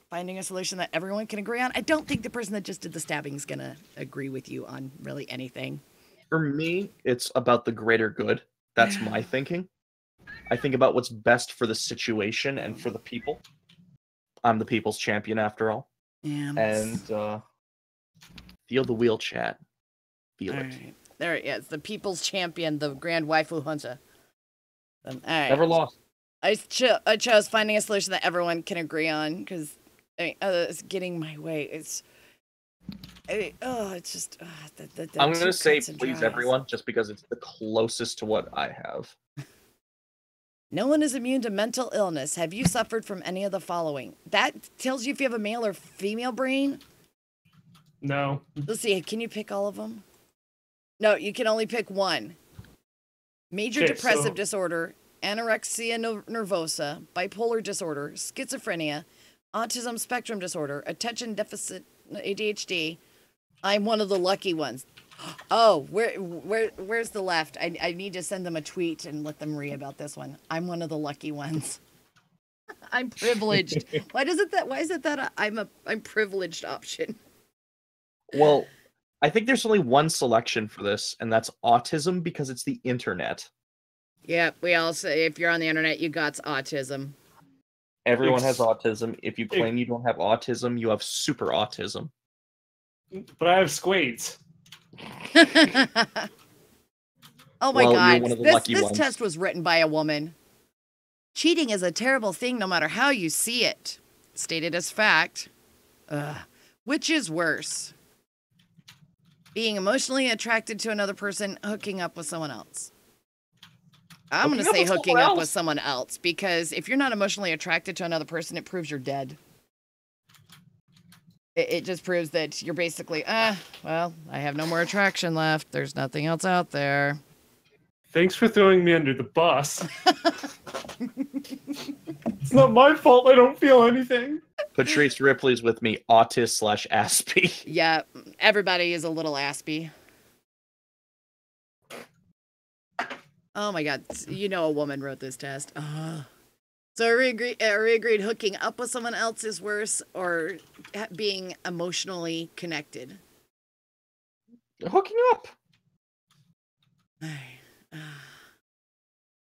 Finding a solution that everyone can agree on. I don't think the person that just did the stabbing is going to agree with you on really anything. For me, it's about the greater good. That's my thinking. I think about what's best for the situation and for the people. I'm the people's champion after all. Yeah. And feel the wheel, chat. Feel All it. right. There it is. The people's champion, the grand waifu hunter. All right. Never lost. I chose finding a solution that everyone can agree on because it's getting my way. It's just. I'm going to say cuts and please dries. everyone just because it's the closest to what I have. No one is immune to mental illness. Have you suffered from any of the following? That tells you if you have a male or female brain. No. Let's see. Can you pick all of them? No, you can only pick one. Major Okay, depressive so- disorder, anorexia nervosa, bipolar disorder, schizophrenia, autism spectrum disorder, attention deficit ADHD. I'm one of the lucky ones. Oh, where's the left? I need to send them a tweet and let them read about this one. I'm one of the lucky ones. I'm privileged. Why is it that I'm privileged option? Well, I think there's only one selection for this, and that's autism because it's the internet. Yeah, we all say if you're on the internet, you got autism. Everyone has autism. If you claim you don't have autism, you have super autism. But I have squades. Oh my Well, God. you're one of the This lucky ones. test was written by a woman. Cheating is a terrible thing no matter how you see it. Stated as fact. Which is worse? Being emotionally attracted to another person, hooking up with someone else. I'm going to say hooking up with someone else because if you're not emotionally attracted to another person, it proves you're dead. It just proves that you're basically, well, I have no more attraction left. There's nothing else out there. Thanks for throwing me under the bus. It's not my fault I don't feel anything. Patrice Ripley's with me, autist/aspie. Yeah, everybody is a little aspie. Oh my God, you know a woman wrote this test. So are we agreed hooking up with someone else is worse or being emotionally connected? Hooking up.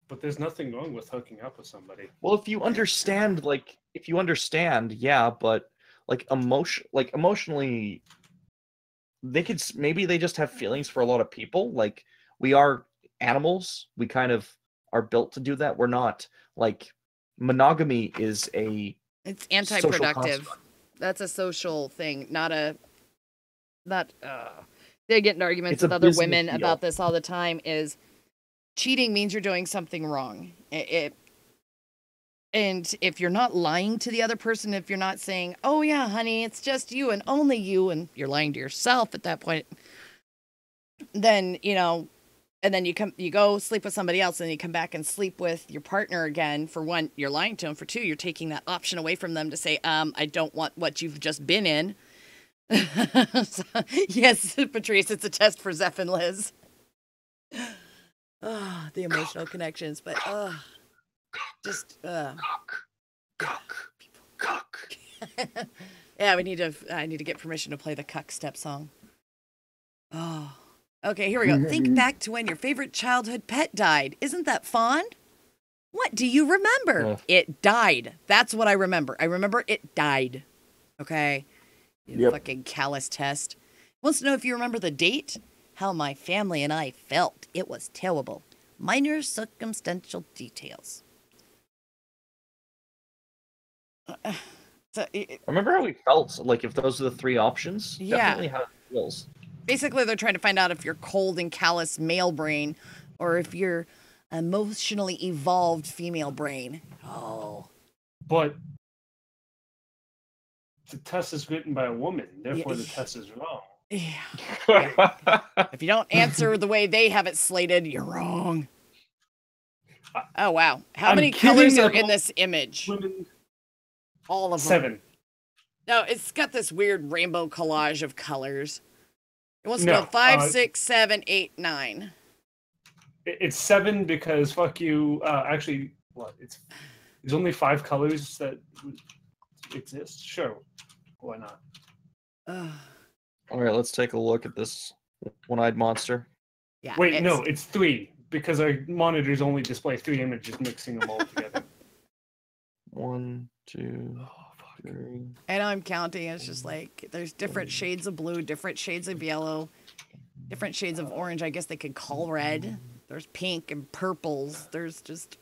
But there's nothing wrong with hooking up with somebody. Well, if you understand, yeah, but emotionally, maybe they just have feelings for a lot of people. Like, we are animals. We kind of are built to do that. We're not monogamy is it's anti-productive. That's a social thing, they get in arguments with other women about this all the time is cheating means you're doing something wrong. And if you're not lying to the other person, if you're not saying, oh yeah, honey, it's just you and only you, and you're lying to yourself at that point, then, and then you go sleep with somebody else and you come back and sleep with your partner again. For one, you're lying to them. For two, you're taking that option away from them to say, I don't want what you've just been in. So, yes, Patrice, it's a test for Zeph and Liz. The emotional connections, but Cock. Yeah, I need to get permission to play the cuck step song. Oh. Okay, here we go. Think back to when your favorite childhood pet died. Isn't that fond? What do you remember? It died. That's what I remember. I remember it died. Okay? You fucking callous test. Wants to know if you remember the date? How my family and I felt. It was terrible. Minor circumstantial details. Remember how we felt? Like, if those are the three options? Yeah. Definitely how it feels. Basically, they're trying to find out if you're cold and callous male brain or if you're emotionally evolved female brain. Oh. But the test is written by a woman, therefore the test is wrong. Yeah. If you don't answer the way they have it slated, you're wrong. Oh, wow. How many colors are in this image? Women. All of them. 7. No, it's got this weird rainbow collage of colors. It wants to go 5, 6, 7, 8, 9. It's 7 because fuck you. Actually, what? There's only 5 colors that exist. Sure, why not? All right, let's take a look at this one-eyed monster. Yeah. Wait, no, it's 3 because our monitors only display 3 images, mixing them all together. 1, 2, 3. And I'm counting. It's just like there's different shades of blue, different shades of yellow, different shades of orange. I guess they could call red. There's pink and purples. There's just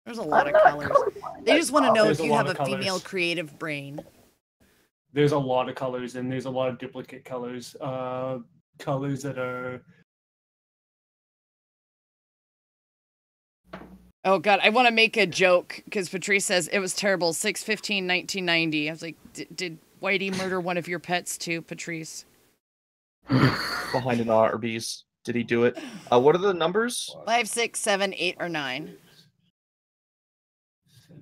there's a lot of colors. They just want to know if you have a female creative brain. There's a lot of colors, and there's a lot of duplicate colors. Colors that are. Oh, God, I want to make a joke because Patrice says it was terrible. 6/15/1990. I was like, did Whitey murder one of your pets too, Patrice? Behind an Arby's. Did he do it? What are the numbers? 5, 6, 7, 8, or 9.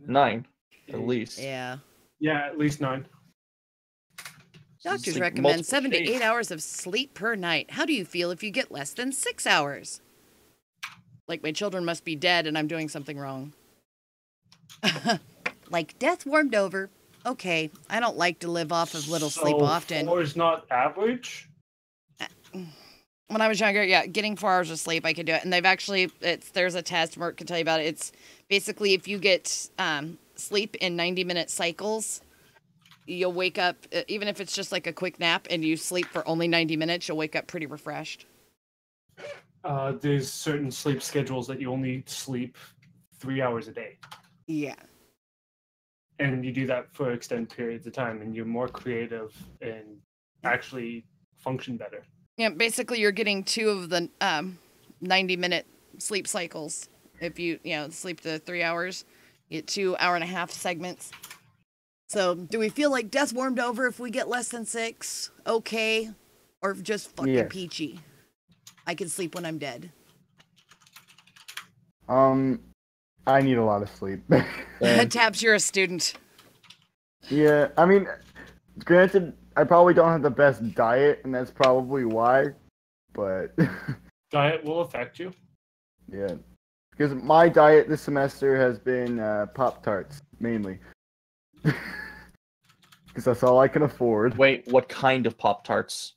9, at least. Yeah. Yeah, at least 9. Doctors recommend 7 to 8 hours of sleep per night. How do you feel if you get less than 6 hours? Like my children must be dead and I'm doing something wrong. Like death warmed over. Okay, I don't like to live off of little sleep often. 4 is not average? when I was younger, yeah, getting 4 hours of sleep, I could do it. And they've actually, there's a test, Mark can tell you about it. It's basically if you get sleep in 90-minute cycles, you'll wake up, even if it's just like a quick nap and you sleep for only 90 minutes, you'll wake up pretty refreshed. There's certain sleep schedules that you only sleep 3 hours a day. Yeah. And you do that for extended periods of time, and you're more creative and actually function better. Yeah, basically you're getting 2 of the 90-minute sleep cycles. If you sleep the 3 hours, you get 2 hour-and-a-half segments. So, do we feel like death warmed over if we get less than 6? Okay. Or just fucking peachy? I can sleep when I'm dead. I need a lot of sleep. Tabs, you're a student. Yeah, I mean, granted, I probably don't have the best diet, and that's probably why, but... Diet will affect you. Yeah. Because my diet this semester has been Pop-Tarts, mainly. Because that's all I can afford. Wait, what kind of Pop-Tarts?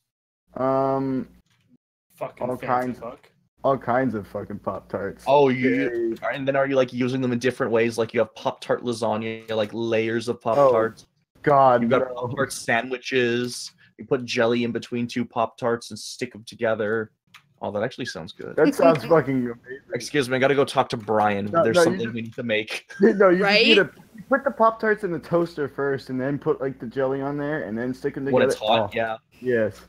Fucking all fancy kinds. fuck. All kinds of fucking Pop-Tarts. Oh, and then are you like using them in different ways? Like you have Pop-Tart lasagna, like layers of Pop-Tarts. Oh, God, You've got no. Pop-Tart sandwiches. You put jelly in between 2 Pop-Tarts and stick them together. Oh, that actually sounds good. That sounds fucking amazing. Excuse me, I gotta go talk to Brian. There's something we need to make. No, you Right? just need to put the Pop-Tarts in the toaster first, and then put like the jelly on there, and then stick them together. When it's hot, Oh, yeah. Yes.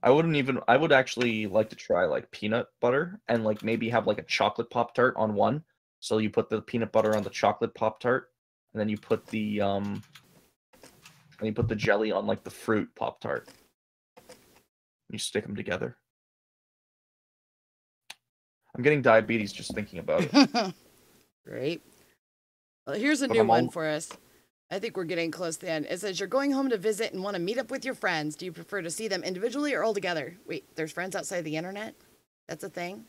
I would actually like to try like peanut butter and like maybe have like a chocolate Pop-Tart on one. So you put the peanut butter on the chocolate Pop-Tart, and then you put the jelly on like the fruit Pop-Tart. You stick them together. I'm getting diabetes just thinking about it. Great. Well, here's a new one for us. I think we're getting close to the end. It says, you're going home to visit and want to meet up with your friends. Do you prefer to see them individually or all together? Wait, there's friends outside the internet? That's a thing?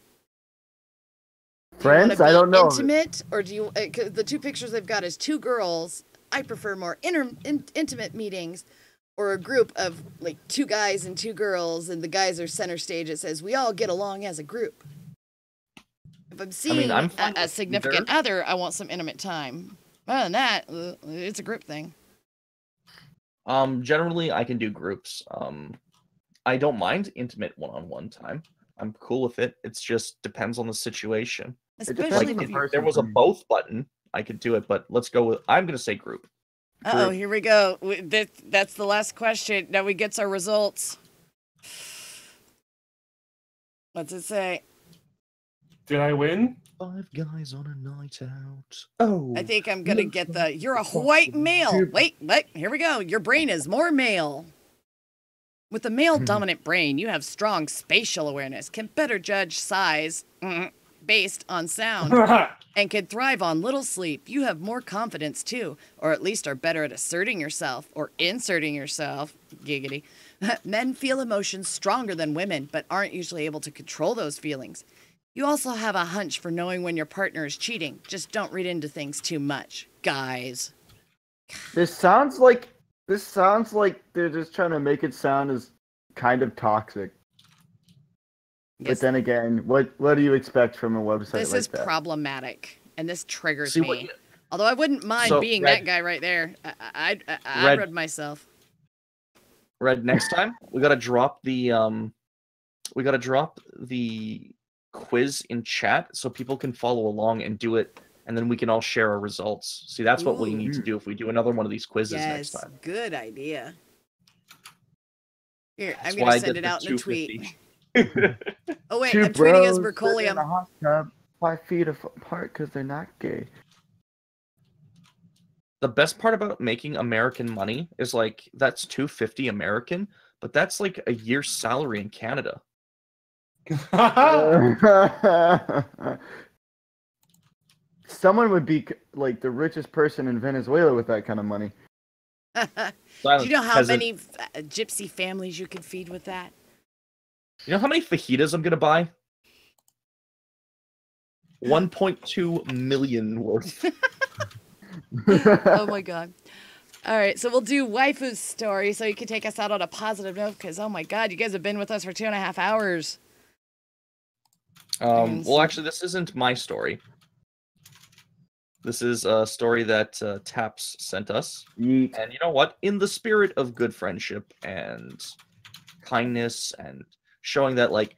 Friends? I don't know. Intimate? Or do you... Cause the 2 pictures they've got is 2 girls. I prefer more intimate meetings. Or a group of, like, 2 guys and 2 girls, and the guys are center stage. It says, we all get along as a group. If I'm seeing a significant other, I want some intimate time. Other than that, it's a group thing. Generally, I can do groups. I don't mind intimate one-on-one time. I'm cool with it. It's just depends on the situation. Especially if there was a both button, I could do it. But let's go with. I'm gonna say group. Uh-oh, here we go. That's the last question. Now we get our results. What's it say? Did I win? 5 guys on a night out. Oh. I think I'm going to get the, you're a white male. Wait, here we go. Your brain is more male. With a male-dominant brain, you have strong spatial awareness, can better judge size based on sound, and can thrive on little sleep. You have more confidence, too, or at least are better at asserting yourself or inserting yourself. Giggity. Men feel emotions stronger than women, but aren't usually able to control those feelings. You also have a hunch for knowing when your partner is cheating. Just don't read into things too much, guys. This sounds like they're just trying to make it sound as kind of toxic. Yes. But then again, what do you expect from a website this like is that? problematic, and this triggers me. Although I wouldn't mind being that guy right there. I read myself. Red, next time we gotta drop the quiz in chat so people can follow along and do it, and then we can all share our results. See, that's what we need to do if we do another one of these quizzes next time. Good idea. Here, I'm going to send it out in a tweet. Oh, wait, I'm tweeting as Mercolium. In a hot tub 5 feet apart because they're not gay. The best part about making American money is, like, that's $250 American, but that's like a year's salary in Canada. Someone would be like the richest person in Venezuela with that kind of money. Do you know how many gypsy families you could feed with that? You know how many fajitas I'm gonna buy? 1.2 million worth. Oh my god. All right, so we'll do Waifu's story so you can take us out on a positive note because, oh my God, you guys have been with us for 2.5 hours. Well, actually, this isn't my story. This is a story that Taps sent us. Yeet. And you know what? In the spirit of good friendship and kindness and showing that, like,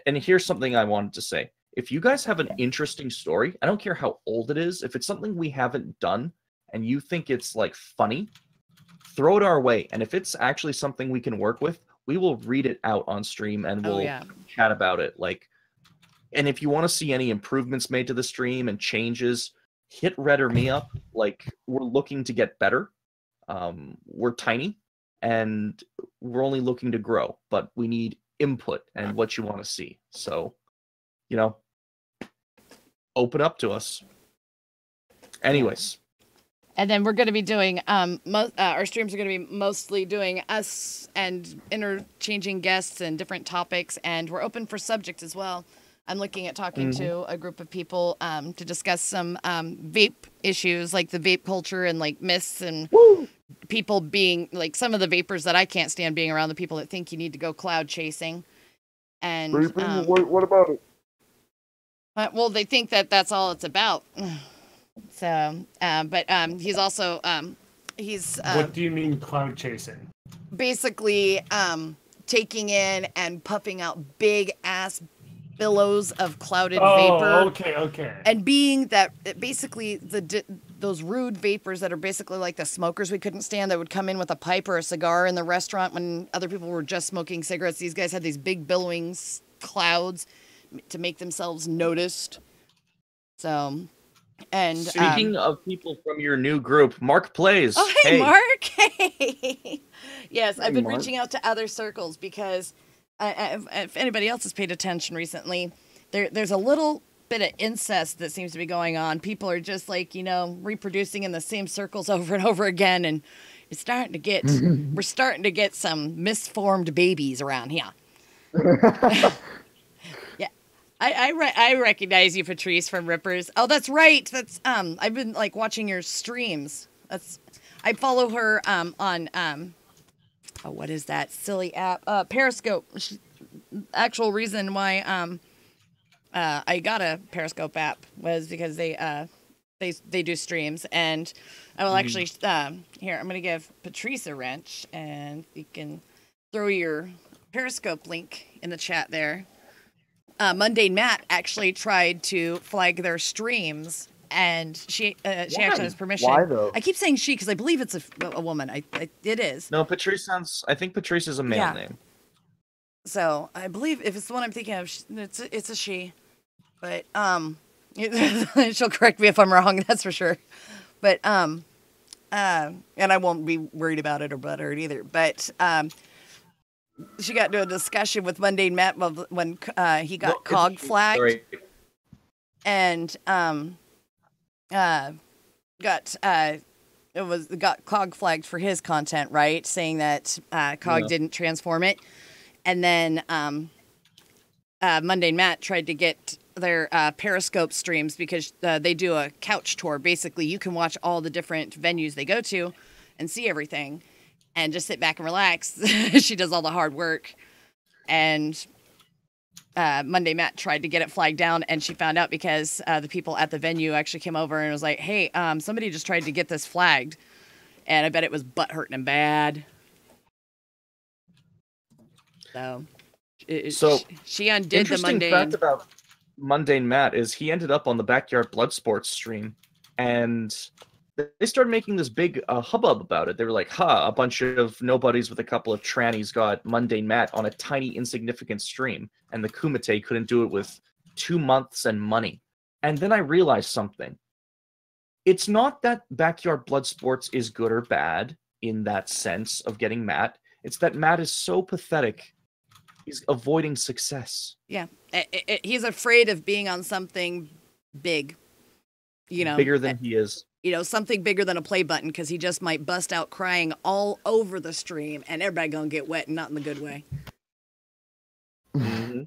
and here's something I wanted to say. If you guys have an interesting story, I don't care how old it is, if it's something we haven't done and you think it's, like, funny, throw it our way. And if it's actually something we can work with, we will read it out on stream and we'll chat about it. Like, and if you want to see any improvements made to the stream and changes, hit Red or me up. Like, we're looking to get better. We're tiny and we're only looking to grow, but we need input and what you want to see. So, you know, open up to us. Anyways. And then we're going to be doing, our streams are going to be mostly doing us and interchanging guests and different topics. And we're open for subjects as well. I'm looking at talking to a group of people to discuss some vape issues, like the vape culture and like myths and people being like some of the vapors that I can't stand being around the people that think you need to go cloud chasing. And what about it? well, they think that that's all it's about. So, but he's also he's what do you mean cloud chasing? Basically, taking in and puffing out big ass billows of clouded vapor. Okay. And being that basically those rude vapors that are basically like the smokers we couldn't stand that would come in with a pipe or a cigar in the restaurant when other people were just smoking cigarettes. These guys had these big billowing clouds to make themselves noticed. So, and speaking of people from your new group, Mark plays. Oh, hey. Mark. Hey. Yes, I've been Mark. reaching out to other circles because if anybody else has paid attention recently, there's a little bit of incest that seems to be going on. People are just like, reproducing in the same circles over and over again. And it's starting to get, we're starting to get some misformed babies around here. Yeah. I recognize you, Patrice, from Rippers. Oh, that's right. That's, I've been like watching your streams. I follow her, on, oh, what is that silly app? Periscope. Actual reason why I got a Periscope app was because they do streams, and I will actually here I'm gonna give Patrice a wrench, and you can throw your Periscope link in the chat there. Mundane Matt actually tried to flag their streams. And she actually has permission. Why though? I keep saying she because I believe it's a woman. It is. No, Patrice I think Patrice is a male name. So I believe if it's the one I'm thinking of, it's a she. But she'll correct me if I'm wrong. That's for sure. But and I won't be worried about it or butthurt either. But she got into a discussion with Mundane Matt when he got cog flagged. Sorry. And got cog flagged for his content, right? Saying that cog didn't transform it. And then Mundane Matt tried to get their Periscope streams because they do a couch tour. Basically, you can watch all the different venues they go to and see everything and just sit back and relax. She does all the hard work. And Monday Matt tried to get it flagged down, and she found out because the people at the venue actually came over and was like, hey, somebody just tried to get this flagged. And I bet it was butt hurting him bad. So she undid the mundane. Interesting fact about Mundane Matt is he ended up on the Backyard Blood Sports stream, and they started making this big hubbub about it. They were like, a bunch of nobodies with a couple of trannies got Mundane Matt on a tiny, insignificant stream, and the Kumite couldn't do it with 2 months and money. And then I realized something. It's not that Backyard Blood Sports is good or bad in that sense of getting Matt. It's that Matt is so pathetic. He's avoiding success. Yeah. He's afraid of being on something big. Bigger than he is. Something bigger than a play button, because he just might bust out crying all over the stream and everybody gonna get wet, and not in the good way. Mm-hmm.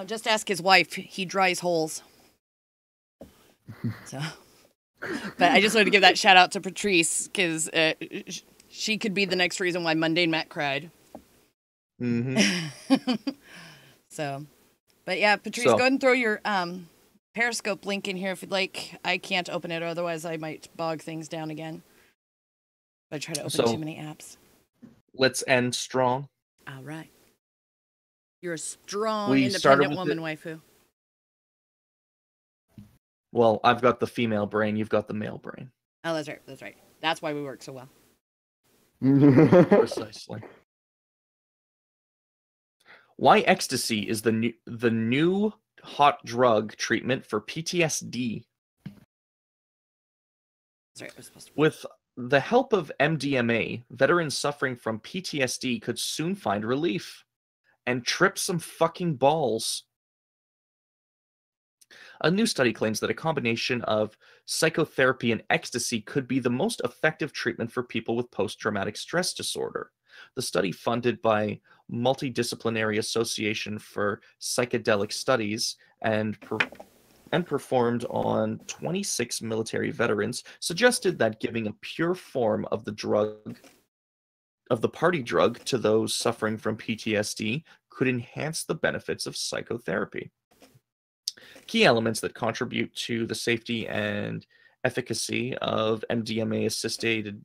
Just ask his wife. He dries holes. So. But I just wanted to give that shout out to Patrice because she could be the next reason why Mundane Matt cried. So, but yeah, Patrice, go ahead and throw your Periscope link in here if you'd like. I can't open it, otherwise I might bog things down again. But I try to open too many apps. Let's end strong. All right. You're a strong, independent woman, waifu. Well, I've got the female brain. You've got the male brain. Oh, that's right. That's right. That's why we work so well. Precisely. Why ecstasy is the new hot drug treatment for PTSD? Sorry, I was supposed to... With the help of MDMA, veterans suffering from PTSD could soon find relief and trip some fucking balls. A new study claims that a combination of psychotherapy and ecstasy could be the most effective treatment for people with post-traumatic stress disorder. The study, funded by Multidisciplinary Association for Psychedelic Studies and performed on 26 military veterans, suggested that giving a pure form of the party drug to those suffering from PTSD could enhance the benefits of psychotherapy. Key elements that contribute to the safety and efficacy of MDMA-assisted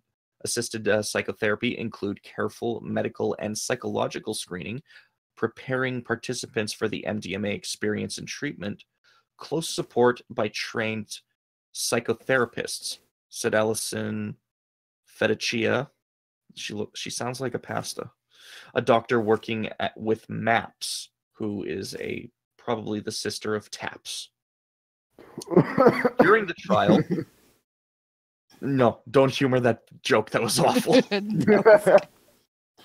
psychotherapy include careful medical and psychological screening, preparing participants for the MDMA experience and treatment, close support by trained psychotherapists, said Alison Fediccia. She sounds like a pasta. A doctor working with MAPS, who is probably the sister of TAPS. During the trial... No, don't humor that joke. That was awful.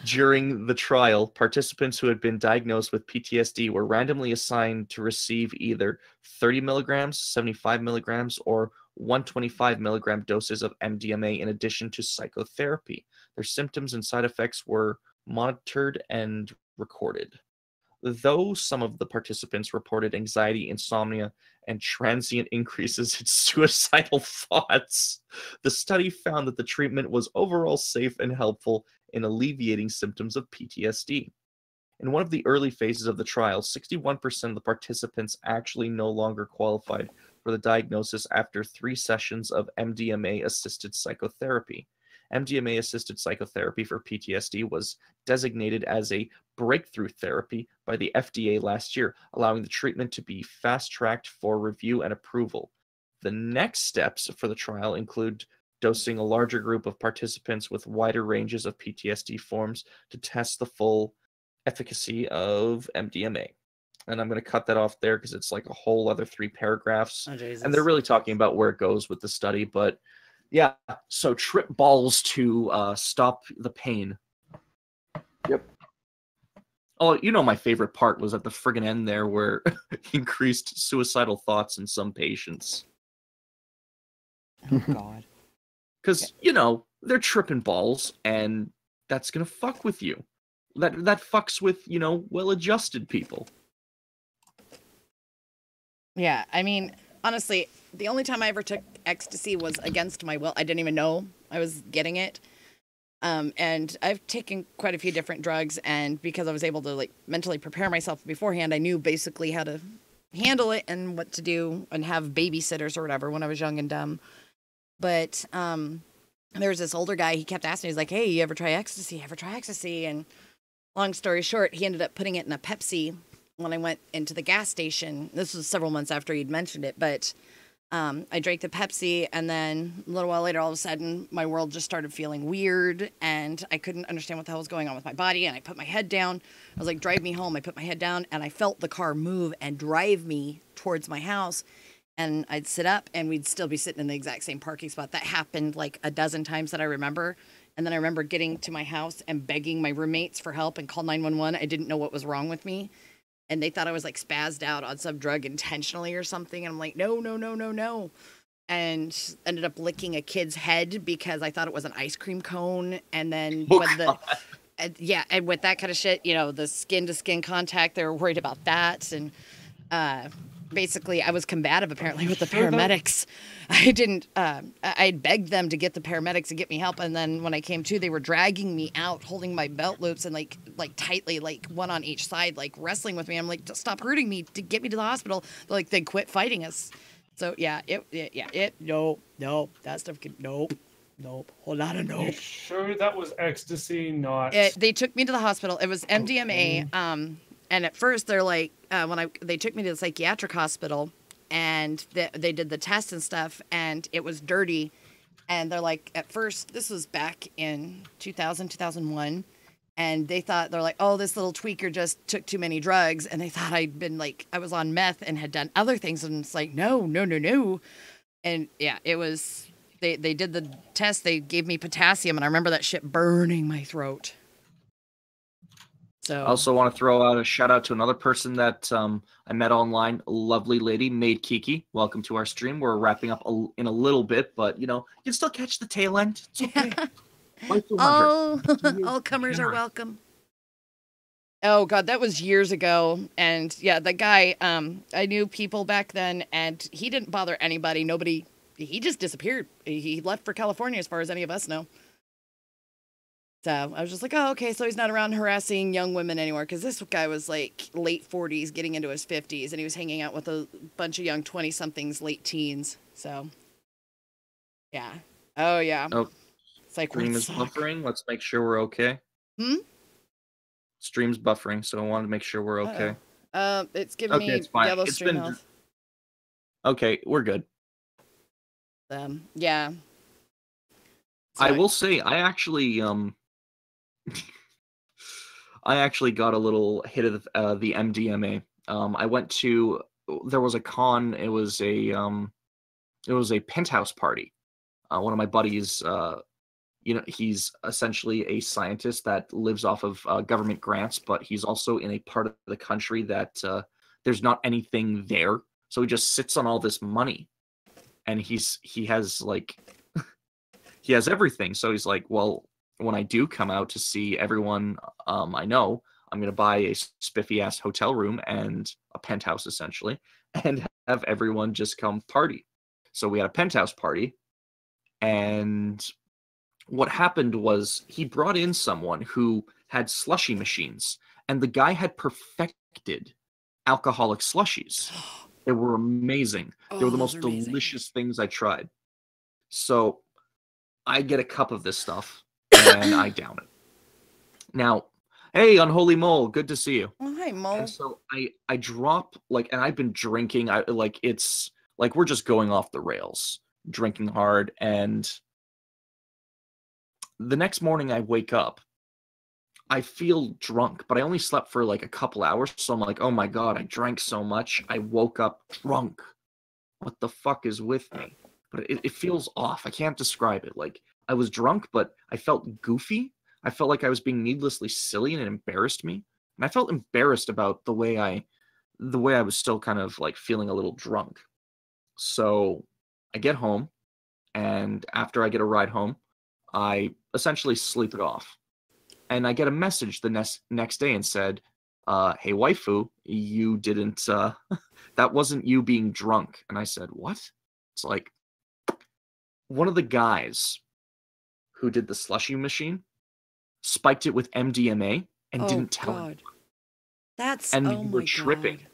During the trial, participants who had been diagnosed with PTSD were randomly assigned to receive either 30 milligrams, 75 milligrams, or 125 milligram doses of MDMA in addition to psychotherapy. Their symptoms and side effects were monitored and recorded. Though some of the participants reported anxiety, insomnia, and transient increases in suicidal thoughts, the study found that the treatment was overall safe and helpful in alleviating symptoms of PTSD. In one of the early phases of the trial, 61% of the participants actually no longer qualified for the diagnosis after 3 sessions of MDMA-assisted psychotherapy. MDMA-assisted psychotherapy for PTSD was designated as a breakthrough therapy by the FDA last year, allowing the treatment to be fast-tracked for review and approval. The next steps for the trial include dosing a larger group of participants with wider ranges of PTSD forms to test the full efficacy of MDMA. And I'm going to cut that off there because it's like a whole other 3 paragraphs. Oh, Jesus. And they're really talking about where it goes with the study, but yeah, so trip balls to stop the pain. Yep. Oh, you know, my favorite part was at the friggin' end there where increased suicidal thoughts in some patients. Oh, God. Because, you know, they're tripping balls, and that's going to fuck with you. That fucks with, you know, well-adjusted people. Yeah, I mean, honestly, the only time I ever took ecstasy was against my will. I didn't even know I was getting it. And I've taken quite a few different drugs, and because I was able to like mentally prepare myself beforehand, I knew basically how to handle it and what to do and have babysitters or whatever when I was young and dumb. But there was this older guy, he kept asking me, he's like, hey, you ever try ecstasy? Ever try ecstasy? And long story short, he ended up putting it in a Pepsi when I went into the gas station. This was several months after he'd mentioned it, but I drank the Pepsi, and then a little while later, all of a sudden, my world just started feeling weird, and I couldn't understand what the hell was going on with my body, and I put my head down. I was like, drive me home. I put my head down, and I felt the car move and drive me towards my house, and I'd sit up, and we'd still be sitting in the exact same parking spot. That happened like a dozen times that I remember, and then I remember getting to my house and begging my roommates for help and call 911. I didn't know what was wrong with me. And they thought I was like spazzed out on some drug intentionally or something. And I'm like, no. And ended up licking a kid's head because I thought it was an ice cream cone. And then and with that kind of shit, you know, the skin to skin contact, they were worried about that. And basically I was combative apparently with the Sure that- paramedics. I didn't. I begged them to get the paramedics to get me help, and then when I came to, they were dragging me out, holding my belt loops and like tightly, like one on each side, like wrestling with me. I'm like, stop hurting me to get me to the hospital. But, like they quit fighting us. So yeah, nope, that stuff could nope, whole lot of You nope. sure that was ecstasy, not? They took me to the hospital. It was MDMA. And at first they're like, they took me to the psychiatric hospital, and they did the test and stuff, and it was dirty. And they're like, at first, this was back in 2000, 2001. And they're like, oh, this little tweaker just took too many drugs. And they thought I was on meth and had done other things. And it's like, no. And yeah, it was, they did the test. They gave me potassium. And I remember that shit burning my throat. So I also want to throw out a shout out to another person that I met online, a lovely lady, Maid Kiki. Welcome to our stream. We're wrapping up in a little bit, but you can still catch the tail end. It's okay. all comers are welcome. Oh God, that was years ago. And yeah, the guy, I knew people back then, and he didn't bother anybody. Nobody, he just disappeared. He left for California as far as any of us know. So I was just like, oh, okay, so he's not around harassing young women anymore, because this guy was like late 40s, getting into his 50s, and he was hanging out with a bunch of young 20-somethings, late teens. So, yeah. Oh, yeah. Oh, it's like, stream is buffering. Let's make sure we're okay. Stream's buffering, so I wanted to make sure we're okay. It's giving me it's fine. yellow stream health. Okay, we're good. Yeah. I will say, I actually got a little hit of the MDMA. I went to, there was a con. It was a penthouse party. One of my buddies, he's essentially a scientist that lives off of government grants, but he's also in a part of the country that there's not anything there. So he just sits on all this money, and he has like he has everything. So he's like, well, when I do come out to see everyone I know, I'm going to buy a spiffy-ass hotel room and a penthouse, essentially, and have everyone just come party. So we had a penthouse party, and what happened was he brought in someone who had slushy machines, and the guy had perfected alcoholic slushies. They were amazing. They were the most delicious things I tried. So I get a cup of this stuff, and I down it. Now, hey, Unholy Mole, good to see you. Oh, hi, Mole. And so I drop, and I've been drinking. It's like we're just going off the rails, drinking hard. And the next morning I wake up, I feel drunk, but I only slept for like a couple hours. So I'm like, oh my God, I drank so much. I woke up drunk. What the fuck is with me? But it feels off. I can't describe it. Like, I was drunk, but I felt goofy. I felt like I was being needlessly silly, and it embarrassed me. And I felt embarrassed about the way I was still kind of like feeling a little drunk. So I get home, and after I get a ride home, I essentially sleep it off. And I get a message the next day and said, hey, waifu, you didn't, that wasn't you being drunk. And I said, what? It's like, one of the guys who did the slushy machine spiked it with MDMA and didn't tell him. And we were tripping. God.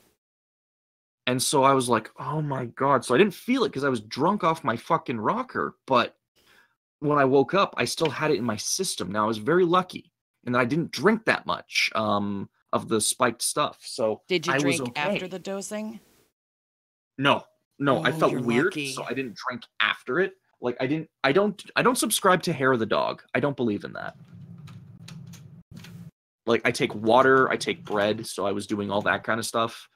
And so I was like, oh my God. So I didn't feel it because I was drunk off my fucking rocker. But when I woke up, I still had it in my system. Now, I was very lucky. And I didn't drink that much of the spiked stuff. So did you I drink was okay. after the dosing? No, I felt weird, lucky. So I didn't drink after it. Like I don't subscribe to hair of the dog. I don't believe in that. Like, I take water, I take bread, so I was doing all that kind of stuff.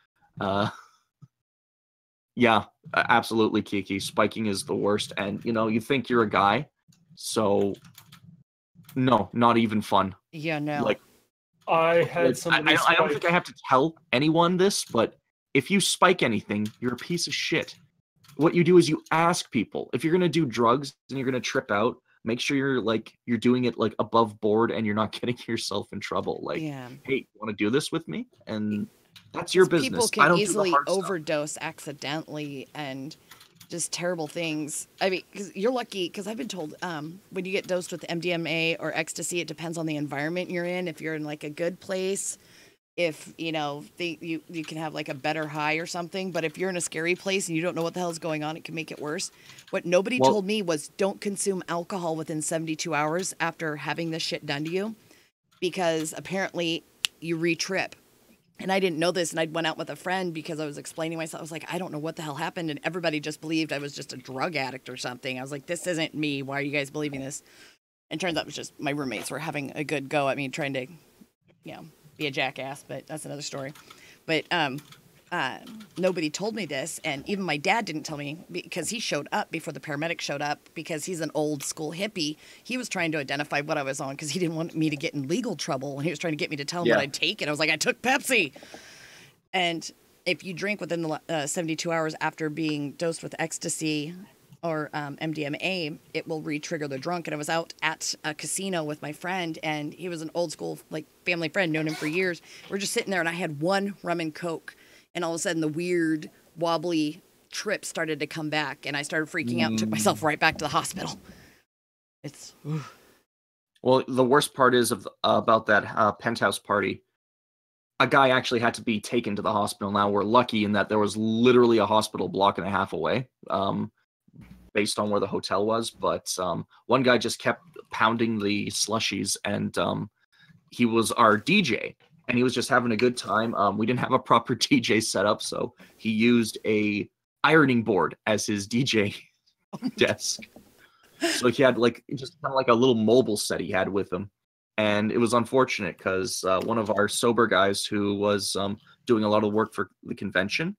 Yeah, absolutely, Kiki. Spiking is the worst, and you think you're a guy, so no, not even fun. Yeah, no. Like, I had somebody. I don't think I have to tell anyone this, but if you spike anything, you're a piece of shit. What you do is you ask people. If you're gonna do drugs and you're gonna trip out, make sure you're doing it like above board and you're not getting yourself in trouble. Like, yeah. Hey, you want to do this with me? And That's your 'Cause business. People I can don't do the easily hard stuff. overdose accidentally and just terrible things. I mean, because you're lucky, because I've been told when you get dosed with MDMA or ecstasy, it depends on the environment you're in. If you're in like a good place, if you know you can have like a better high or something. But if you're in a scary place and you don't know what the hell's going on, it can make it worse. What nobody Well- told me was don't consume alcohol within 72 hours after having this shit done to you, because apparently you re-trip. And I didn't know this, and I went out with a friend because I was explaining myself. I was like, I don't know what the hell happened, and everybody just believed I was just a drug addict or something. I was like, this isn't me. Why are you guys believing this? And turns out it was just my roommates were having a good go at me, trying to, be a jackass. But that's another story. But nobody told me this, and even my dad didn't tell me because he showed up before the paramedics showed up because he's an old school hippie. He was trying to identify what I was on because he didn't want me to get in legal trouble, and he was trying to get me to tell him what I'd taken. I was like, I took Pepsi. And if you drink within the 72 hours after being dosed with ecstasy or MDMA, it will re-trigger the drunk. And I was out at a casino with my friend, and he was an old school like family friend, known him for years. We're just sitting there, and I had one rum and Coke. And all of a sudden, the weird, wobbly trip started to come back, and I started freaking out and took myself right back to the hospital. It's... Well, the worst part is about that penthouse party. A guy actually had to be taken to the hospital. Now, we're lucky in that there was literally a hospital block and a half away, based on where the hotel was. But one guy just kept pounding the slushies, and he was our DJ. And he was just having a good time. We didn't have a proper DJ setup, so he used a ironing board as his DJ desk. So he had just kind of like a little mobile set he had with him. And it was unfortunate because one of our sober guys who was doing a lot of work for the convention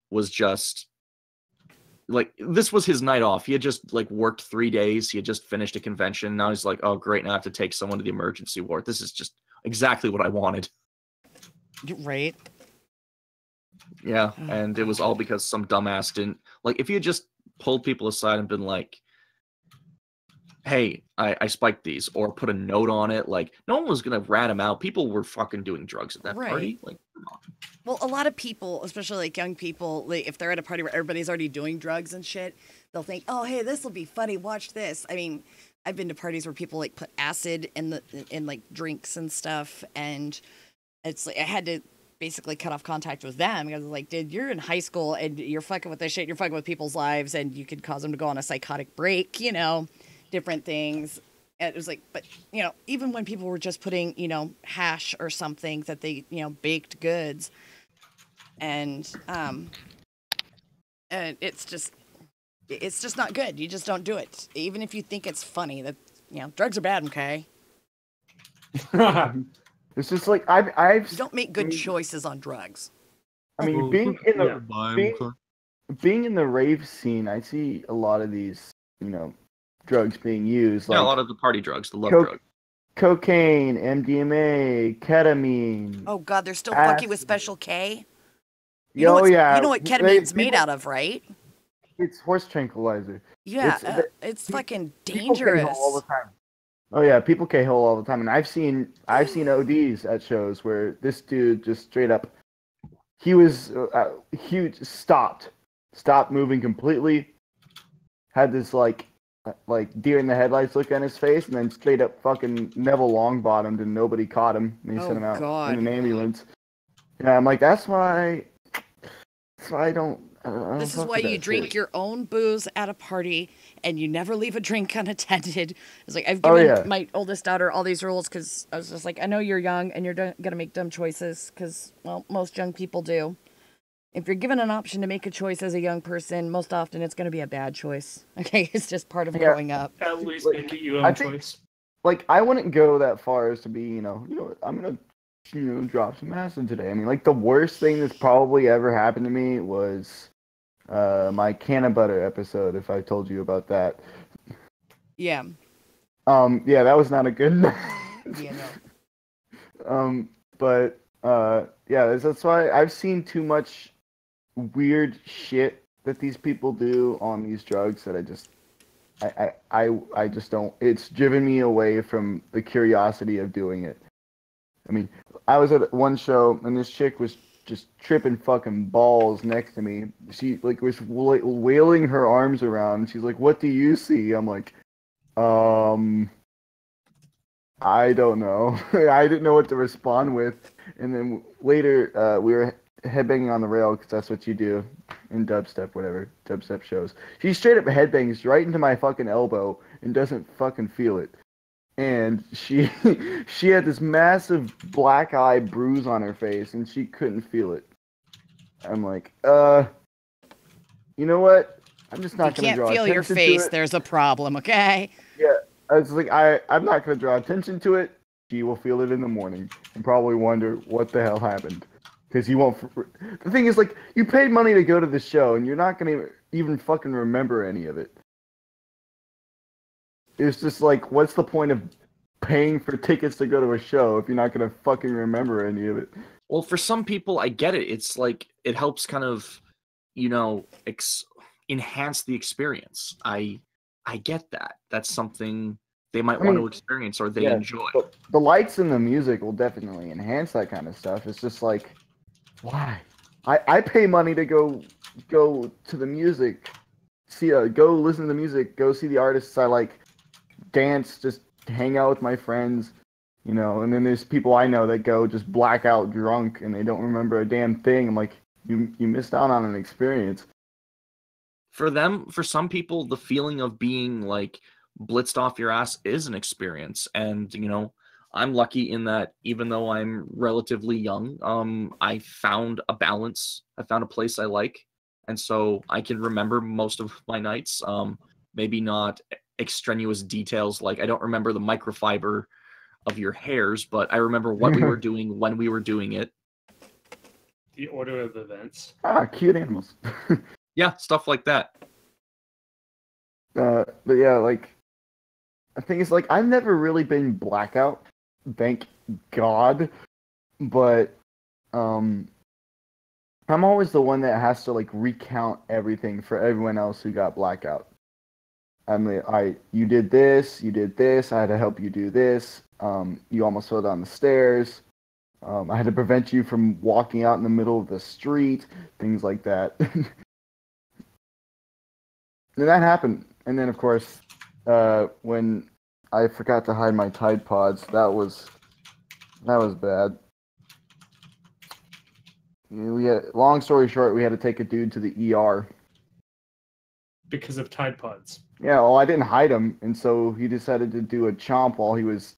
was just this was his night off. He had just worked 3 days. He had just finished a convention. Now he's like, oh, great. Now I have to take someone to the emergency ward. This is just exactly what I wanted. Right. Yeah, and it was all because some dumbass didn't if you had just pulled people aside and been like, hey, I spiked these, or put a note on it, no one was gonna rat him out. People were fucking doing drugs at that party. Come on. Well, a lot of people, especially young people, if they're at a party where everybody's already doing drugs and shit, they'll think, oh, hey, this will be funny, watch this. I mean, I've been to parties where people put acid in drinks and stuff, and it's I had to basically cut off contact with them because I was like, dude, you're in high school and you're fucking with this shit. You're fucking with people's lives, and you could cause them to go on a psychotic break, different things. And it was like, but even when people were just putting, hash or something that they, baked goods, and it's just not good. You just don't do it, even if you think it's funny. That drugs are bad, okay? It's just I've You don't make good choices on drugs. I mean, being in the rave scene, I see a lot of these, drugs being used. Yeah, a lot of the party drugs, the love drug. Cocaine, MDMA, ketamine. Oh God, they're still fucking with Special K. You know what ketamine's made out of, right? It's horse tranquilizer. Yeah, it's fucking dangerous. All the time. Oh yeah, people K-hole all the time, and I've seen ODs at shows where this dude just straight up, he was huge, stopped moving completely, had this like deer in the headlights look on his face, and then straight up fucking Neville Longbottomed, and nobody caught him, and he sent him out in an ambulance. Yeah, I'm like, that's why I don't. This is why you drink your own booze at a party, and you never leave a drink unattended. It's like, I've given my oldest daughter all these rules because I was just like, I know you're young and you're going to make dumb choices because, well, most young people do. If you're given an option to make a choice as a young person, most often it's going to be a bad choice. Okay, it's just part of growing up. At least make it your own choice. I wouldn't go that far as to be, I'm going to drop some acid today. I mean, the worst thing that's probably ever happened to me was my can of butter episode, if I told you about that. Yeah. Yeah, that was not a good Yeah, no. But yeah, that's why I've seen too much weird shit that these people do on these drugs that I just don't. It's driven me away from the curiosity of doing it. I mean, I was at one show and this chick was just tripping fucking balls next to me. She like was wailing her arms around. She's like, "What do you see?" I'm like, I don't know. I didn't know what to respond with. And then later, we were headbanging on the rail because that's what you do in dubstep, whatever dubstep shows. She straight up headbangs right into my fucking elbow and doesn't fucking feel it. And she she had this massive black eye bruise on her face, and she couldn't feel it. I'm like, you know what? I'm just not You gonna draw can't feel your attention face. to it. There's a problem, okay? Yeah, I was like, I'm not gonna draw attention to it. She will feel it in the morning and probably wonder what the hell happened. Because you won't. The thing is, like, you paid money to go to the show, and you're not gonna even fucking remember any of it. It's just like, what's the point of paying for tickets to go to a show if you're not gonna fucking remember any of it? Well, for some people, I get it. It's like it helps kind of, you know, enhance the experience. I get that. That's something they might want to experience or they enjoy. The lights and the music will definitely enhance that kind of stuff. It's just like, why? I pay money to go to the music, go listen to the music, go see the artists I like, dance, just hang out with my friends, you know. And then there's people I know that go just blackout drunk and they don't remember a damn thing. I'm like, you missed out on an experience. For some people, the feeling of being like blitzed off your ass is an experience. And, you know, I'm lucky in that even though I'm relatively young, I found a balance. I found a place I like. And so I can remember most of my nights. Maybe not extraneous details. Like I don't remember the microfiber of your hairs, but I remember what we were doing when we were doing it. The order of events. Cute animals. Yeah, stuff like that. But yeah, like, the thing is, like, I've never really been blackout, thank God, but, I'm always the one that has to, like, recount everything for everyone else who got blackout. I mean, you did this, I had to help you do this, you almost fell down the stairs, I had to prevent you from walking out in the middle of the street, things like that. And that happened. And then, of course, when I forgot to hide my Tide Pods, that was bad. Long story short, we had to take a dude to the ER. Because of Tide Pods. Yeah, well, I didn't hide him, and so he decided to do a chomp while he was,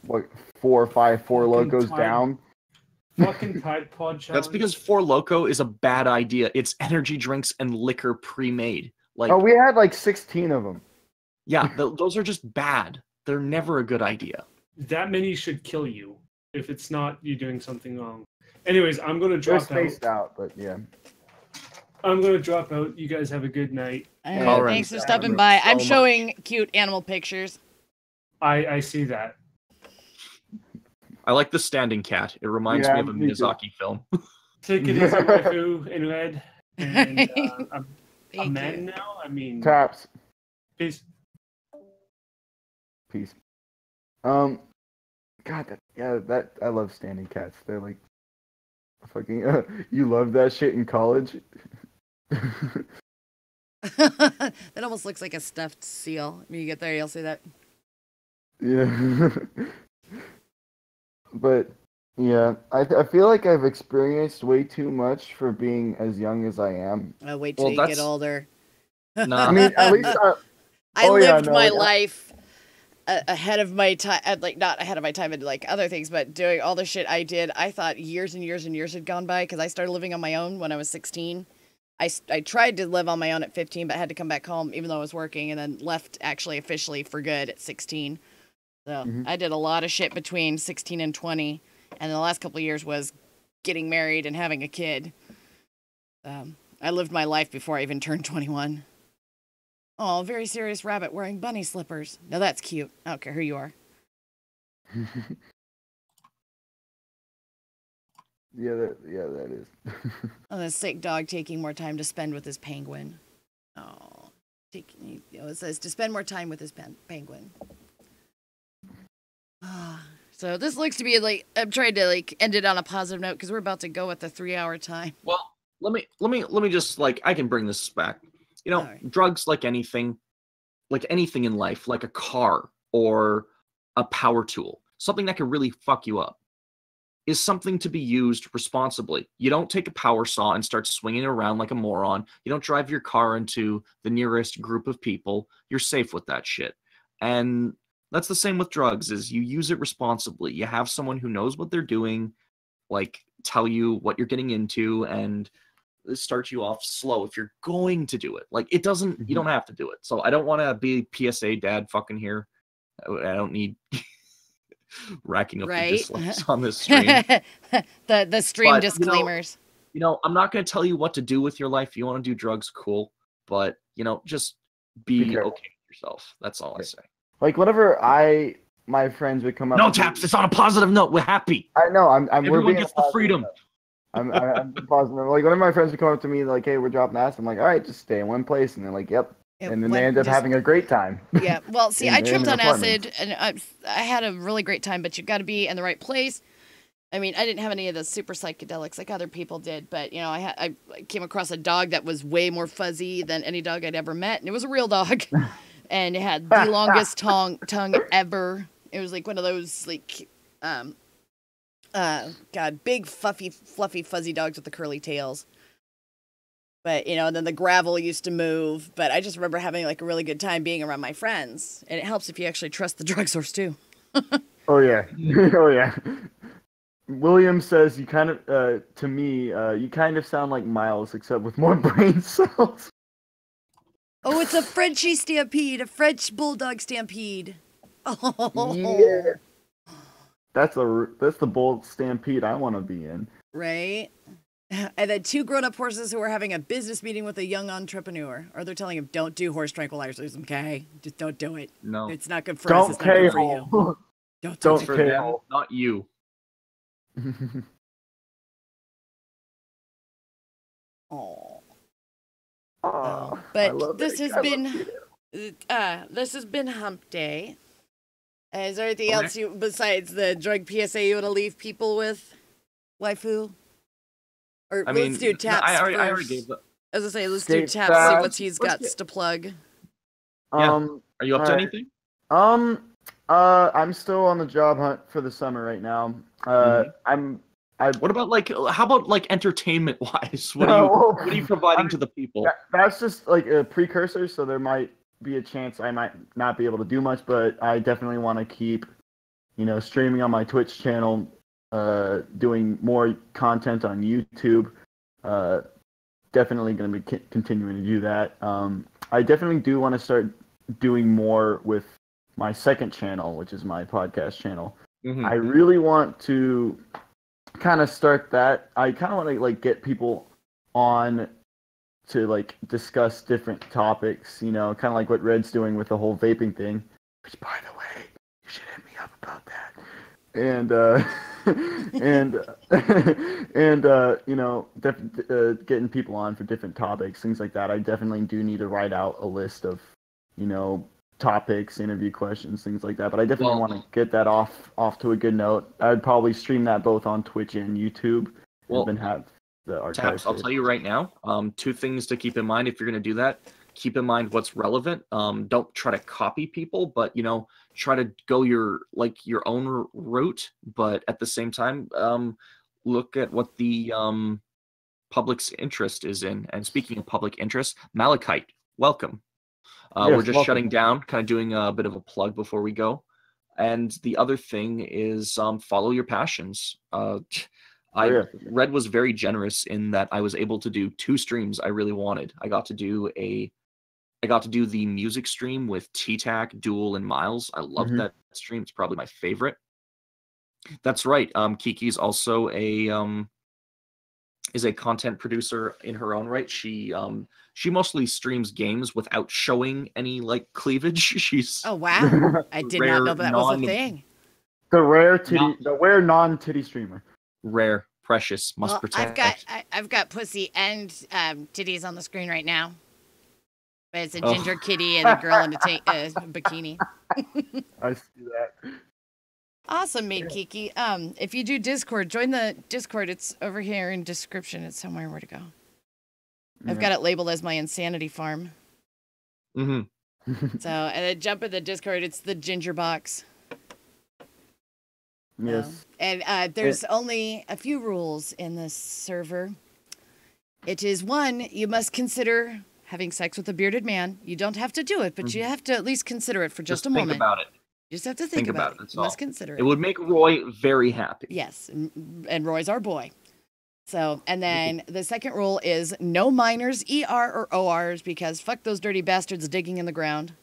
4 or 5 Four Locos down. Fucking Tide Pod challenge. That's because Four Loko is a bad idea. It's energy drinks and liquor pre-made. Like, we had like 16 of them. Yeah, those are just bad. They're never a good idea. That many should kill you if it's not you doing something wrong. Anyways, I'm going to drop out. Spaced out, but yeah. I'm going to drop out. You guys have a good night. Thanks for stopping by. I'm showing cute animal pictures. I see that. I like the standing cat. It reminds me of a Miyazaki film. Take it easy, Waifu in red. And I'm man now. I mean, Taps. Peace. God, that I love standing cats. They're like fucking. You love that shit in college. That almost looks like a stuffed seal. When you get there, you'll see that. Yeah. But yeah, I feel like I've experienced way too much for being as young as I am. Wait till you get older. Nah. I mean, at least I lived my life ahead of my time, like not ahead of my time and like other things, but doing all the shit I did. I thought years and years and years had gone by because I started living on my own when I was 16. I tried to live on my own at 15, but had to come back home even though I was working, and then left actually officially for good at 16. So I did a lot of shit between 16 and 20, and the last couple of years was getting married and having a kid. I lived my life before I even turned 21. Oh, very serious rabbit wearing bunny slippers. Now that's cute. I don't care who you are. Yeah, that is. Oh, the sick dog taking more time to spend with his penguin. Oh, it says to spend more time with his penguin. Ah, So this looks to be like I'm trying to like end it on a positive note because we're about to go at the 3-hour time. Well, let me just like I can bring this back. You know, Alright. drugs like anything in life, like a car or a power tool, something that can really fuck you up, is something to be used responsibly. You don't take a power saw and start swinging it around like a moron. You don't drive your car into the nearest group of people. You're safe with that shit. And that's the same with drugs, is you use it responsibly. You have someone who knows what they're doing, like tell you what you're getting into and start you off slow if you're going to do it. Like it doesn't, you don't have to do it. So I don't want to be PSA dad fucking here. I don't need racking up the Right? dislikes on this stream. the stream But, disclaimers. You know, I'm not going to tell you what to do with your life. If you want to do drugs, cool. But, you know, just be okay careful. with yourself. That's all I say. Like whenever my friends would come up. No, to me- Taps, it's on a positive note. We're happy. I know. I'm. We're Everyone being gets the positive freedom. note. I'm positive. Like whenever my friends would come up to me, like, "Hey, we're dropping ass," I'm like, "All right, just stay in one place," and they're like, "Yep." And then they end up having a great time. Yeah. Well, see, in- I tripped in on apartments. acid, and I had a really great time. But you got to be in the right place. I mean, I didn't have any of the super psychedelics like other people did, but you know, I came across a dog that was way more fuzzy than any dog I'd ever met, and it was a real dog, and it had the longest tongue ever. It was like one of those like, God, big fluffy fuzzy dogs with the curly tails. But you know, and then the gravel used to move. But I just remember having like a really good time being around my friends, and it helps if you actually trust the drug source too. Oh yeah. Oh yeah. William says you kind of, to me, you kind of sound like Miles, except with more brain cells. Oh, it's a Frenchie stampede, a French bulldog stampede. Oh, Yeah. That's the bold stampede I want to be in. right. And then 2 grown-up horses who are having a business meeting with a young entrepreneur, or they're telling him, "Don't do horse tranquilizers, okay? Just don't do it. No. It's not good for us. Don't It's not good for you. KO. Don't Don't do For it." KO. them, not you. Oh. I But love this it. has I been love this has been Hump Day. Is there anything Okay. else besides the drug PSA you want to leave people with, Waifu? Or I mean, let's do Taps I already first. gave the. As I say, let's Skate do Taps. See Taps. what he's got to plug. Yeah. Are you up to alright. anything? I'm still on the job hunt for the summer right now. What about how about like entertainment wise? What No. are you providing to the people? That's just like a precursor, so there might be a chance I might not be able to do much, but I definitely want to keep, streaming on my Twitch channel, doing more content on YouTube. Definitely going to be continuing to do that. I definitely do want to start doing more with my second channel, which is my podcast channel. Mhm. I really want to kind of start that. I kind of want to like get people on to like discuss different topics, kind of like what Red's doing with the whole vaping thing. Which, by the way, you should hit me up about that. And getting people on for different topics, things like that. I definitely do need to write out a list of, topics, interview questions, things like that. But I definitely want to get that off to a good note. I'd probably stream that both on Twitch and YouTube, and then have the archives. Taps, I'll tell you right now. 2 things to keep in mind if you're going to do that. Keep in mind what's relevant. Don't try to copy people, but try to go your own route. But at the same time, look at what the public's interest is in. And speaking of public interest, Malachite, welcome. Yes, we're just welcome. shutting down, kind of doing a bit of a plug before we go. And the other thing is follow your passions. Red was very generous in that I was able to do 2 streams I really wanted. I got to do the music stream with T-Tac, Duel, and Miles. I loved that stream. It's probably my favorite. That's right. Kiki's also is a content producer in her own right. She mostly streams games without showing any cleavage. She's Oh wow! I did not know that was a thing. The rare non-titty streamer. Rare, precious, must Well, protect. I've got pussy and titties on the screen right now. But it's a ginger kitty and a girl in a bikini. I see that. Awesome, mate, Kiki. If you do Discord, join the Discord. It's over here in description. It's somewhere where to go. I've got it labeled as my insanity farm. Mm-hmm. So, and then jump in the Discord. It's the Ginger Box. Yes. And there's only a few rules in this server. It is 1, you must consider having sex with a bearded man. You don't have to do it, but you have to at least consider it for just a moment. Think about it. You just have to think about it. That's You all. must consider it. It would make Roy very happy. Yes, and Roy's our boy. So, and then the second rule is no minors, ER or ORs, because fuck those dirty bastards digging in the ground.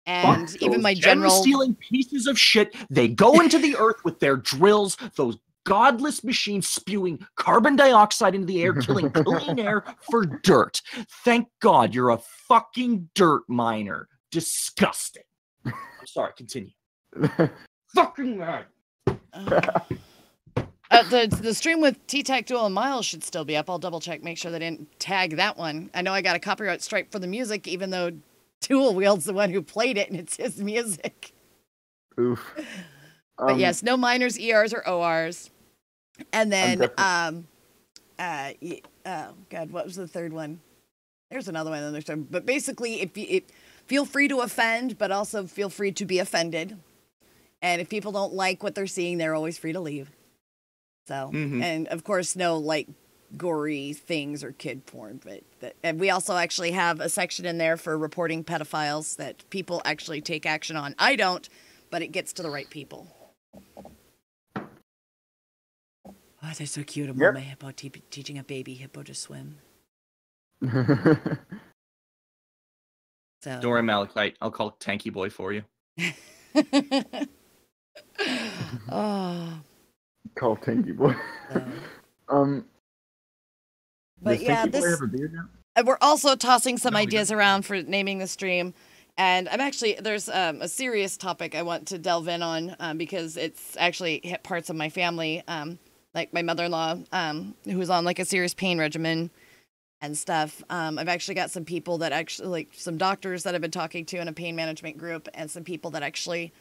And Fuck even those my general stealing pieces of shit. They go into the earth with their drills. Those godless machines spewing carbon dioxide into the air, killing clean air for dirt. Thank God you're a fucking dirt miner. Disgusting. I'm sorry. Continue. Fucking mad. The stream with T-Tac Duel and Miles should still be up. I'll double check, make sure they didn't tag that one. I know I got a copyright strike for the music, even though Dual Wield's the one who played it and it's his music. Oof. But yes, no minors, ERs, or ORs. And then, oh God, what was the third one? There's another one. But basically, feel free to offend, but also feel free to be offended. And if people don't like what they're seeing, they're always free to leave. So, and of course, no like gory things or kid porn, and we also actually have a section in there for reporting pedophiles that people actually take action on. I don't, but it gets to the right people. Oh, they're so cute. A mama hippo teaching a baby hippo to swim. So Don't worry, Malachite. I'll call Tanky Boy for you. Oh. Call Tanky Boy. But yeah, we're also tossing some ideas around for naming the stream. And I'm actually, there's a serious topic I want to delve in on because it's actually hit parts of my family, like my mother-in-law, who's on like a serious pain regimen and stuff. I've actually got some people that actually, like some doctors that I've been talking to in a pain management group, and some people that actually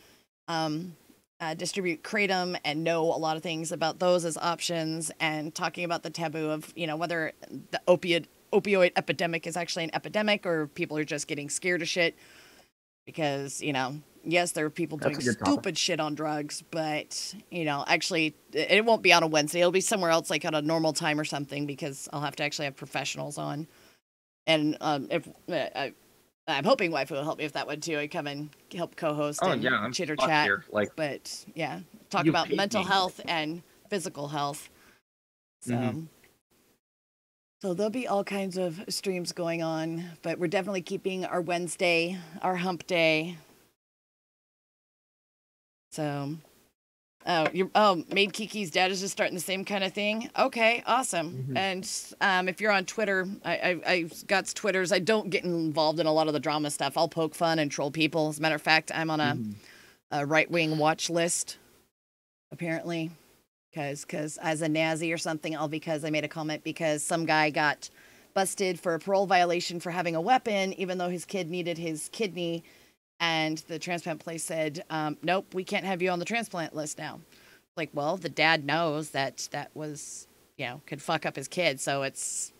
distribute Kratom and know a lot of things about those as options, and talking about the taboo of, you know, whether the opioid epidemic is actually an epidemic or people are just getting scared of shit. Because, you know, yes, there are people doing stupid shit on drugs, but, you know, actually, it won't be on a Wednesday. It'll be somewhere else, like at a normal time or something, because I'll have to actually have professionals on. And if I'm hoping Waifu will help me with that one too. I come and help co-host and chitter chat. But yeah, talk about mental health and physical health. So. So there'll be all kinds of streams going on, but we're definitely keeping our Wednesday, our hump day. So, Maid Kiki's dad is just starting the same kind of thing. Okay, awesome. And if you're on Twitter, I've got Twitters. I don't get involved in a lot of the drama stuff. I'll poke fun and troll people. As a matter of fact, I'm on a right-wing watch list, apparently. Because as a Nazi or something, all because I made a comment because some guy got busted for a parole violation for having a weapon, even though his kid needed his kidney. And the transplant place said, nope, we can't have you on the transplant list now. Like, well, the dad knows that was, you know, could fuck up his kid. So it's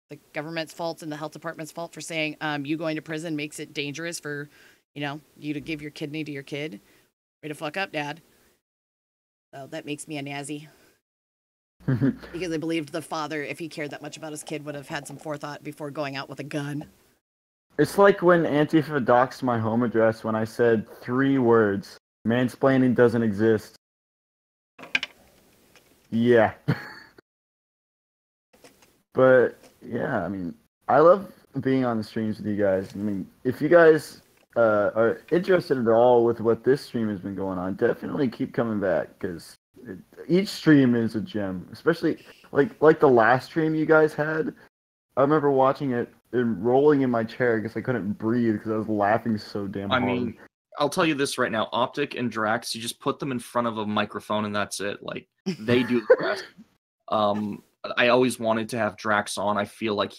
the government's fault and the health department's fault for saying you going to prison makes it dangerous for, you know, you to give your kidney to your kid. Way to fuck up, Dad. So that makes me a Nazi. Because I believed the father, if he cared that much about his kid, would have had some forethought before going out with a gun. It's like when Antifa doxed my home address when I said 3 words. Mansplaining doesn't exist. Yeah. But, yeah, I mean, I love being on the streams with you guys. I mean, if you guys are interested at all with what this stream has been going on, definitely keep coming back, because each stream is a gem. Especially like the last stream you guys had. I remember watching it and rolling in my chair because I couldn't breathe because I was laughing so damn hard. I mean, I'll tell you this right now. Optic and Drax, you just put them in front of a microphone and that's it. Like, they do the rest. I always wanted to have Drax on. I feel like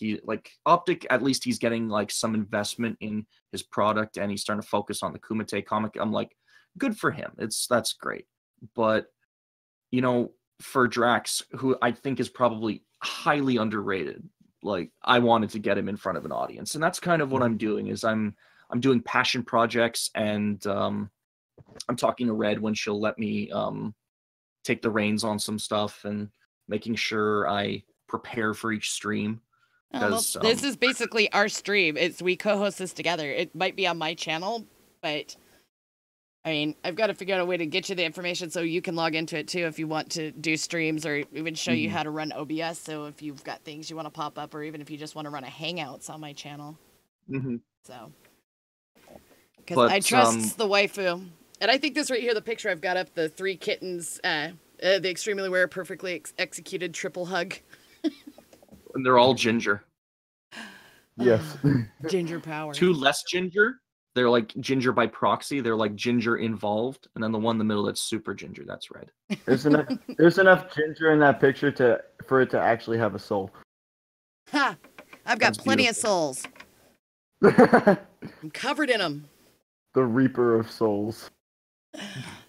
Optic, at least he's getting like some investment in his product and he's starting to focus on the Kumite comic. I'm like, good for him. That's great. but you know, for Drax, who I think is probably highly underrated, like I wanted to get him in front of an audience, and that's kind of what I'm doing. Is I'm doing passion projects, and I'm talking to Red when she'll let me take the reins on some stuff and making sure I prepare for each stream. This is basically our stream. We co-host this together. It might be on my channel, but I mean, I've got to figure out a way to get you the information so you can log into it too if you want to do streams, or even show you how to run OBS. So if you've got things you want to pop up, or even if you just want to run a Hangouts on my channel. So, because I trust the waifu. And I think this right here, the picture I've got up, the 3 kittens, the extremely rare, perfectly executed triple hug. And they're all ginger. Yes. Ginger power. 2 less ginger. They're like ginger by proxy. They're like ginger involved. And then the one in the middle that's super ginger, that's red. There's enough ginger in that picture for it to actually have a soul. Ha! I've got plenty of souls. The I'm covered in them. Reaper of Souls.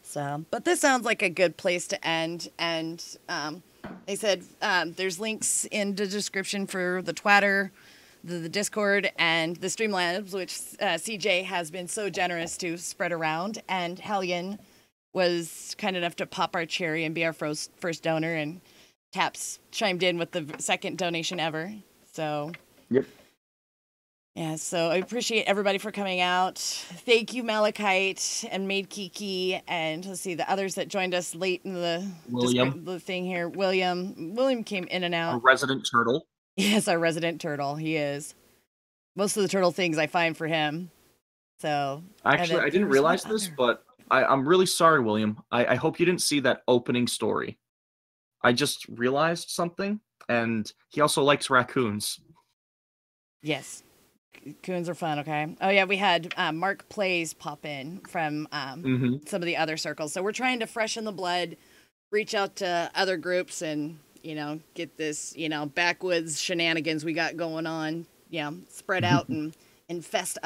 So, but this sounds like a good place to end. And they said there's links in the description for the Twitter, the Discord, and the Streamlabs, which CJ has been so generous to spread around. And Hellion was kind enough to pop our cherry and be our first donor. And Taps chimed in with the second donation ever. So, yep. Yeah, so I appreciate everybody for coming out. Thank you, Malachite and Maid Kiki, and let's see, the others that joined us late in the thing here. William came in and out. A resident turtle. Yes, our resident turtle. He is. Most of the turtle things I find for him. So actually, I didn't realize this, but I'm really sorry, William. I hope you didn't see that opening story. I just realized something, and he also likes raccoons. Yes. Coons are fun, okay? Oh, yeah, we had Mark Plays pop in from some of the other circles. So we're trying to freshen the blood, reach out to other groups, and, you know, get this, you know, backwoods shenanigans we got going on, you know, spread out and infest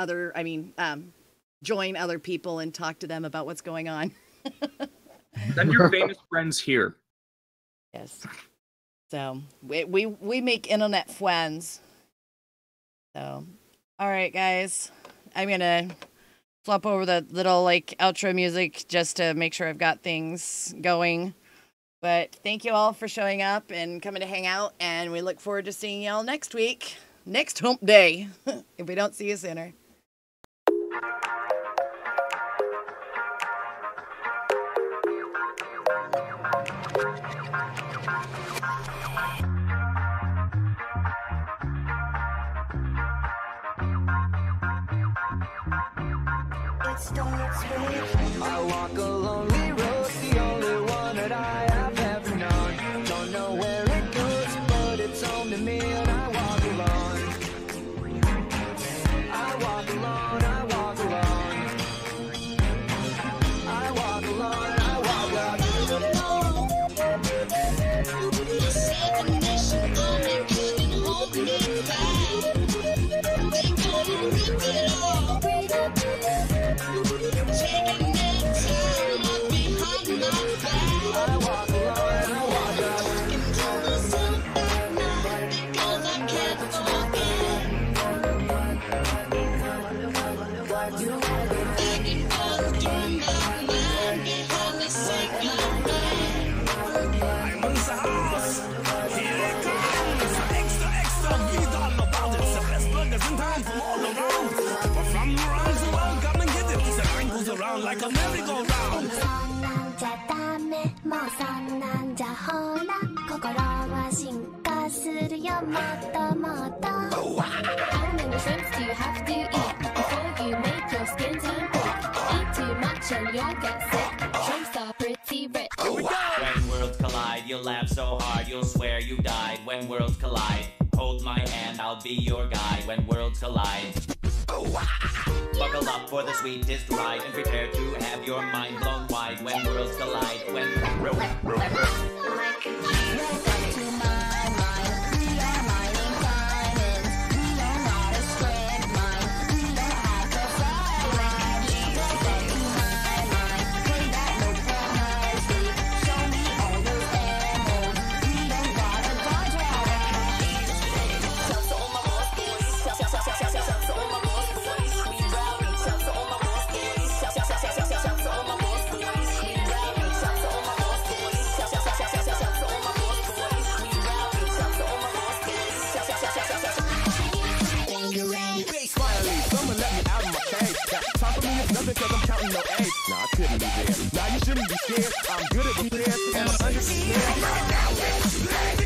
join other people and talk to them about what's going on. Send your famous friends here. Yes. So we make internet friends. So... All right, guys, I'm going to flop over the little, outro music just to make sure I've got things going. But thank you all for showing up and coming to hang out, and we look forward to seeing y'all next week, next hump day, if we don't see you sooner. I walk a lonely road, the only one that I have ever known. Don't know where it goes, but it's home to me, and I walk alone. I walk alone, I walk alone. I walk alone, I walk alone. Like a merry-go-round. そんなんじゃダメ、もうそんなんじゃほら、心は進化するよ、もっともっと。How many shrimps do you have to eat before you make your skin turn pink? Eat too much and you'll get sick. Shrimps are pretty rich. When worlds collide, you'll laugh so hard, you'll swear you died. When worlds collide, hold my hand, I'll be your guide. When worlds collide. Buckle up for the sweetest ride and prepare to have your mind blown wide when worlds collide. When shouldn't be scared. I'm good at repairs and I'm underprepared.